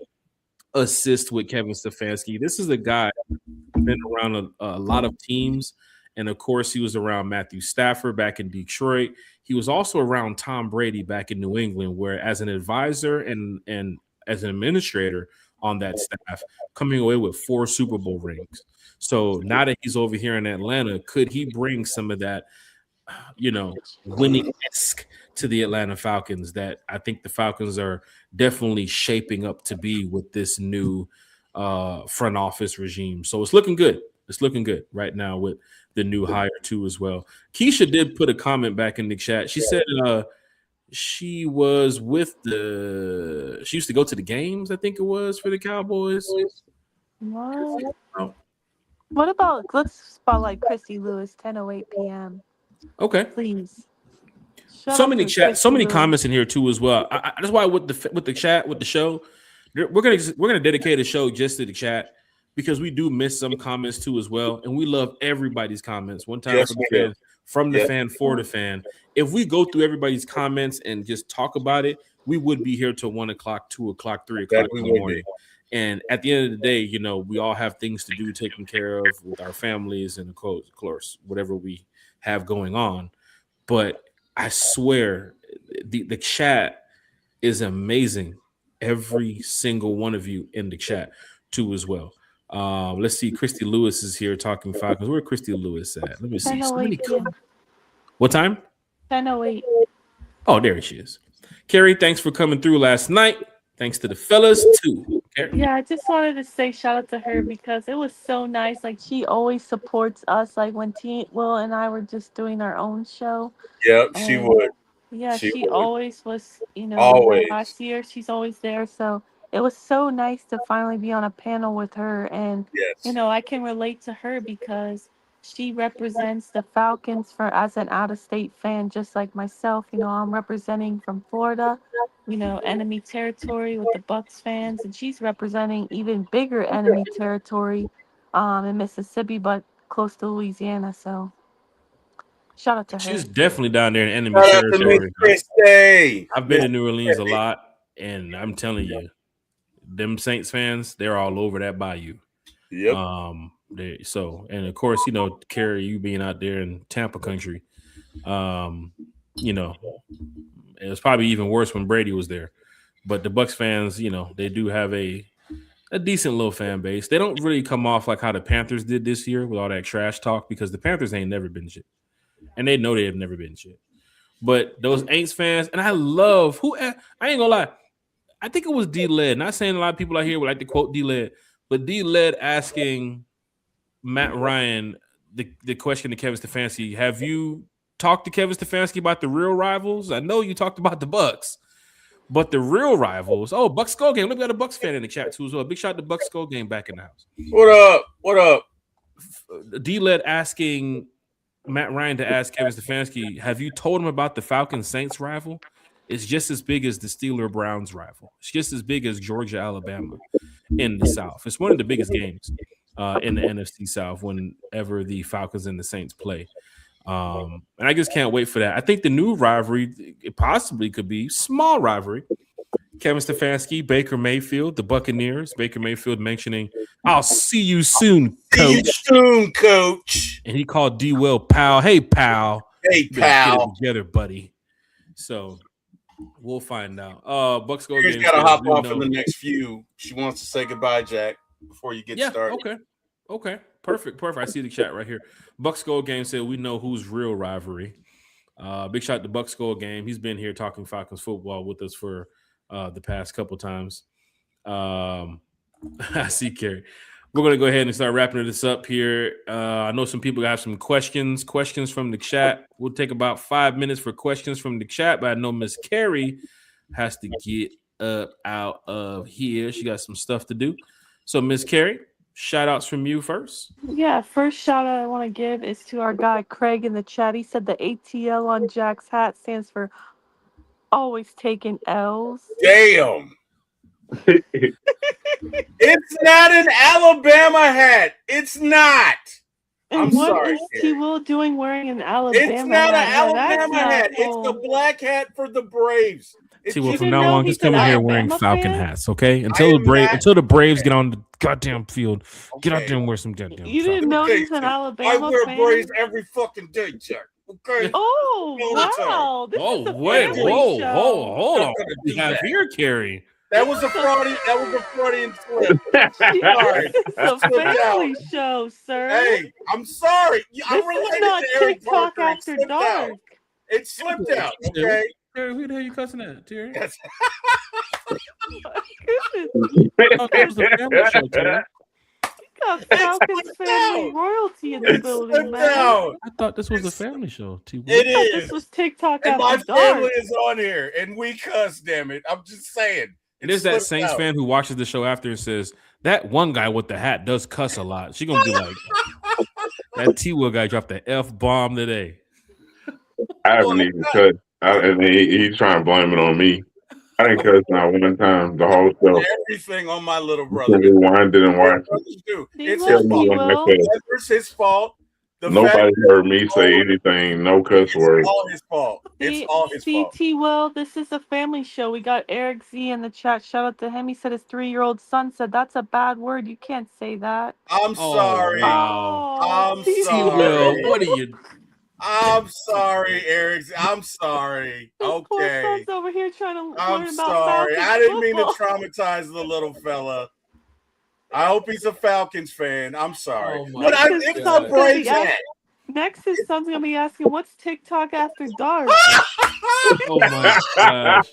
assist with Kevin Stefanski. This is a guy who's been around a lot of teams. And of course, he was around Matthew Stafford back in Detroit. He was also around Tom Brady back in New England, where as an advisor and as an administrator on that staff, coming away with 4 Super Bowl rings. So now that he's over here in Atlanta, could he bring some of that, winning-esque to the Atlanta Falcons that I think the Falcons are definitely shaping up to be with this new front office regime. So it's looking good. It's looking good right now with the new hire too as well. Keisha did put a comment back in the chat. She said she was she used to go to the games, I think it was, for the Cowboys. What? What about, let's spotlight Christy Lewis, 10:08 p.m. Okay. Please. So many comments in here too as well. That's why with the chat, with the show, we're gonna dedicate a show just to the chat because we do miss some comments too as well, and we love everybody's comments. One time from the fan for the fan. If we go through everybody's comments and just talk about it, we would be here till 1 o'clock, 2 o'clock, 3 o'clock in the morning. And at the end of the day, we all have things to do, taking care of with our families and of course, whatever we have going on. But I swear the chat is amazing. Every single one of you in the chat too as well. Let's see. Christy Lewis is here talking Falcons. Where Christy Lewis at? Let me see. What time? 10:08. Oh, there she is. Carrie, thanks for coming through last night. Thanks to the fellas too. Carrie. Yeah, I just wanted to say shout out to her because it was so nice. Like she always supports us. Like when Will and I were just doing our own show. Yep, she would. Yeah, she always was. Always. Last year she's always there. So it was so nice to finally be on a panel with her. And, Yes. I can relate to her because she represents the Falcons for as an out of state fan, just like myself. I'm representing from Florida, enemy territory with the Bucks fans, and she's representing even bigger enemy territory in Mississippi, but close to Louisiana. So shout out to She's her. definitely down there in enemy Shout out to Miss territory. Christie. I've been to New Orleans a lot, and I'm telling you, them Saints fans, they're all over that bayou. Yep. And of course, Kerry, you being out there in Tampa country, it was probably even worse when Brady was there. But the Bucks fans, they do have a decent little fan base. They don't really come off like how the Panthers did this year with all that trash talk because the Panthers ain't never been shit. And they know they have never been shit. But those Aints fans, and I love I ain't gonna lie. I think it was D-Led. Not saying a lot of people out here would like to quote D-Led, but D-Led asking Matt Ryan the question to Kevin Stefanski, have you talked to Kevin Stefanski about the real rivals? I know you talked about the Bucks, but the real rivals, Bucks Skull Game. Look, we got a Bucks fan in the chat too as well. Big shout out to Bucks Skull Game back in the house. What up? What up? D-Led asking Matt Ryan to ask Kevin Stefanski, have you told him about the Falcons Saints rival? It's just as big as the Steeler Browns rival. It's just as big as Georgia Alabama in the South. It's one of the biggest games in the NFC South whenever the Falcons and the Saints play. And I just can't wait for that. I think the new rivalry, it possibly could be small rivalry. Kevin Stefanski, Baker Mayfield, the Buccaneers. Baker Mayfield mentioning, "I'll see you soon, coach." See you soon, coach. And he called D. Will pal. Hey, pal. Hey, Better get pal. it together, buddy. So we'll find out. Bucks go Here's game. got to hop off in the next few. She wants to say goodbye, Jack, before you get started. Okay. Perfect. I see the chat right here. Bucks Go Game said we know who's real rivalry. Big shout out to Bucks Go Game. He's been here talking Falcons football with us for the past couple times. I see Kerry. We're going to go ahead and start wrapping this up here. I know some people have some questions from the chat. We'll take about 5 minutes for questions from the chat, but I know Miss Kerry has to get up out of here. She got some stuff to do. So, Miss Kerry, shout outs from you first. Yeah, first shout out I want to give is to our guy Craig in the chat. He said the ATL on Jack's hat stands for always taking L's. Damn. It's not an Alabama hat. It's not. And I'm what sorry, is Kerry. T-Will doing wearing an Alabama hat? It's not an No, that's Alabama not hat. cool. It's the black hat for the Braves. It's T-Will, just- from didn't now know on, he's just come in an here wearing Alabama Falcon fan? hats, okay? I Until am not- the Braves get on the goddamn field. Get out Okay. there and wear some goddamn You Falcon. didn't know Okay, he's an I Alabama wear fan? Braves every fucking day, Jack. Okay. Oh, All the time. wow. This is a wait, family hold show. on. I'm gonna We do have that. here, Kerry. That was a Freudian slip. Sorry. This is a Slipped out. family show, sir. Hey, I'm sorry. I'm this related is not to Eric TikTok Parker. It after slipped dark. out. It slipped out. Okay. Terry, who the hell you cussing at, Terry? Yes. Goodness. Oh, that was a family show, Terry. Got Falcons family out. royalty in the It building, slipped man. out. I thought this was a family show. T-Will. It I thought is. this was TikTok And my after dark. family is on here, and we cuss. Damn it! I'm just saying. And there's that slipped Saints out. fan who watches the show after and says, that one guy with the hat does cuss a lot. She gonna be like, that T-Will guy dropped the F-bomb today. I haven't even cut. And he's trying to blame it on me. I didn't cuss not one time the whole show. Everything on my little I brother. didn't watch. It's Tell his me fault. when I cuss. It's his fault. The Nobody fact heard me say anything. No cuss it's words. all his fault. It's all his fault. T-Will, this is a family show. We got Eric Z in the chat. Shout out to him. He said his 3-year-old son said, that's a bad word. You can't say that. I'm sorry. wow. I'm T-Will. sorry. T-Will, what are you? I'm sorry, Eric. I'm sorry. His poor Okay. son's over here trying to I'm learn about sorry. Falcons I didn't mean to football. traumatize the little fella. I hope he's a Falcons fan. I'm sorry. Oh my But God. it's the Braves hat. Next, his son's going to be asking, what's TikTok after dark? Oh my gosh.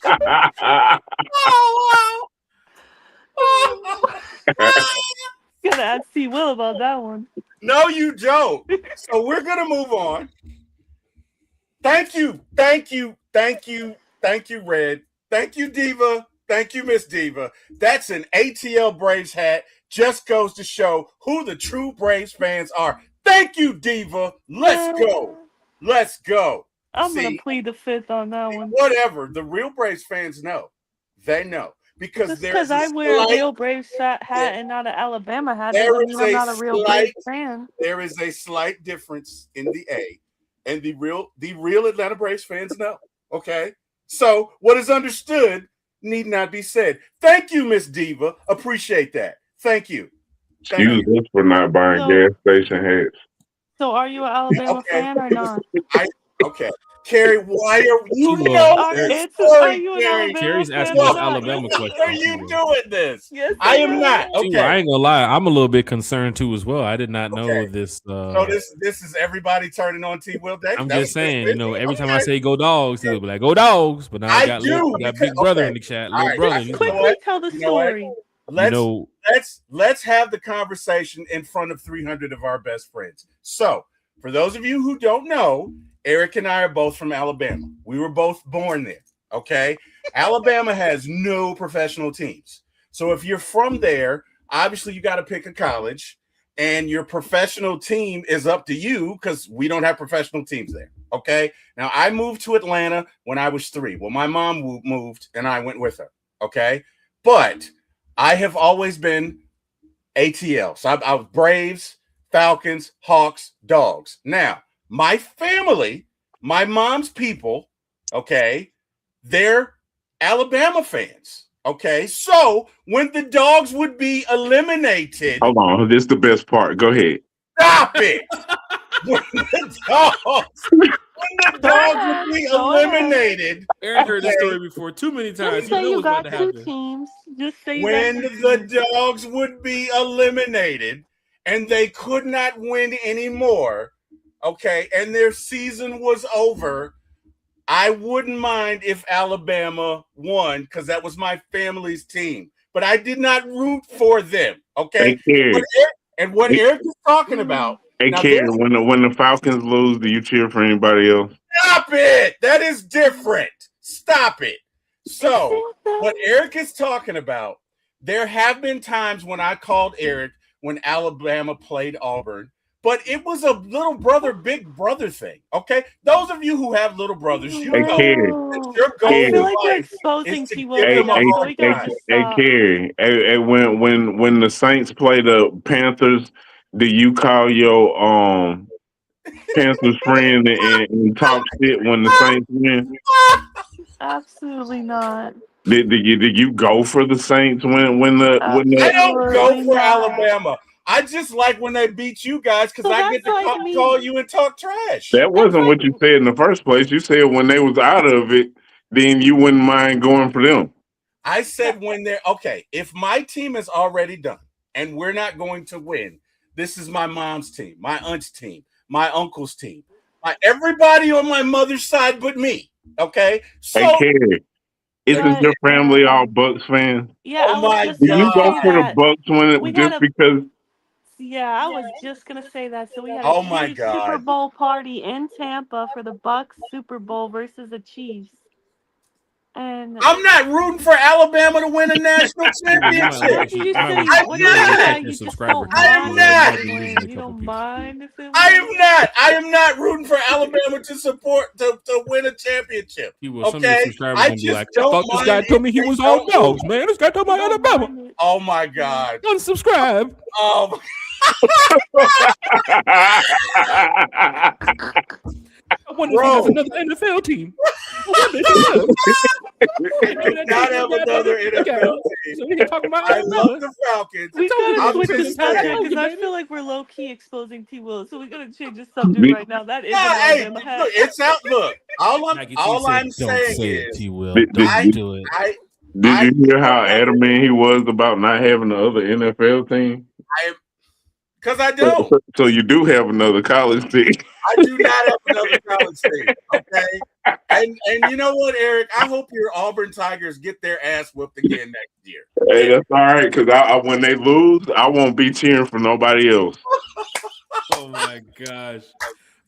Gotta ask T-Will about that one. No, you don't. So we're gonna move on. Thank you, Red. Thank you, Diva. Thank you, Miss Diva. That's an ATL Braves hat. Just goes to show who the true Braves fans are. Thank you, Diva. Let's go. Let's go. I'm going to plead the fifth on that one. Whatever. The real Braves fans know. They know. Because I wear a real Braves hat and not an Alabama hat doesn't mean I'm not a real Braves fan. There is a slight difference in the A, and the real Atlanta Braves fans know. Okay? So what is understood need not be said. Thank you, Miss Diva. Appreciate that. Thank you. Excuse us for not buying gas station hats. So are you an Alabama fan or not? Okay. Carrie, why are you Carrie's asking us Alabama questions. Why are you doing this? Yes, I am not. Okay. I ain't gonna lie. I'm a little bit concerned too as well. I did not know this. So this is everybody turning on T. Will Davis. I'm just saying, every time I say "Go Dogs," he'll be like "Go Dogs," but now I got Big Brother in the chat. Little brother. Quickly tell the story. Let's have the conversation in front of 300 of our best friends. So, for those of you who don't know, Eric and I are both from Alabama. We were both born there, okay? Alabama has no professional teams. So if you're from there, obviously you got to pick a college, and your professional team is up to you because we don't have professional teams there, okay? Now, I moved to Atlanta when I was 3. Well, my mom moved, and I went with her, okay? But I have always been ATL. So I was Braves, Falcons, Hawks, Dogs. Now, my family, my mom's people, okay, they're Alabama fans, okay? So when the Dogs would be eliminated... Hold on, this is the best part. Go ahead. Stop it! When the Dogs would be eliminated... Eric heard this story before too many times. Just say you got 2 teams. Just say when the Dogs would be eliminated and they could not win anymore... Okay, and their season was over. I wouldn't mind if Alabama won because that was my family's team. But I did not root for them. Okay, what Eric is talking about. Hey, Karen, when the Falcons lose, do you cheer for anybody else? Stop it! That is different. Stop it. So, what Eric is talking about, there have been times when I called Eric when Alabama played Auburn. But it was a little brother, big brother thing, okay? Those of you who have little brothers, you know that your goal in life is to give them a Carrie, when the Saints play the Panthers, do you call your Panthers friend and talk shit when the Saints win? Absolutely not. Did you go for the Saints when the I don't go for Alabama. I just like when they beat you guys because I get to call you and talk trash. That wasn't what you said in the first place. You said when they was out of it, then you wouldn't mind going for them. I said when they're okay. If my team is already done and we're not going to win, this is my mom's team, my aunt's team, my uncle's team, everybody on my mother's side but me. Okay, so. Hey, Carrie. Isn't your family all Bucks fans? Yeah. Oh my God. Do you go for the Bucks when just because? Yeah, I was just gonna say that. So we had a huge Super Bowl party in Tampa for the Bucks Super Bowl versus the Chiefs. And I'm not rooting for Alabama to win a national championship. I am not rooting for Alabama to support to win a championship. Okay, I just don't mind. This guy told me he was all Dogs, man. This guy told me Alabama. Oh my God! Unsubscribe. I wonder if he has another NFL team. Not have another NFL team. So we can talk about I love the Falcons. We gotta switch the subject because I feel like we're low key exposing T. Will, so we gotta change the subject right now. That is look, it's out. Look, all I'm saying is, T. Will, don't do it. Did you hear how adamant he was about not having the other NFL team? Because I don't. So you do have another college team. I do not have another college team. Okay. And you know what, Eric? I hope your Auburn Tigers get their ass whooped again next year. Hey, that's all right. Because when they lose, I won't be cheering for nobody else. Oh my gosh.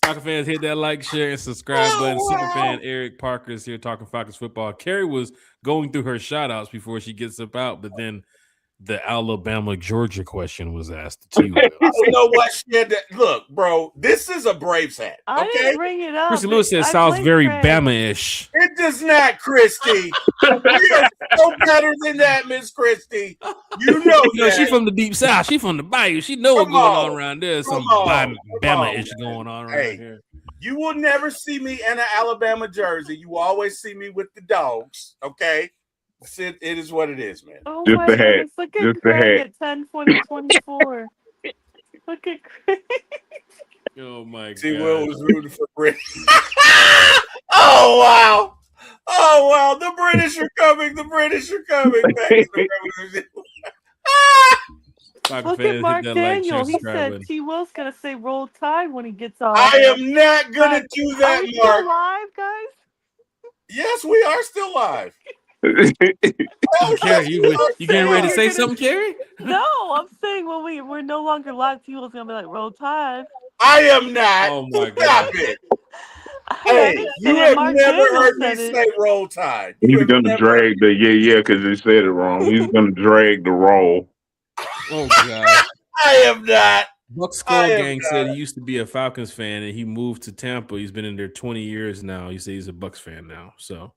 Falcon fans, hit that like, share, and subscribe button. Superfan Eric Parker is here talking Falcons football. Carrie was going through her shout outs before she gets up out, but then the Alabama Georgia question was asked to you. You know what? She had to, look, bro, this is a Braves hat. I Okay. didn't bring it up. Christy Lewis says I sounds blame very Craig. Bama-ish. It does not, Christy. We are so better than that, Miss Christy. You know You know, that. she from the deep south. She from the bayou. She know what's Come going on. on around there. Some Come on. Bama-ish Come on, going on around Hey. here. You will never see me in an Alabama jersey. You will always see me with the dogs. Okay. It is what it is, man. Oh Just my the hat. goodness. Look at Just the Craig hat. at 10-20-24. Look at Craig. Oh my See, god. Will was rooting for British. Oh wow. Oh wow. The British are coming. The British are coming back to the revolution. Falcon Look fans, at Mark hit that like, share, Daniel. He subscribe said button. T. Will's going to say roll tide when he gets off. I am not gonna But do Are that, we still Mark. live, guys? Yes, we are still live. Carrie, you getting ready to say something, Carrie? No, I'm saying when we're no longer live, T. Will's going to be like, roll tide. I am not. Oh my Stop god. it. I Hey, didn't you say it. have Mark never Daniel heard me said it. say roll tide. He's You have gonna never- drag the because he said it wrong. He's gonna drag the roll. Oh god. I am not. Buck Skull I am Gang not. said he used to be a Falcons fan and he moved to Tampa. He's been in there 20 years now. He says he's a Bucks fan now. So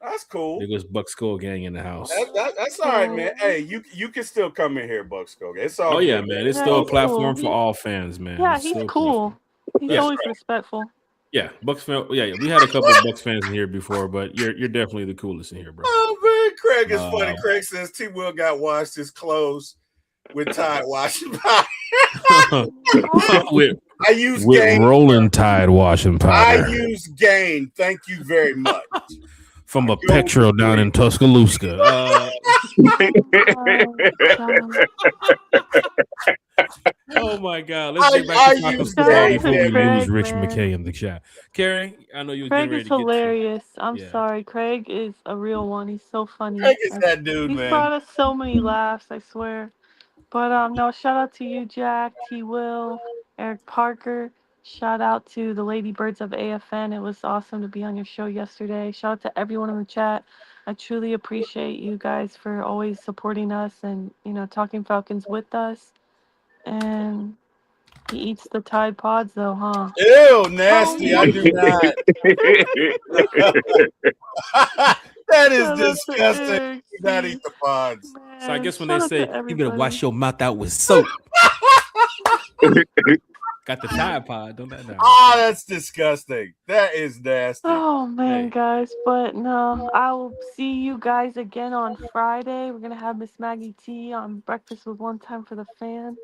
That's cool. there goes Buck Skull Gang in the house. That's all right, man. Hey, you can still come in here, Bucks Koga. It's all Oh yeah, good, man. It's Yeah, still a he's platform cool. for all fans, man. Yeah, It's he's still a cool. platform. He's Yeah. always respectful. Yeah, Bucks fan. Yeah, we had a couple of Bucks fans in here before, but you're definitely the coolest in here, bro. Oh man, Craig is funny. Uh, Craig says T. Will got washed his clothes with Tide washing powder. with I use with Gain. rolling Tide washing I powder use Gain. Thank you very much. from a Petro down in Tuscaloosa. Oh my God! Let's get back to Falcons use football Gain, before we man. lose Rich man. McKay in the chat. Carrie, I know you were Craig getting ready is to get hilarious. I'm Yeah. sorry. Craig is a real one. He's so funny. Craig is that dude, He's man. brought us so many laughs, I swear. But no, shout out to you, Jack, T. Will, Eric Parker. Shout out to the Ladybirds of AFN. It was awesome to be on your show yesterday. Shout out to everyone in the chat. I truly appreciate you guys for always supporting us and talking Falcons with us. And he eats the Tide Pods though, huh? Ew, nasty. I do not. That is Shout out to disgusting. Eric, Do not eat the pods. So I guess when shout they out say to you better wash everybody. your mouth out with soap, got the Tide Pod, don't that know? Ah, that's disgusting. That is nasty. Oh man, Hey. guys, but no, I will see you guys again on Friday. We're gonna have Miss Maggie T on Breakfast with One Time for the Fan,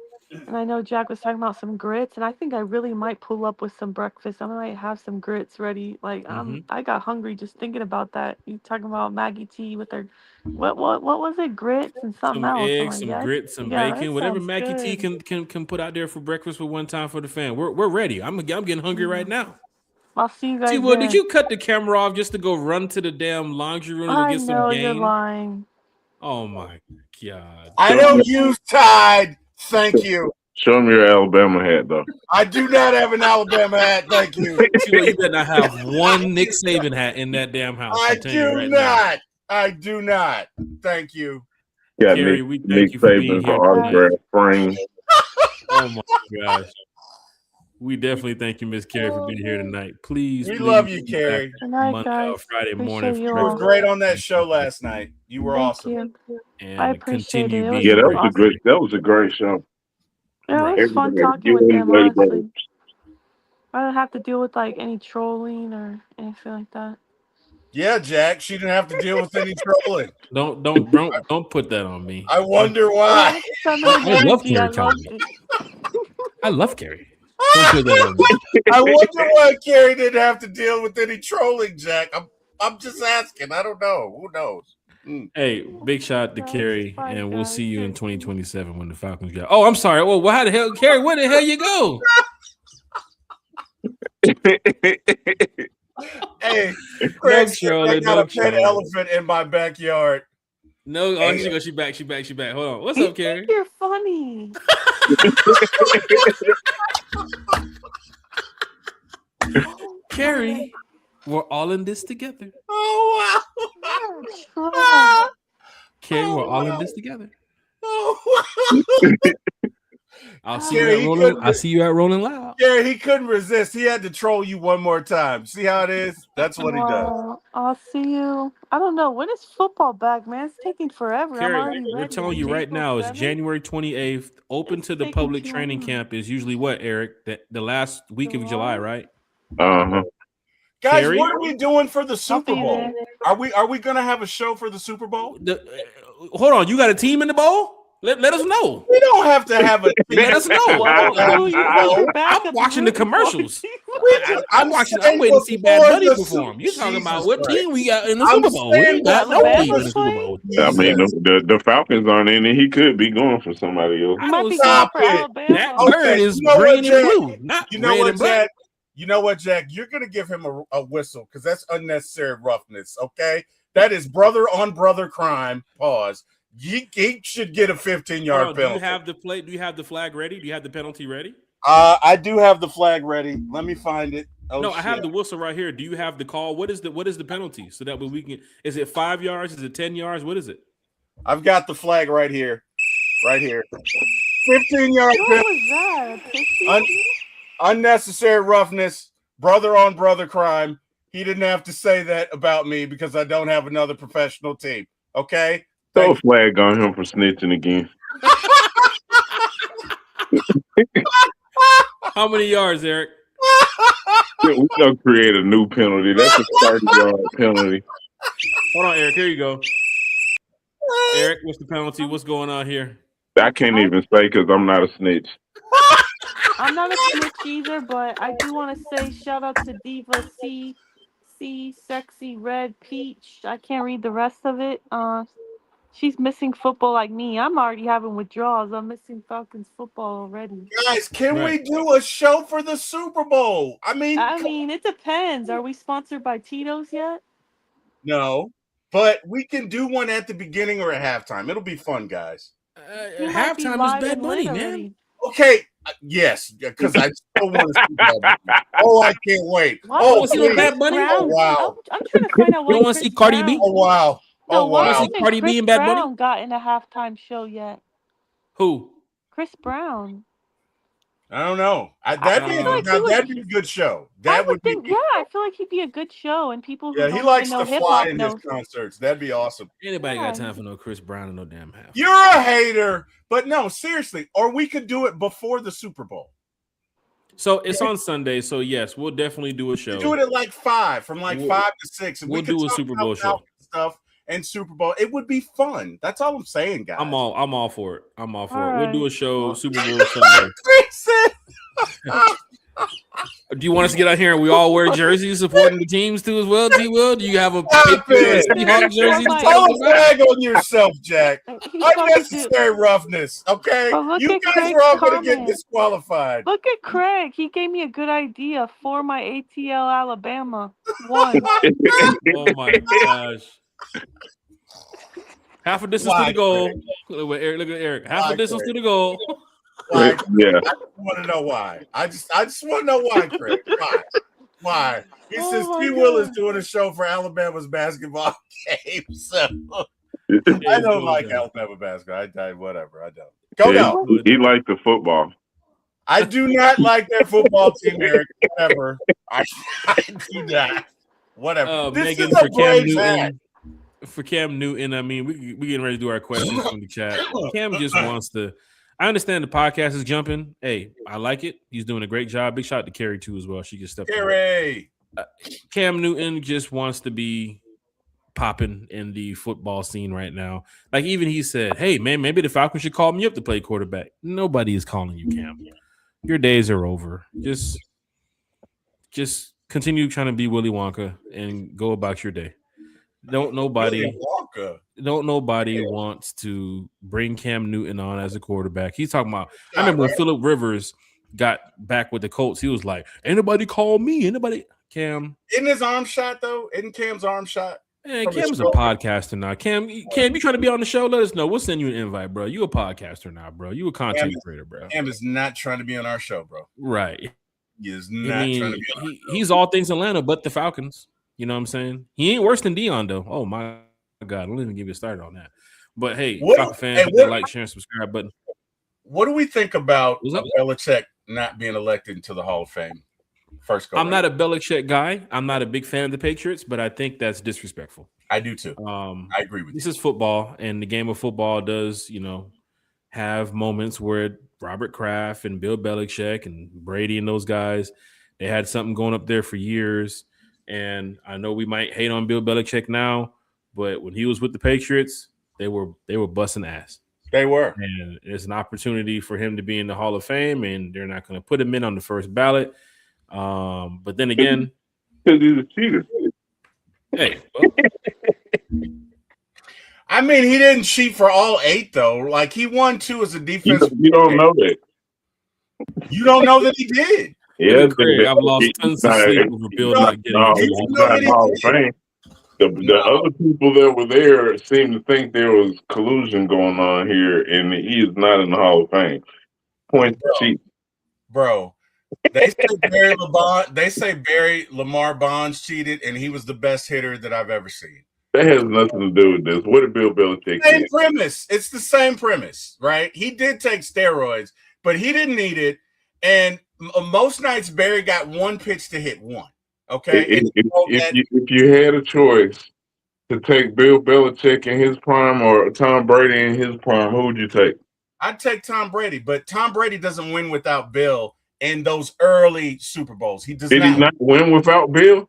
and I know Jack was talking about some grits, and I think I really might pull up with some breakfast. I might have some grits ready. Like I got hungry just thinking about that. You talking about Maggie T with her, what was it? Grits and something Some else. I'm eggs, like, some yeah, grits, some yeah, bacon, that whatever sounds Mackie T good. can put out there for breakfast with One Time for the Fan. We're ready. I'm getting hungry right now. I'll see you guys. T. Will, then. did you cut the camera off just to go run to the damn laundry room to go I get some know you're game? lying. Oh my God! I don't use Tide. Thank you. Show him your Alabama hat, though. I do not have an Alabama hat. Thank you. T. Will, you better not have one Nick Saban hat in that damn house. I I'm telling you do right now. not. I do not. Thank you. Yeah, Carrie, we thank Nick you for being Saban's here autograph frame. Oh my gosh. We definitely thank you, Miss Carrie, for being here tonight. Please, We please love you, be Carrie. back Good night, Monday guys. or Friday Appreciate morning. you You for were all. great on that show last night. You were Thank awesome. you. and I appreciate continue it. It being was Yeah, that was great. a great. That was a great show. Yeah, Right. it was fun talking You with and them, Ladybirds. honestly. I don't have to deal with like any trolling or anything like that. Yeah, Jack. She didn't have to deal with any trolling. Don't put that on me. I wonder Yeah, why. look at feminine I love energy. I Carrie loved Talley. it. I love Carrie. Don't put that on me. I wonder why Carrie didn't have to deal with any trolling, Jack. I'm just asking. I don't know. Who knows? Hey, big shout out to Guys, Carrie, bye, and we'll guys. see you in 2027 when the Falcons go. Oh, I'm sorry. Well, how the hell, Carrie? Where the hell you go? Hey, Craig said trolling, I got no a pet trolling. elephant in my backyard. No, oh, she back. Hold on. What's up, Carrie? You're funny. Carrie, we're all in this together. Oh wow. Wow. Carrie, we're all in wow. this together. Oh wow. I'll see you Carrie, at he Rolling. couldn't- I'll see you at Rolling Loud. Yeah, he couldn't resist. He had to troll you one more time. See how it is? That's what he does. Wow. I'll see you. I don't know. When is football back, man? It's taking forever. I'm Carrie, already we're ready. telling you right April now, it's 7th? January 28th. Open It's to the taking public too training long. camp is usually what, Eric? The last week of July, right? Uh-huh. Guys, Carrie? what are we doing for the I'll Super be Bowl? there. Are we gonna have a show for the Super Bowl? Hold on, you got a team in the bowl? Let us know. We don't have to have a team. Let us know. Who's your backup? I'm watching the commercials. I'm saying waiting to see Bad before Bunny the perform. You talking Jesus about what Christ. team we got in the I'm Super Bowl? We saying ain't got no Alabama team in the Super play? Bowl. I mean, Jesus. the Falcons aren't in it. He could be going for somebody else. He I might don't be see going Stop for it. Alabama. That Okay, bird is you know what, green and Jack? blue, not You know red what, and black. Jack? You know what, Jack? You're gonna give him a whistle because that's unnecessary roughness. Okay, that is brother on brother crime. Pause. He should get a 15-yard Hold on, do penalty. you have the play? Do you have the flag ready? Do you have the penalty ready? I do have the flag ready. Let me find it. Oh, No, shit. I have the whistle right here. Do you have the call? What is the penalty? So that way we can. Is it 5 yards? Is it 10 yards? What is it? I've got the flag right here. Right here. 15-yard What penalty. was that? A picture? Unnecessary roughness. Brother on brother crime. He didn't have to say that about me because I don't have another professional team. Okay? Throw a flag on him for snitching again. How many yards, Eric? We're going to create a new penalty. That's a 30-yard penalty. Hold on, Eric. Here you go. Eric, what's the penalty? What's going on here? I can't even say because I'm not a snitch. I'm not a snitch either, but I do want to say shout out to Diva C, Sexy Red Peach. I can't read the rest of it. She's missing football like me. I'm already having withdrawals. I'm missing Falcons football already. Guys, can Right. we do a show for the Super Bowl? I mean, It depends. Are we sponsored by Tito's yet? no. But we can do one at the beginning or at halftime. It'll be fun, guys. He might be Halftime is live Bad and Bunny, lit man. already. Okay. Yes, because I still want to see that. Oh, I can't wait. Why Oh, don't you see think Bad Chris Bunny? Brown? Oh, wow. I'm trying to find out why You don't wanna Chris see Cardi Brown. B? Oh, wow. No, Oh, why wow. don't see think Cardi B Chris and Bad Bunny? Brown got in a halftime show yet? Who? Chris Brown. I don't know. feel like That'd be a good show. That would be. Yeah, I feel like he'd be a good show, and people who Yeah, don't he likes even know to hip fly hop in know. his concerts. That'd be awesome. Anybody got Yeah. time for no Chris Brown and no damn half? You're a hater, but no, seriously. Or we could do it before the Super Bowl. So it's on Sunday. So yes, we'll definitely do a show. Do it at like 5, from like We'll- 5 to 6. And we'll we could do a talk Super about Bowl show. Falcon stuff and Super Bowl. It would be fun. That's all I'm saying, guys. I'm all for it. I'm all for All it. We'll do a right. show Well- Super Bowl Sunday. Do you want us to get out here and we all wear jerseys supporting the teams too as well? T. Will, do you have a Stop Patriots it. Seahawks jersey? to Well, tell Tell us us about? rag on yourself, Jack. He's supposed to do- Unnecessary roughness. Okay, But look you at guys Craig's are all going to get comment. disqualified. Look at Craig. He gave me a good idea for my ATL Alabama. One. Oh my gosh. Half a distance to Why, the goal. Craig? Look at Eric. Half Why, a distance Craig? to the goal. Why? Yeah. I want to know why. I just want to know why, Craig. Why? Why? He Oh says my T. Will is God. doing a show for Alabama's basketball game. So It's I don't going like down. Alabama basketball. I whatever. I don't. Go Yeah, now. he liked the football. I do not like their football team, Eric. Whatever. I do not. Whatever. This Megan, is for a Cam Braves hat. Newton. For Cam Newton, I mean, we getting ready to do our questions from the chat. Cam just wants to. I understand the podcast is jumping. Hey, I like it. He's doing a great job. Big shout out to Carrie too as well. She just stepped. Carrie. Cam Newton just wants to be popping in the football scene right now. Like even he said, "Hey man, maybe the Falcons should call me up to play quarterback." Nobody is calling you, Cam. Your days are over. Just continue trying to be Willy Wonka and go about your day. Don't nobody Willy Wonka. wants to bring Cam Newton on as a quarterback. He's talking about. I remember when Phillip Rivers got back with the Colts. He was like, "Anybody call me? Anybody?" Cam. Isn't his arm shot though? Isn't Cam's arm shot? Man, From the Cam's a show. podcaster now. Cam, you trying to be on the show? Let us know. We'll send you an invite, bro. You a podcaster now, bro. You a content creator, bro. Cam is not trying to be on our show, bro. Right. He is I not trying to mean, be he's all things Atlanta, but the Falcons. You know what I'm saying? He ain't worse than Dion though. Oh my God, don't even get me started on that. But hey, Falcon fans, hit that like, share, and subscribe button. What do we think about What's up? Belichick not being elected into the Hall of Fame? First go. I'm not a Belichick guy. I'm not a big fan of the Patriots, but I think that's disrespectful. I do too. I agree with you. This is football, and the game of football does, have moments where Robert Kraft and Bill Belichick and Brady and those guys, they had something going up there for years. And I know we might hate on Bill Belichick now, but when he was with the Patriots, they were busting ass. They were. And it's an opportunity for him to be in the Hall of Fame, and they're not going to put him in on the first ballot. But then again, because he's a cheater. Hey, well. I mean, he didn't cheat for all 8 though. Like he won 2 as a defensive. You don't know that. You don't know that he did. Yeah, Craig, I've lost tons of sleep over Bill not getting Hall of Fame. The other people that were there seem to think there was collusion going on here, and he is not in the Hall of Fame. Point to cheat. Bro, they say Barry Lamar Bonds cheated, and he was the best hitter that I've ever seen. That has nothing to do with this. What did Bill Belichick Same premise. It's the same premise, right? He did take steroids, but he didn't need it. And most nights, Barry got one pitch to hit one. Okay? If you had a choice to take Bill Belichick in his prime or Tom Brady in his prime, who would you take? I'd take Tom Brady, but Tom Brady doesn't win without Bill in those early Super Bowls. Did he not win without Bill?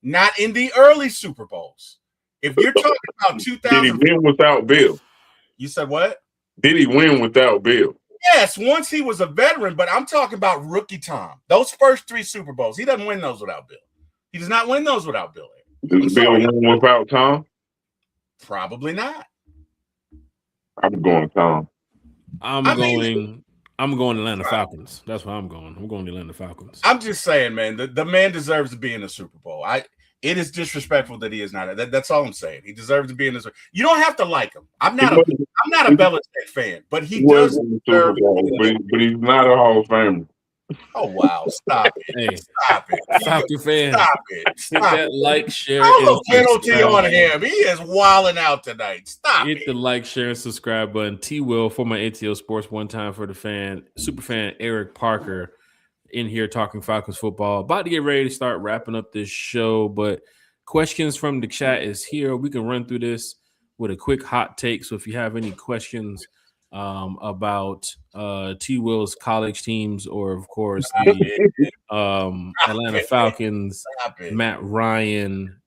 Not in the early Super Bowls. If you're talking about 2000, did he win without Bill? You said what? Did he win without Bill? Yes, once he was a veteran, but I'm talking about rookie Tom. Those first 3 Super Bowls, he doesn't win those without Bill. He does not win those without Bill. Does Bill win without Tom? Probably not. I'm going Tom. I'm going Atlanta Falcons. That's where I'm going. I'm going to Atlanta Falcons. I'm just saying, man, the man deserves to be in the Super Bowl. It is disrespectful that he is not. That's all I'm saying. He deserves to be in this. You don't have to like him. I'm not a Belichick fan, but he does deserve but he's not a Hall of Famer. Oh wow! Stop it! Hey, stop it! Falcon fan, stop it! Stop hit that like, share, and penalty on him. He is wilding out tonight. Stop Hit the like, share, and subscribe button. T Will for my ATL Sports one time for the fan, super fan Eric Parker in here talking Falcons football. About to get ready to start wrapping up this show, but questions from the chat is here. We can run through this with a quick hot take. So if you have any questions about T Will's college teams, or of course the Atlanta Falcons, Matt Ryan,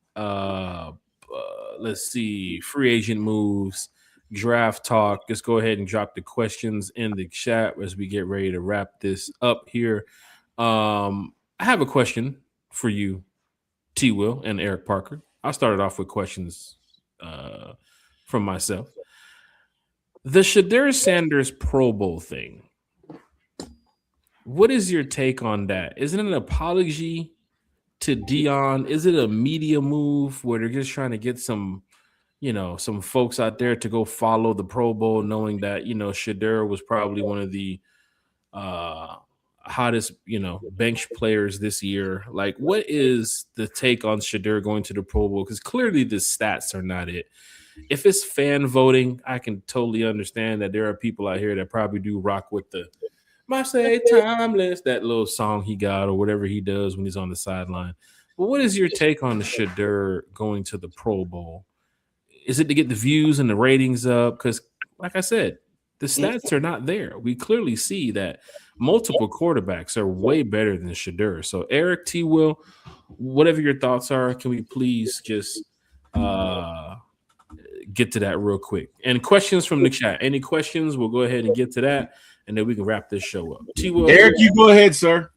let's see, free agent moves, draft talk, just go ahead and drop the questions in the chat as we get ready to wrap this up here. I have a question for you, T Will and Eric Parker. I started off with questions from myself. The Shedeur Sanders Pro Bowl thing. What is your take on that? Is it an apology to Dion? Is it a media move where they're just trying to get some folks out there to go follow the Pro Bowl, knowing that, Shedeur was probably one of the hottest, bench players this year? Like, what is the take on Shedeur going to the Pro Bowl? Because clearly the stats are not it. If it's fan voting, I can totally understand that there are people out here that probably do rock with the "My Say Timeless," that little song he got or whatever he does when he's on the sideline. But what is your take on the Shedeur going to the Pro Bowl? Is it to get the views and the ratings up? Because, like I said, the stats are not there. We clearly see that multiple quarterbacks are way better than Shedeur. So, Eric, T. Will, whatever your thoughts are, can we please just get to that real quick? And questions from the chat. Any questions? We'll go ahead and get to that, and then we can wrap this show up. T. Will, Eric, you go ahead, sir.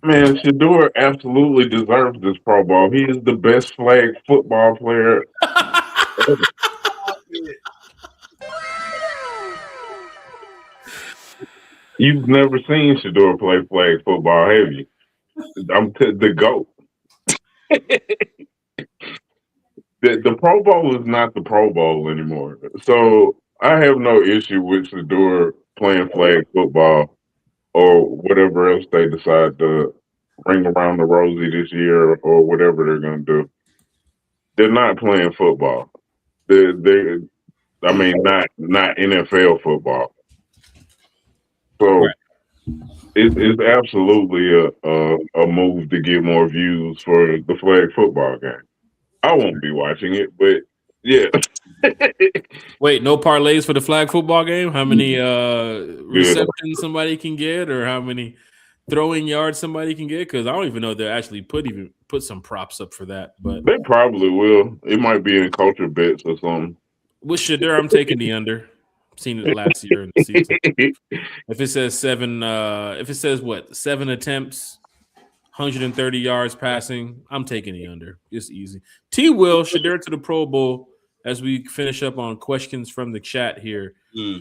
Man, Shedeur absolutely deserves this Pro Bowl. He is the best flag football player. You've never seen Shedeur play flag football, have you? I'm the GOAT. The Pro Bowl is not the Pro Bowl anymore. So I have no issue with Shedeur playing flag football or whatever else they decide to ring around the rosy this year or whatever they're going to do. They're not playing football. They I mean, not NFL football. So Right. it's absolutely a move to get more views for the flag football game. I won't be watching it, but yeah. Wait, no parlays for the flag football game? How many Yeah. receptions somebody can get, or how many throwing yards somebody can get? Because I don't even know if they actually put some props up for that. But They probably will. It might be in culture bets or something. with Shadur, I'm taking the under. Seen it last year in the season. If it says if it says what 7 attempts, 130 yards passing, I'm taking the under. It's easy. T Will Shadur to the Pro Bowl as we finish up on questions from the chat here.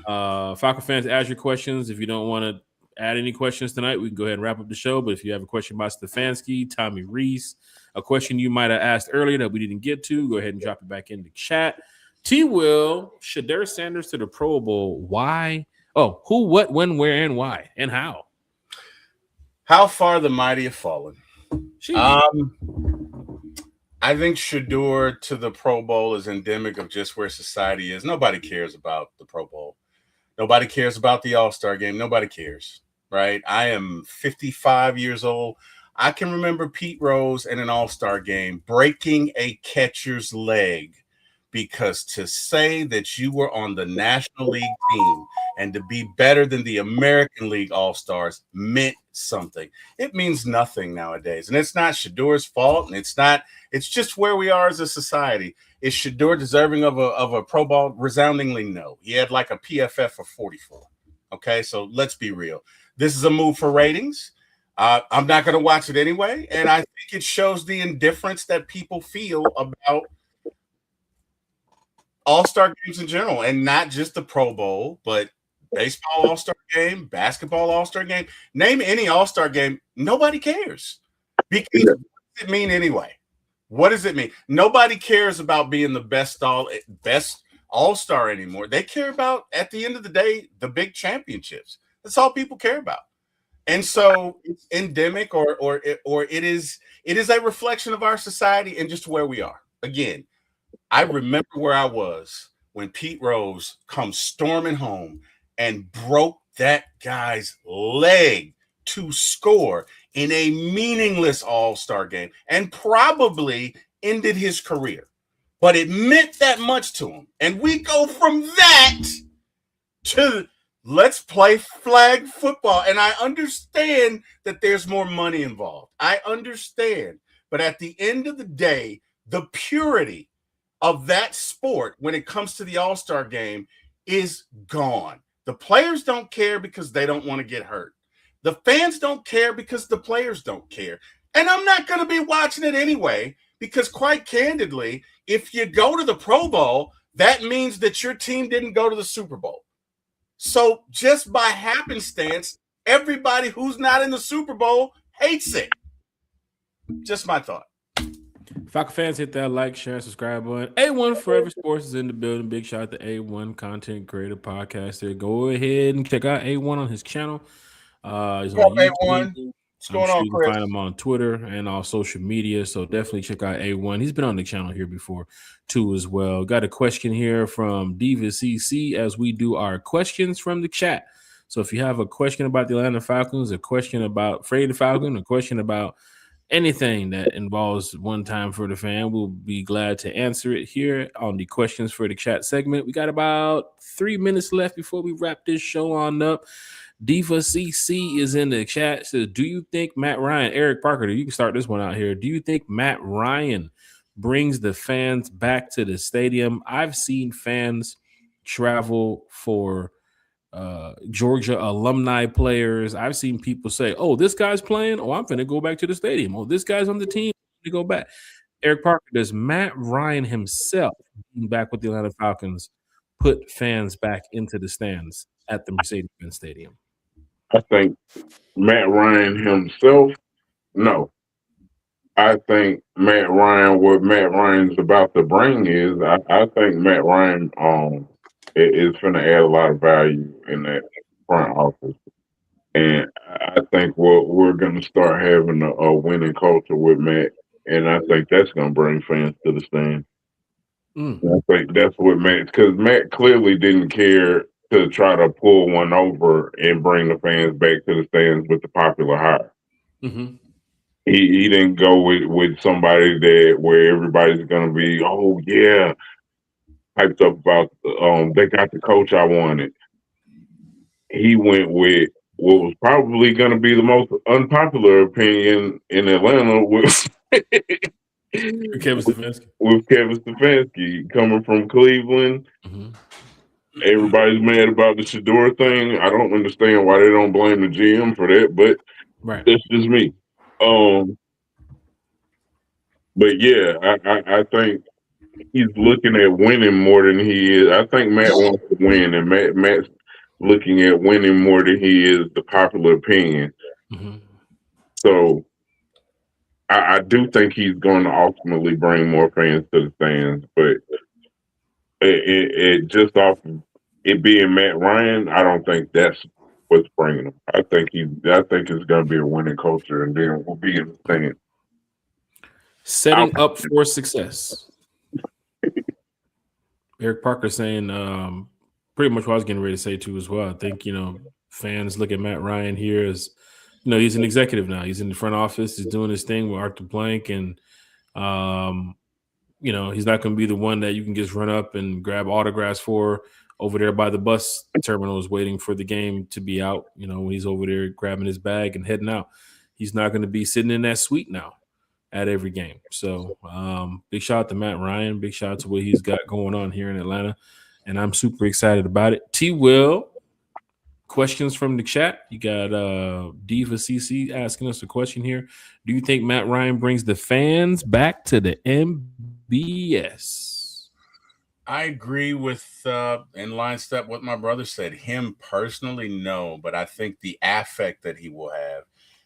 Falcon fans, ask your questions. If you don't want to add any questions tonight, we can go ahead and wrap up the show. But if you have a question about Stefanski, Tommy Reese, a question you might have asked earlier that we didn't get to, go ahead and drop it back in the chat. T Will Shadur Sanders to the Pro Bowl. Why? Oh, who, what, when, where, and why, and how? How far the mighty have fallen. I think Shadur to the Pro Bowl is endemic of just where society is. Nobody cares about the Pro Bowl. Nobody cares about the All-Star game. Nobody cares, right? I am 55 years old. I can remember Pete Rose in an All-Star game breaking a catcher's leg because to say that you were on the National League team and to be better than the American League All-Stars meant something. It means nothing nowadays. And it's not Shadur's fault. And it's just where we are as a society. Is Shadur deserving of a Pro Bowl? Resoundingly no. He had like a PFF of 44. Okay, so let's be real. This is a move for ratings. I'm not going to watch it anyway. And I think it shows the indifference that people feel about All-Star games in general, and not just the Pro Bowl, but baseball All-Star game, basketball All-Star game. Name any All-Star game, nobody cares. Because what does it mean anyway? What does it mean? Nobody cares about being the best All-Star anymore. They care about, at the end of the day, the big championships. That's all people care about. And so it's endemic or it is a reflection of our society and just where we are. Again, I remember where I was when Pete Rose comes storming home and broke that guy's leg to score in a meaningless All-Star game and probably ended his career. But it meant that much to him. And we go from that to let's play flag football. And I understand that there's more money involved. I understand. But at the end of the day, the purity of that sport when it comes to the All-Star game is gone. The players don't care because they don't want to get hurt. The fans don't care because the players don't care. And I'm not going to be watching it anyway because quite candidly, if you go to the Pro Bowl, that means that your team didn't go to the Super Bowl. So just by happenstance, everybody who's not in the Super Bowl hates it. Just my thought. Falcon fans, hit that like, share, and subscribe button. A1 Forever Sports is in the building. Big shout out to A1 Content Creator Podcaster. Go ahead and check out A1 on his channel. He's on YouTube. A1. What's going on, you Chris? can find him on Twitter and all social media. So definitely check out A1. He's been on the channel here before too as well. Got a question here from Diva CC as we do our questions from the chat. So if you have a question about the Atlanta Falcons, a question about Freddie the Falcon, a question about anything that involves one time for the fan, we'll be glad to answer it here on the questions for the chat segment. We got about 3 minutes left before we wrap this show on up. Diva CC is in the chat. Says, do you think Matt Ryan, Eric Parker, you can start this one out here. Do you think Matt Ryan brings the fans back to the stadium? I've seen fans travel for Georgia alumni players. I've seen people say, oh, this guy's playing. Oh, I'm going to go back to the stadium. Oh, this guy's on the team. To go back. Eric Parker, does Matt Ryan himself being back with the Atlanta Falcons put fans back into the stands at the Mercedes-Benz Stadium? I think Matt Ryan himself, no. I think what Matt Ryan's about to bring is, I think Matt Ryan is going to add a lot of value in that front office. And I think we're going to start having a winning culture with Matt, and I think that's going to bring fans to the stand. I think that's what Matt, because Matt clearly didn't care to try to pull one over and bring the fans back to the stands with the popular hire. Mm-hmm. He didn't go with somebody that where everybody's going to be, oh yeah, hyped up about they got the coach I wanted. He went with what was probably going to be the most unpopular opinion in Atlanta with Kevin Stefanski. with Kevin Stefanski coming from Cleveland. Mm-hmm. Everybody's mad about the Shador thing. I don't understand why they don't blame the GM for that, but Right. that's just me. But yeah, I think he's looking at winning more than he is. I think Matt wants to win, and Matt's looking at winning more than he is the popular opinion. Mm-hmm. So I do think he's going to ultimately bring more fans to the stands, but it just off of it being Matt Ryan, I don't think that's what's bringing him. I think it's going to be a winning culture, and then we'll be in the stands. Setting up for success. Eric Parker saying pretty much what I was getting ready to say too as well. I think, fans look at Matt Ryan here as, he's an executive now. He's in the front office. He's doing his thing with Arthur Blank. And, he's not going to be the one that you can just run up and grab autographs for over there by the bus terminals waiting for the game to be out. When he's over there grabbing his bag and heading out. He's not going to be sitting in that suite now at every game. So big shout out to Matt Ryan. Big shout out to what he's got going on here in Atlanta. And I'm super excited about it. T-Will, questions from the chat. You got Diva CC asking us a question here. Do you think Matt Ryan brings the fans back to the MBS? I agree with in line step what my brother said. Him personally, no, but I think the affect that he will have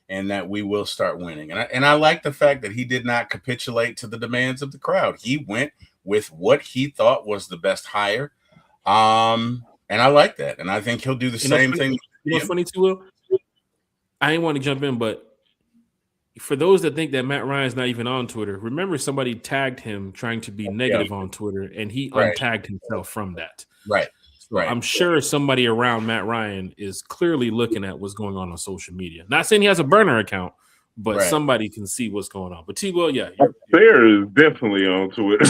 and that we will start winning. And I like the fact that he did not capitulate to the demands of the crowd. He went with what he thought was the best hire. And I like that. And I think he'll do the same thing. Funny too, Will? I didn't want to jump in, but for those that think that Matt Ryan's not even on Twitter, remember somebody tagged him trying to be negative on Twitter, and he untagged himself from that. Right. Right. I'm sure somebody around Matt Ryan is clearly looking at what's going on social media. Not saying he has a burner account, but somebody can see what's going on. But T-Will, Sarah is definitely on Twitter.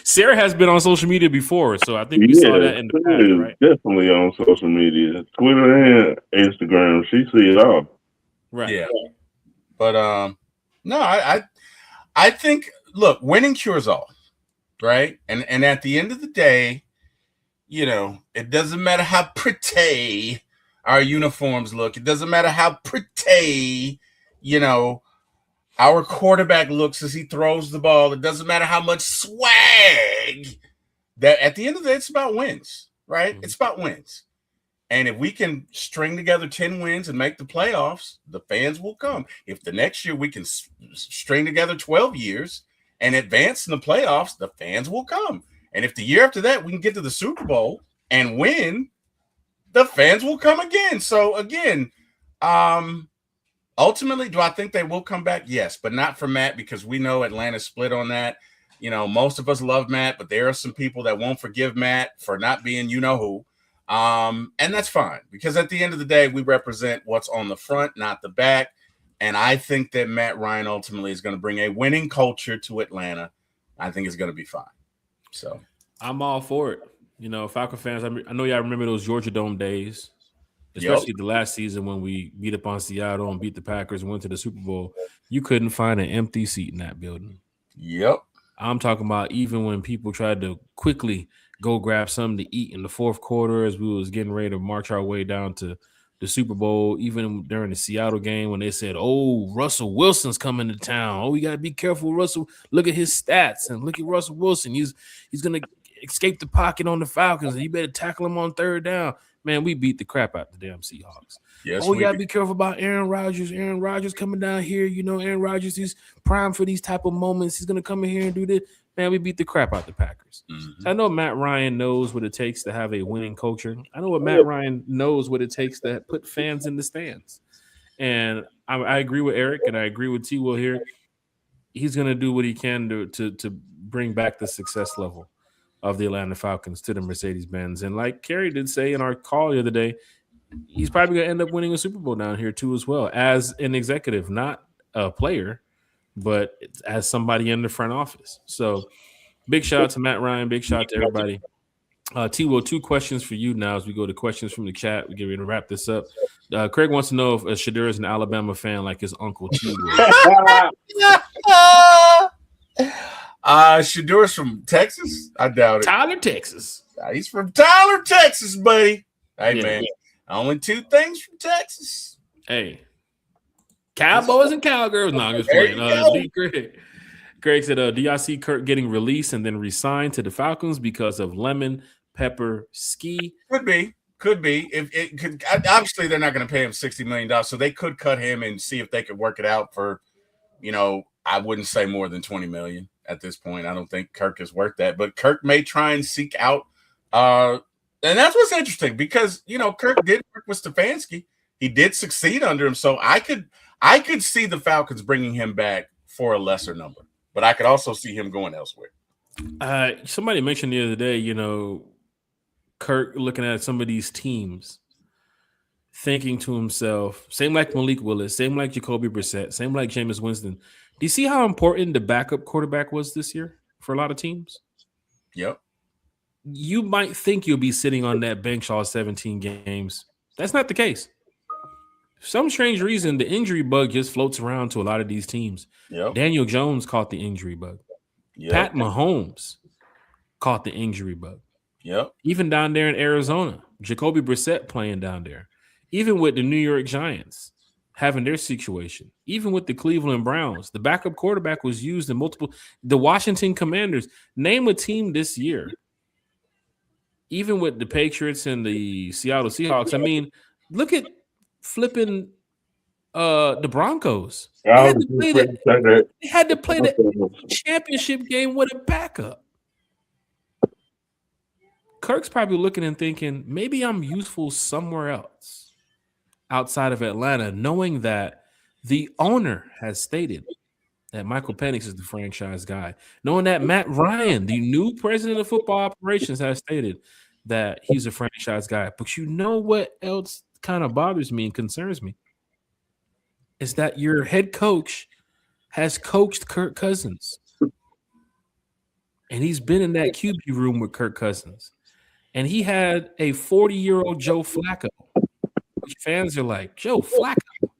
Sarah has been on social media before, so I think we saw that in the past, right? Definitely on social media, Twitter and Instagram. She see it all. Right. Yeah. But no, I think look, winning cures all. Right. And at the end of the day, it doesn't matter how pretty our uniforms look. It doesn't matter how pretty, our quarterback looks as he throws the ball. It doesn't matter how much swag. That at the end of the day, it's about wins, right? Mm-hmm. It's about wins. And if we can string together 10 wins and make the playoffs, the fans will come. If the next year we can string together 12 years and advance in the playoffs, the fans will come. And if the year after that we can get to the Super Bowl and win, the fans will come again. So again, ultimately, do I think they will come back? Yes, but not for Matt, because we know Atlanta's split on that. Most of us love Matt, but there are some people that won't forgive Matt for not being who. And that's fine, because at the end of the day, we represent what's on the front, not the back. And I think that Matt Ryan ultimately is going to bring a winning culture to Atlanta. I think it's going to be fine. So I'm all for it. Falcon fans, I know y'all remember those Georgia Dome days, especially the last season when we beat up on Seattle and beat the Packers and went to the Super Bowl. You couldn't find an empty seat in that building. Yep. I'm talking about even when people tried to quickly go grab something to eat in the fourth quarter as we was getting ready to march our way down to the Super Bowl, even during the Seattle game when they said, oh, Russell Wilson's coming to town. Oh, we got to be careful, Russell. Look at his stats and look at Russell Wilson. He's going to escape the pocket on the Falcons, and you better tackle him on third down. Man, we beat the crap out the damn Seahawks. Yes, you gotta be careful about Aaron Rodgers. Aaron Rodgers coming down here. You know, Aaron Rodgers is prime for these type of moments. He's gonna come in here and do this. Man, we beat the crap out the Packers. Mm-hmm. So I know Matt Ryan knows what it takes to have a winning culture. I know what Matt Ryan knows what it takes to put fans in the stands. And I agree with Eric, and I agree with T. Will here. He's gonna do what he can to bring back the success level of the Atlanta Falcons to the Mercedes-Benz. And like Kerry did say in our call the other day, he's probably going to end up winning a Super Bowl down here too as well, as an executive, not a player, but as somebody in the front office. So big shout out to Matt Ryan. Big shout out to everybody. T-Will, 2 questions for you now as we go to questions from the chat. We get ready to wrap this up. Craig wants to know if Shadur is an Alabama fan like his uncle T-Will. Shadur's from Texas? I doubt it. Tyler, Texas. He's from Tyler, Texas, buddy. Hey, Yeah. man. Only 2 things from Texas. Hey. Cowboys and Cowgirls. No, I'm just There playing. you go. Craig said, do y'all see Kirk getting released and then re-signed to the Falcons because of lemon pepper ski? Could be. If it could, obviously they're not going to pay him $60 million, so they could cut him and see if they could work it out for, I wouldn't say more than $20 million at this point. I don't think Kirk is worth that, but Kirk may try and seek out. And that's what's interesting because Kirk did work with Stefanski. He did succeed under him, so I could see the Falcons bringing him back for a lesser number, but I could also see him going elsewhere. Somebody mentioned the other day, Kirk looking at some of these teams, thinking to himself, same like Malik Willis, same like Jacoby Brissett, same like Jameis Winston. Do you see how important the backup quarterback was this year for a lot of teams? Yep. You might think you'll be sitting on that bench all 17 games. That's not the case. For some strange reason, the injury bug just floats around to a lot of these teams. Yep. Daniel Jones caught the injury bug. Yep. Pat Mahomes caught the injury bug. Yep. Even down there in Arizona, Jacoby Brissett playing down there. Even with the New York Giants having their situation. Even with the Cleveland Browns, the backup quarterback was used in multiple. The Washington Commanders. Name a team this year. Even with the Patriots and the Seattle Seahawks. I mean, look at flipping the Broncos. They had to play the championship game with a backup. Kirk's probably looking and thinking, maybe I'm useful somewhere else outside of Atlanta, knowing that the owner has stated that Michael Penix is the franchise guy, knowing that Matt Ryan, the new president of football operations, has stated that he's a franchise guy. But you know what else kind of bothers me and concerns me is that your head coach has coached Kirk Cousins. And he's been in that QB room with Kirk Cousins. And he had a 40-year-old Joe Flacco, which fans are like, Joe Flacco.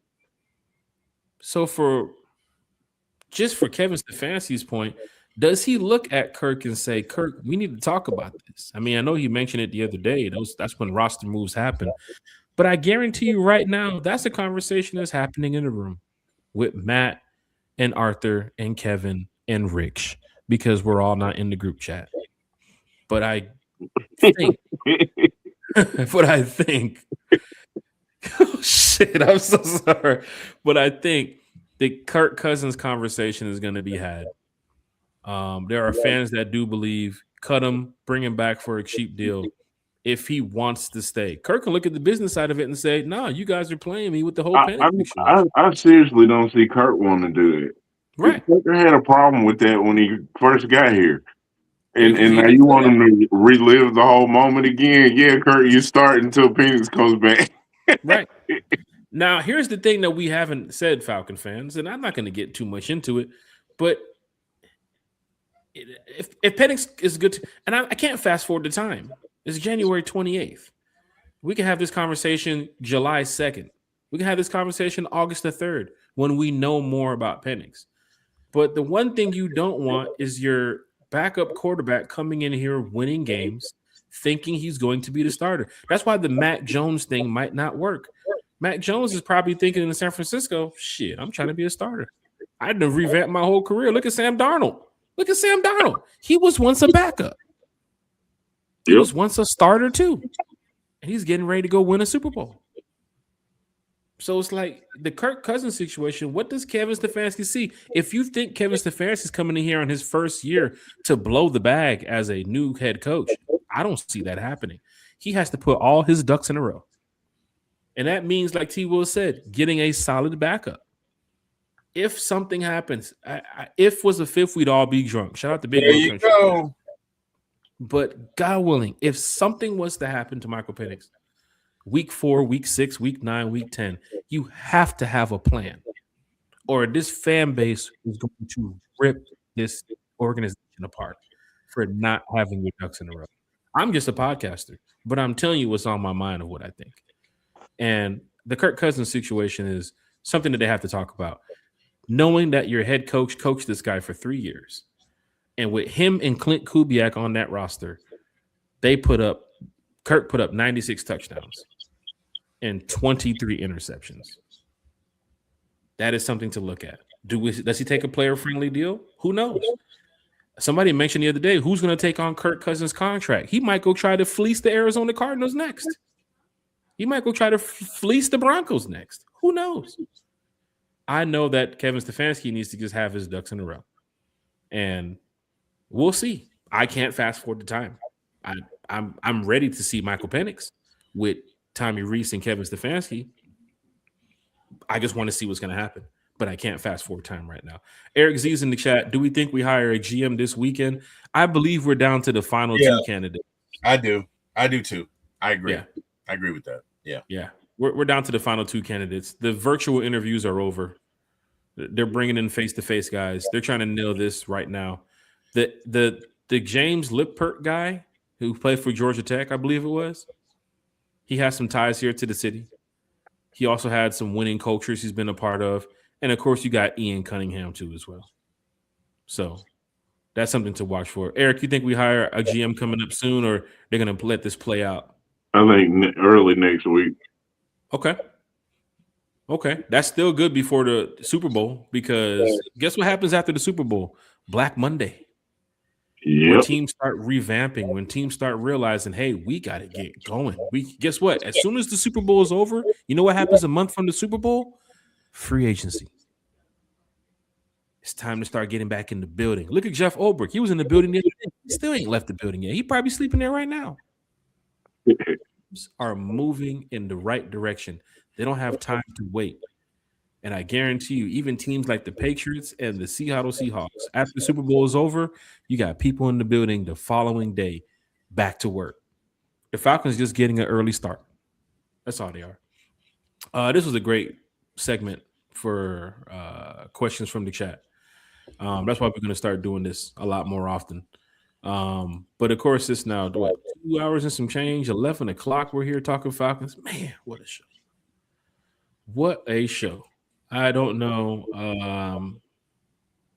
So for Kevin Stefanski's point, does he look at Kirk and say, Kirk, we need to talk about this? I mean, I know he mentioned it the other day. That's when roster moves happen. But I guarantee you right now, that's a conversation that's happening in the room with Matt and Arthur and Kevin and Rich, because we're all not in the group chat. But I think, oh, shit, I'm so sorry. But I think the Kirk Cousins conversation is going to be had. There are fans that do believe cut him, bring him back for a cheap deal if he wants to stay. Kirk can look at the business side of it and say, no, you guys are playing me with the whole I seriously don't see Kirk want to do it. Right. Kirk had a problem with that when he first got here. And now you want him to relive the whole moment again? Yeah, Kirk, you start until Penix comes back. Right. Now, here's the thing that we haven't said, Falcon fans, and I'm not going to get too much into it, but if Penix is good, and I can't fast forward the time. It's January 28th. We can have this conversation July 2nd. We can have this conversation August the 3rd when we know more about Penix. But the one thing you don't want is your backup quarterback coming in here winning games, thinking he's going to be the starter. That's why the Mac Jones thing might not work. Mac Jones is probably thinking in San Francisco, shit, I'm trying to be a starter. I had to revamp my whole career. Look at Sam Darnold. He was once a backup. He was once a starter too. and he's getting ready to go win a Super Bowl. So it's like the Kirk Cousins situation. What does Kevin Stefanski see? If you think Kevin Stefanski is coming in here on his first year to blow the bag as a new head coach, I don't see that happening. He has to put all his ducks in a row. And that means, like T. Will said, getting a solid backup. If something happens, if was a fifth, we'd all be drunk. Shout out to Big There Will you Country. go. But God willing, if something was to happen to Michael Penix, week 4, week 6, week 9, week 10, you have to have a plan, or this fan base is going to rip this organization apart for not having your ducks in a row. I'm just a podcaster, but I'm telling you what's on my mind of what I think. And the Kirk Cousins situation is something that they have to talk about. Knowing that your head coach coached this guy for 3 years, and with him and Clint Kubiak on that roster, Kirk put up 96 touchdowns and 23 interceptions. That is something to look at. Does he take a player-friendly deal? Who knows? Somebody mentioned the other day, who's going to take on Kirk Cousins' contract? He might go try to fleece the Arizona Cardinals next. He might go try to fleece the Broncos next. Who knows? I know that Kevin Stefanski needs to just have his ducks in a row. And we'll see. I can't fast forward the time. I'm ready to see Michael Penix with Tommy Reese and Kevin Stefanski. I just want to see what's going to happen, but I can't fast forward time right now. Eric Z's in the chat. Do we think we hire a GM this weekend? I believe we're down to the final 2 candidates. I do too. I agree. Yeah. I agree with that. Yeah. We're down to the final 2 candidates. The virtual interviews are over. They're bringing in face-to-face guys. They're trying to nail this right now. The James Lippert guy who played for Georgia Tech, I believe it was, he has some ties here to the city. He also had some winning cultures he's been a part of. And, of course, you got Ian Cunningham, too, as well. So that's something to watch for. Eric, you think we hire a GM coming up soon, or they're going to let this play out? I think early next week. Okay. That's still good before the Super Bowl, because guess what happens after the Super Bowl? Black Monday. When teams start revamping, when teams start realizing, hey, we got to get going. Guess what? As soon as the Super Bowl is over, you know what happens a month from the Super Bowl? Free agency. It's time to start getting back in the building. Look at Jeff Ulbrich. He was in the building the other day. He still ain't left the building yet. He probably sleeping there right now. Are moving in the right direction. They don't have time to wait. And I guarantee you, even teams like the Patriots and the Seattle Seahawks, after the Super Bowl is over, you got people in the building the following day back to work. The Falcons just getting an early start. That's all they are. This was a great segment for questions from the chat. That's why we're going to start doing this a lot more often. But of course, it's now 2 hours and some change, 11 o'clock. We're here talking Falcons. Man, what a show. What a show. I don't know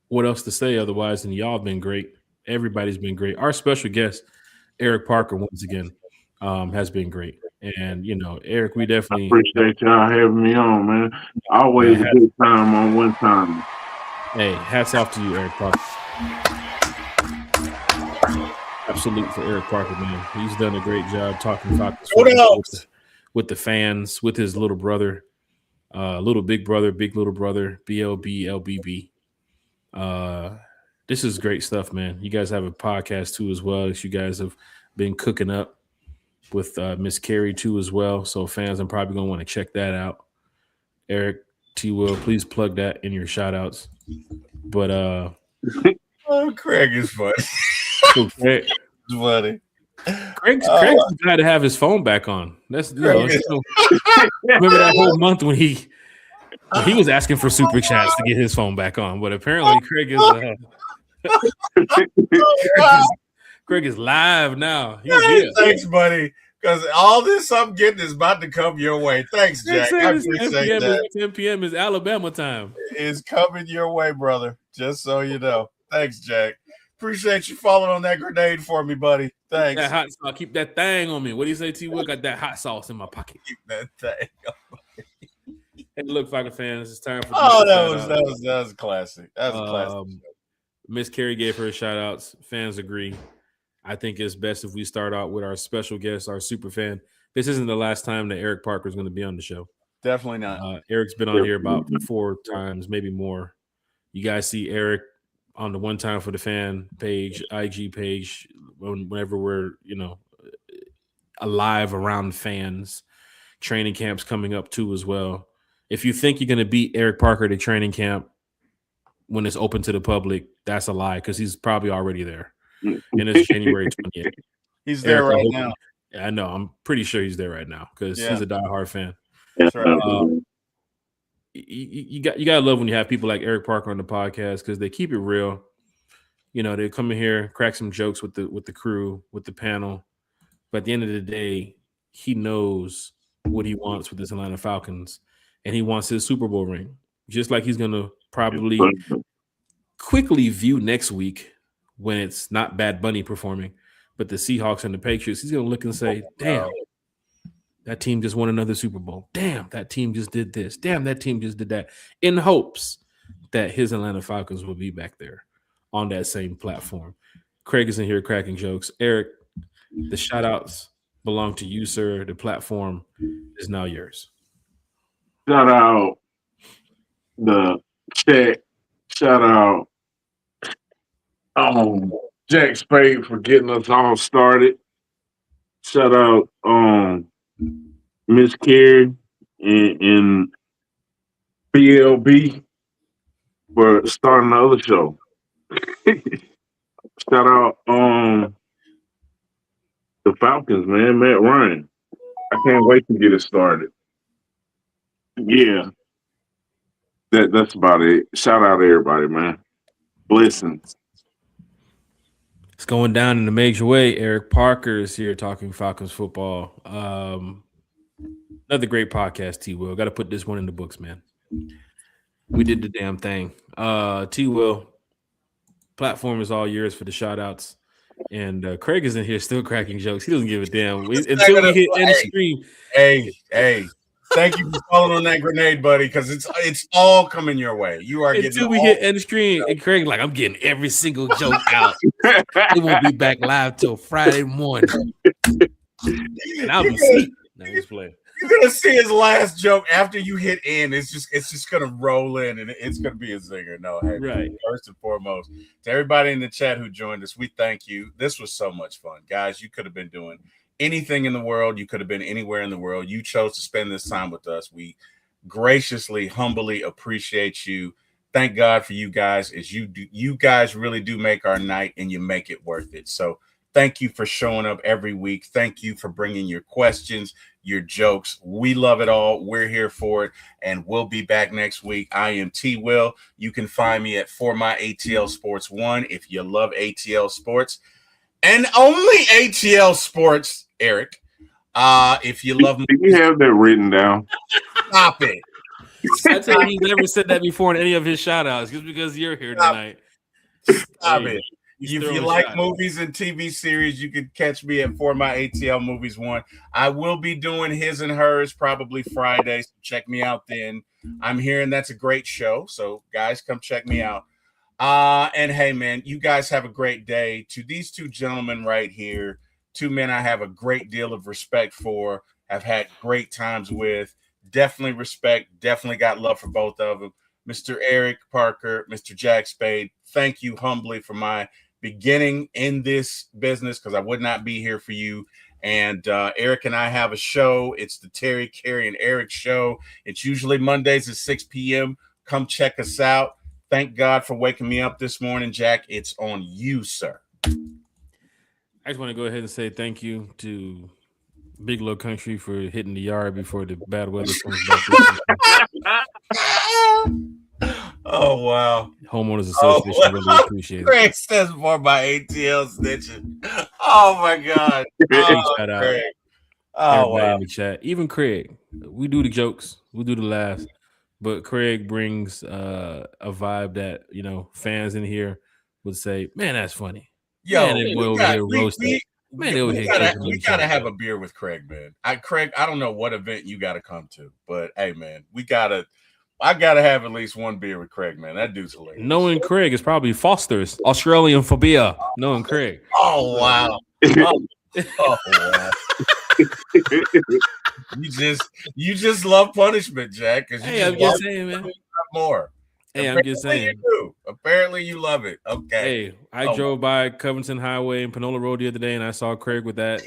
what else to say otherwise than y'all have been great. Everybody's been great. Our special guest, Eric Parker, once again, has been great. And, Eric, we definitely appreciate y'all having me on, man. Always a good time on one time. Hey, hats off to you, Eric Parker. Absolute for Eric Parker, man. He's done a great job talking Falcons with the fans, with his little brother, little big brother, big little brother, BLB. This is great stuff, man. You guys have a podcast too as well that you guys have been cooking up with Miss Carrie too as well. So fans, I'm probably gonna want to check that out. Eric T. Will, please plug that in your shout outs. But Craig is funny. Okay. Funny. Craig's glad to have his phone back on. That's remember that whole month when he was asking for super chats to get his phone back on, but apparently Craig is live now. Thanks, buddy. Because all this I'm getting is about to come your way. Thanks, Jack. I appreciate that. 10 p.m. is Alabama time. It's coming your way, brother. Just so you know. Thanks, Jack. Appreciate you falling on that grenade for me, buddy. Thanks. That hot sauce. Keep that thing on me. What do you say, T. Will? Got that hot sauce in my pocket. Keep that thing on me. Hey, look, Falcon fans, it's time for that was classic. That was a classic. Miss Carrie gave her shout outs. Fans agree. I think it's best if we start out with our special guest, our super fan, this isn't the last time that Eric Parker is going to be on the show. Definitely not. Eric's been on here about 4 times, maybe more. You guys see Eric on the One Time for the Fan page, IG page, whenever we're, alive around fans. Training camp's coming up too as well. If you think you're going to beat Eric Parker at training camp when it's open to the public, that's a lie because he's probably already there. And it's January 28th. He's there right now. Yeah, I know. I'm pretty sure he's there right now because he's a diehard fan. That's right. You gotta love when you have people like Eric Parker on the podcast because they keep it real. They come in here, crack some jokes with the crew, with the panel. But at the end of the day, he knows what he wants with this Atlanta Falcons, and he wants his Super Bowl ring. Just like he's gonna probably quickly view next week when it's not Bad Bunny performing, but the Seahawks and the Patriots. He's gonna look and say, "Damn, that team just won another Super Bowl. Damn, that team just did this. Damn, that team just did that." In hopes that his Atlanta Falcons will be back there on that same platform. Craig is in here cracking jokes. Eric, the shout outs belong to you, sir. The platform is now yours. Shout out the chat. Shout out Jack Spade for getting us all started. Shout out Miss Carrie and BLB for starting the other show. Shout out the Falcons, man, Matt Ryan. I can't wait to get it started. Yeah. That's about it. Shout out to everybody, man. Blessings. It's going down in a major way. Eric Parker is here talking Falcons football. Another great podcast, T-Will. Got to put this one in the books, man. We did the damn thing. T-Will, platform is all yours for the shout-outs. And Craig is in here still cracking jokes. He doesn't give a damn. Until we hit end screen. Hey. Thank you for falling on that grenade, buddy, because it's all coming your way. You are getting until we hit end screen, and Craig like, I'm getting every single joke out. It won't be back live till Friday morning. And I'll be asleep. No, just playing. You're gonna see his last joke after you hit end. It's just gonna roll in, and it's gonna be a zinger. No, hey, right. First and foremost, to everybody in the chat who joined us, we thank you. This was so much fun, guys. You could have been doing anything in the world. You could have been anywhere in the world. You chose to spend this time with us. We graciously, humbly appreciate you. Thank God for you guys, as you guys really do make our night, and you make it worth it. So thank you for showing up every week. Thank you for bringing your questions, your jokes. We love it all. We're here for it, and we'll be back next week. I am T-Will. You can find me at For My ATL Sports 1 if you love ATL Sports, and only ATL Sports, Eric. If you love, do you have that written down? Stop it. I tell you, he's never said that before in any of his shout outs just because you're here tonight. Stop it. If you like movies and TV series, you can catch me at For My ATL Movies 1. I will be doing His and Hers probably Friday, so check me out then. I'm hearing that's a great show, so guys, come check me out. And hey, man, you guys have a great day. To these two gentlemen right here, two men I have a great deal of respect for, have had great times with, definitely respect, definitely got love for both of them. Mr. Eric Parker, Mr. Jack Spade, thank you humbly for my beginning in this business, because I would not be here for you. And Eric and I have a show. It's the Terry, Carey, and Eric show. It's usually Mondays at 6 p.m. Come check us out. Thank God for waking me up this morning, Jack. It's on you, sir. I just want to go ahead and say thank you to Big Low Country for hitting the yard before the bad weather comes back. Oh, wow. Homeowners Association really appreciate it. Craig says more by ATL snitching. Oh, my God. Shout out. Craig. Everybody in the chat. Even Craig. We do the jokes. We do the laughs. But Craig brings a vibe that, fans in here would say, man, that's funny. Yo, man, they over here roasting. We gotta have a beer with Craig, man. Craig, I don't know what event you gotta come to, but hey, man, I gotta have at least one beer with Craig, man. That dude's hilarious. Knowing Craig is probably Foster's Australian for beer. Knowing Craig. Oh wow. Oh, wow. You just love punishment, Jack. Hey, I'm just saying, man. More. Hey, I'm just saying. You do. Apparently, you love it. Okay. Hey, I drove by Covington Highway and Panola Road the other day, and I saw Craig with that,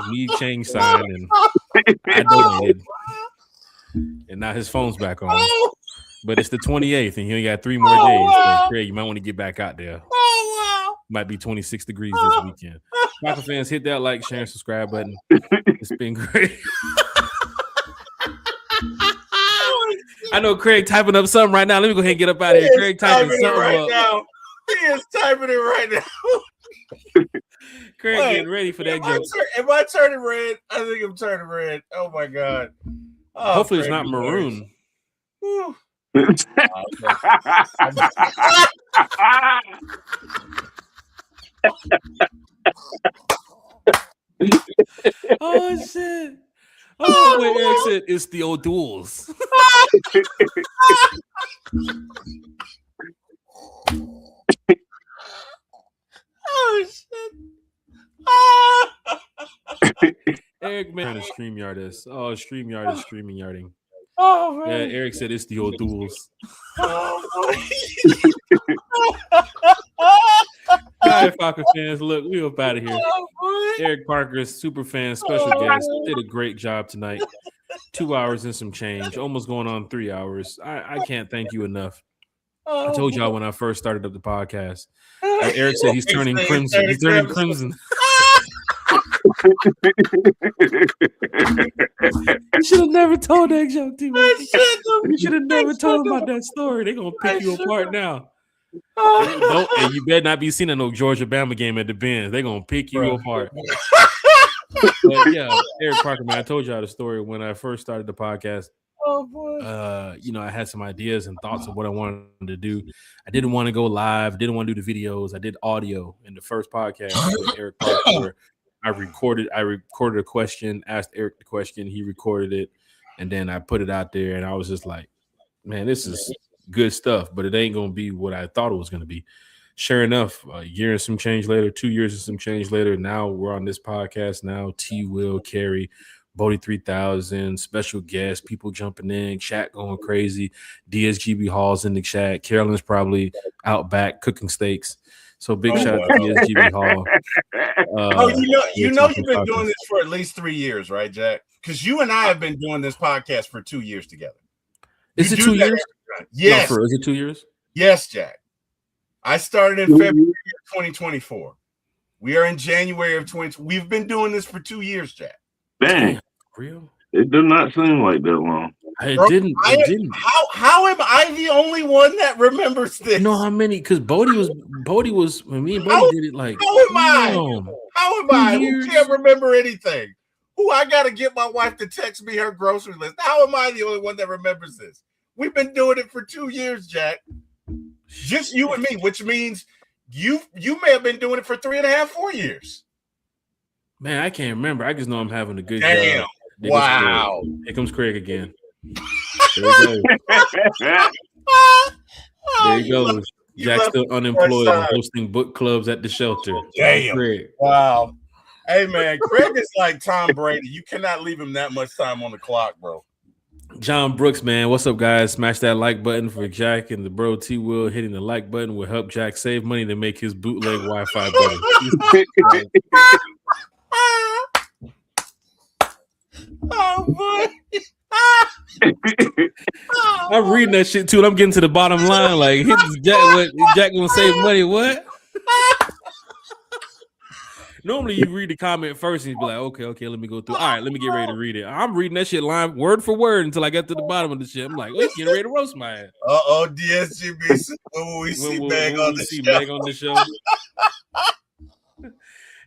need change sign, and I donated. And now his phone's back on. But it's the 28th, and he only got 3 more days. So Craig, you might want to get back out there. Might be 26 degrees this weekend. Falcon fans, hit that like, share, and subscribe button. It's been great. I know Craig typing up something right now. Let me go ahead and get up out of here. Craig typing something right now. He is typing it right now. Craig getting ready for that joke. Am I turning red? I think I'm turning red. Oh my God. Oh, hopefully Craig, it's not maroon. Oh shit. Oh, wait, Eric said it's the O'Douls. Oh shit. Eric man, StreamYard is. Oh, StreamYard is streaming yarding. Oh man. Yeah, Eric said it's the O'Douls. All right, Falcon fans, look, we up out of here. Eric Parker's super fan special guest did a great job tonight. 2 hours and some change, almost going on 3 hours. I can't thank you enough. I told y'all when I first started up the podcast. Eric said he's turning crimson. He's turning crimson. You should have never told that joke, T-Man. You should have never told about that story. They're gonna pick you apart now. And you better not be seeing no Georgia Bama game at the Benz. They're gonna pick you apart. But yeah, Eric Parker, man, I told y'all the story when I first started the podcast. Oh boy. I had some ideas and thoughts of what I wanted to do. I didn't want to go live, didn't want to do the videos. I did audio in the first podcast with Eric Parker where I recorded a question, asked Eric the question, he recorded it, and then I put it out there, and I was just like, man, this is good stuff, but it ain't gonna be what I thought it was gonna be. Sure enough, a year and some change later, 2 years and some change later, now we're on this podcast now. T. Will, Carey, Bodie 3000, special guests, people jumping in, chat going crazy. DSGB Hall's in the chat. Carolyn's probably out back cooking steaks. So big shout out to DSGB Hall. You've been doing this for at least 3 years, right, Jack? Because you and I have been doing this podcast for 2 years together. Is it 2 years? Yes. No, is it 2 years? Yes, Jack. I started in February of 2024. We are in January of 2020. We've been doing this for 2 years, Jack. Dang. Real? It did not seem like that long. It didn't. How am I the only one that remembers this? You know how many? Because Bodie was when me and Bodie did it like. How am I? Who can't remember anything? Who I gotta get my wife to text me her grocery list. How am I the only one that remembers this? We've been doing it for 2 years, Jack. Just you and me, which means you may have been doing it for 3.5, 4 years. Man, I can't remember. I just know I'm having a good Damn. job. Wow. Here comes Craig again. There we go. There he goes. Jack's still unemployed and hosting book clubs at the shelter. Damn. Craig. Wow. Hey, man, Craig is like Tom Brady. You cannot leave him that much time on the clock, bro. John Brooks, man. What's up, guys? Smash that like button for Jack and the bro T. Will. Hitting the like button will help Jack save money to make his bootleg Wi-Fi better. Oh, boy. I'm reading that shit too, and I'm getting to the bottom line. Like, hit Jack. What Jack gonna save money? What? Normally, you read the comment first, and you be like, "Okay, let me go through. All right, let me get ready to read it." I'm reading that shit line word for word until I get to the bottom of the shit. I'm like, "Oh, he's getting ready to roast my ass." DSGB. When will we see Meg on the show?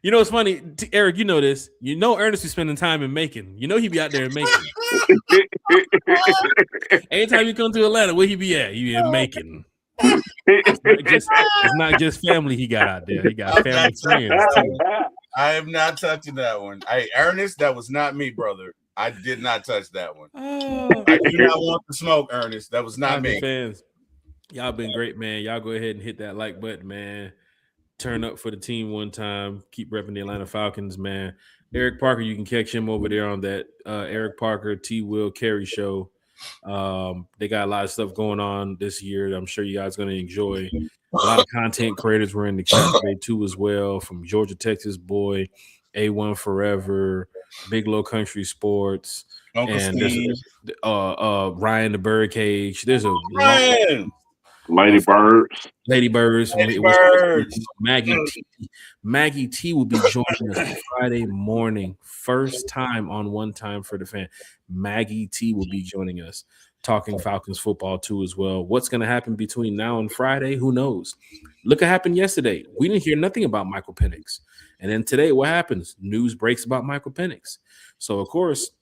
You know, it's funny, Eric. You know this. You know, Ernest is spending time in Macon. You know, he be out there in Macon. Anytime you come to Atlanta, where he be at? He be in Macon. It's not just family he got out there. He got family friends too. I am not touching that one. Hey, Ernest, that was not me, brother. I did not touch that one. I do not want the smoke, Ernest. That was not me. Fans, y'all been great, man. Y'all go ahead and hit that like button, man. Turn up for the team one time. Keep repping the Atlanta Falcons, man. Eric Parker, you can catch him over there on that Eric Parker T. Will Carey show. They got a lot of stuff going on this year. I'm sure you guys are going to enjoy. A lot of content creators were in the chat today too, as well. From Georgia, Texas boy, A1 Forever, Big Low Country Sports, Uncle and Steve. there's Ryan the Birdcage. There's a Ryan. Lady Birds. Lady Birds. Lady Birds. Maggie T. Maggie T will be joining us Friday morning. First time on One Time for the Fan. Maggie T will be joining us, talking Falcons football too as well. What's going to happen between now and Friday? Who knows? Look what happened yesterday. We didn't hear nothing about Michael Penix. And then today, what happens? News breaks about Michael Penix. So, of course,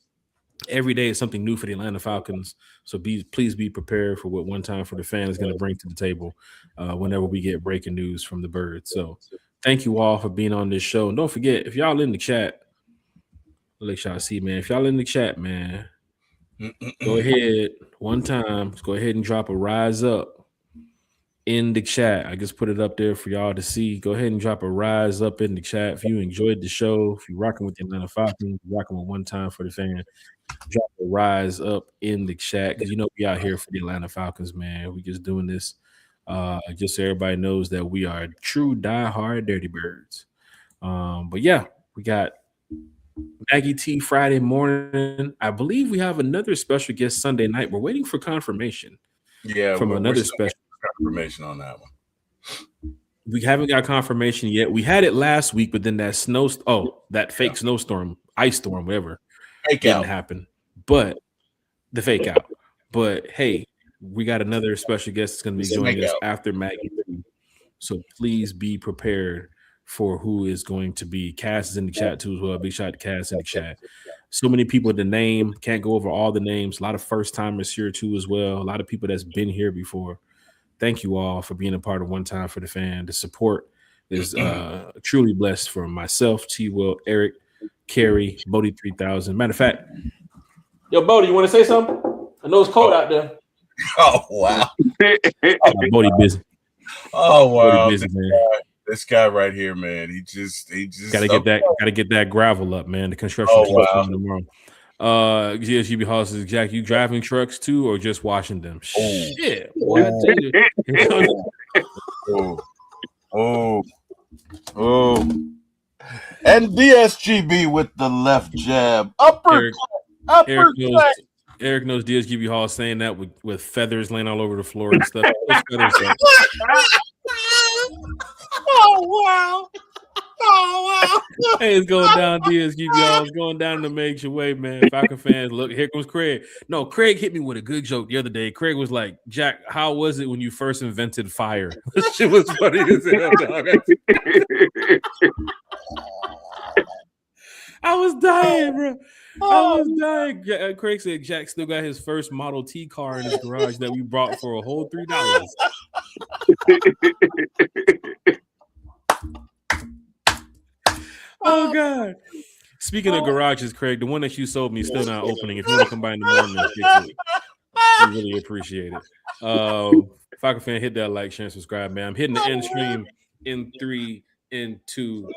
every day is something new for the Atlanta Falcons. So please be prepared for what One Time for the Fan is going to bring to the table whenever we get breaking news from the Birds. So thank you all for being on this show. And don't forget, if y'all in the chat, I'll let y'all see, man. If y'all in the chat, man, go ahead. One time, go ahead and drop a rise up in the chat. I just put it up there for y'all to see. Go ahead and drop a rise up in the chat. If you enjoyed the show, if you're rocking with the Atlanta Falcons, rocking with One Time for the Fan, drop a rise up in the chat, because you know we out here for the Atlanta Falcons, man. We just doing this just so everybody knows that we are true diehard Dirty Birds. But yeah, we got Maggie T Friday morning. I believe we have another special guest Sunday night. We're waiting for confirmation. Yeah, from another special confirmation on that one. We haven't got confirmation yet. We had it last week, but then that fake snowstorm, ice storm, whatever, didn't happen. But the fake out. But hey, we got another special guest that's going to be joining us after Maggie. So please be prepared for who is going to be. Cass is in the chat too as well. Big shout out to Cass in the chat. So many people to name. Can't go over all the names. A lot of first timers here too as well. A lot of people that's been here before. Thank you all for being a part of One Time for the Fan. The support is truly blessed from myself, T. Will, Eric, Carey, Bodie 3000. Matter of fact, yo, Bodie, you want to say something? I know it's cold out there. Oh, wow. Bodie busy. Oh, wow. Busy, this guy right here, man. He just gotta get that gravel up, man. The construction tomorrow. GSGB Hall says, Jack, you driving trucks too, or just washing them? Oh. Shit. Oh. And DSGB with the left jab. Eric knows DSGB Hall saying that with feathers laying all over the floor and stuff. Oh, wow. Hey, it's going down, DSGB Hall. It's going down the major way, man. Falcon fans, look, here comes Craig. No, Craig hit me with a good joke the other day. Craig was like, Jack, how was it when you first invented fire? This shit was funny as hell, dog. I was dying, bro. I was dying. Craig said Jack still got his first Model T car in his garage that we brought for a whole $3. Oh God! Speaking of garages, Craig, the one that you sold me is still not opening. If you want to come by in the morning and fix it, we really appreciate it. Falcon fan, hit that like, share, and subscribe, man. I'm hitting the end stream in 3, in 2,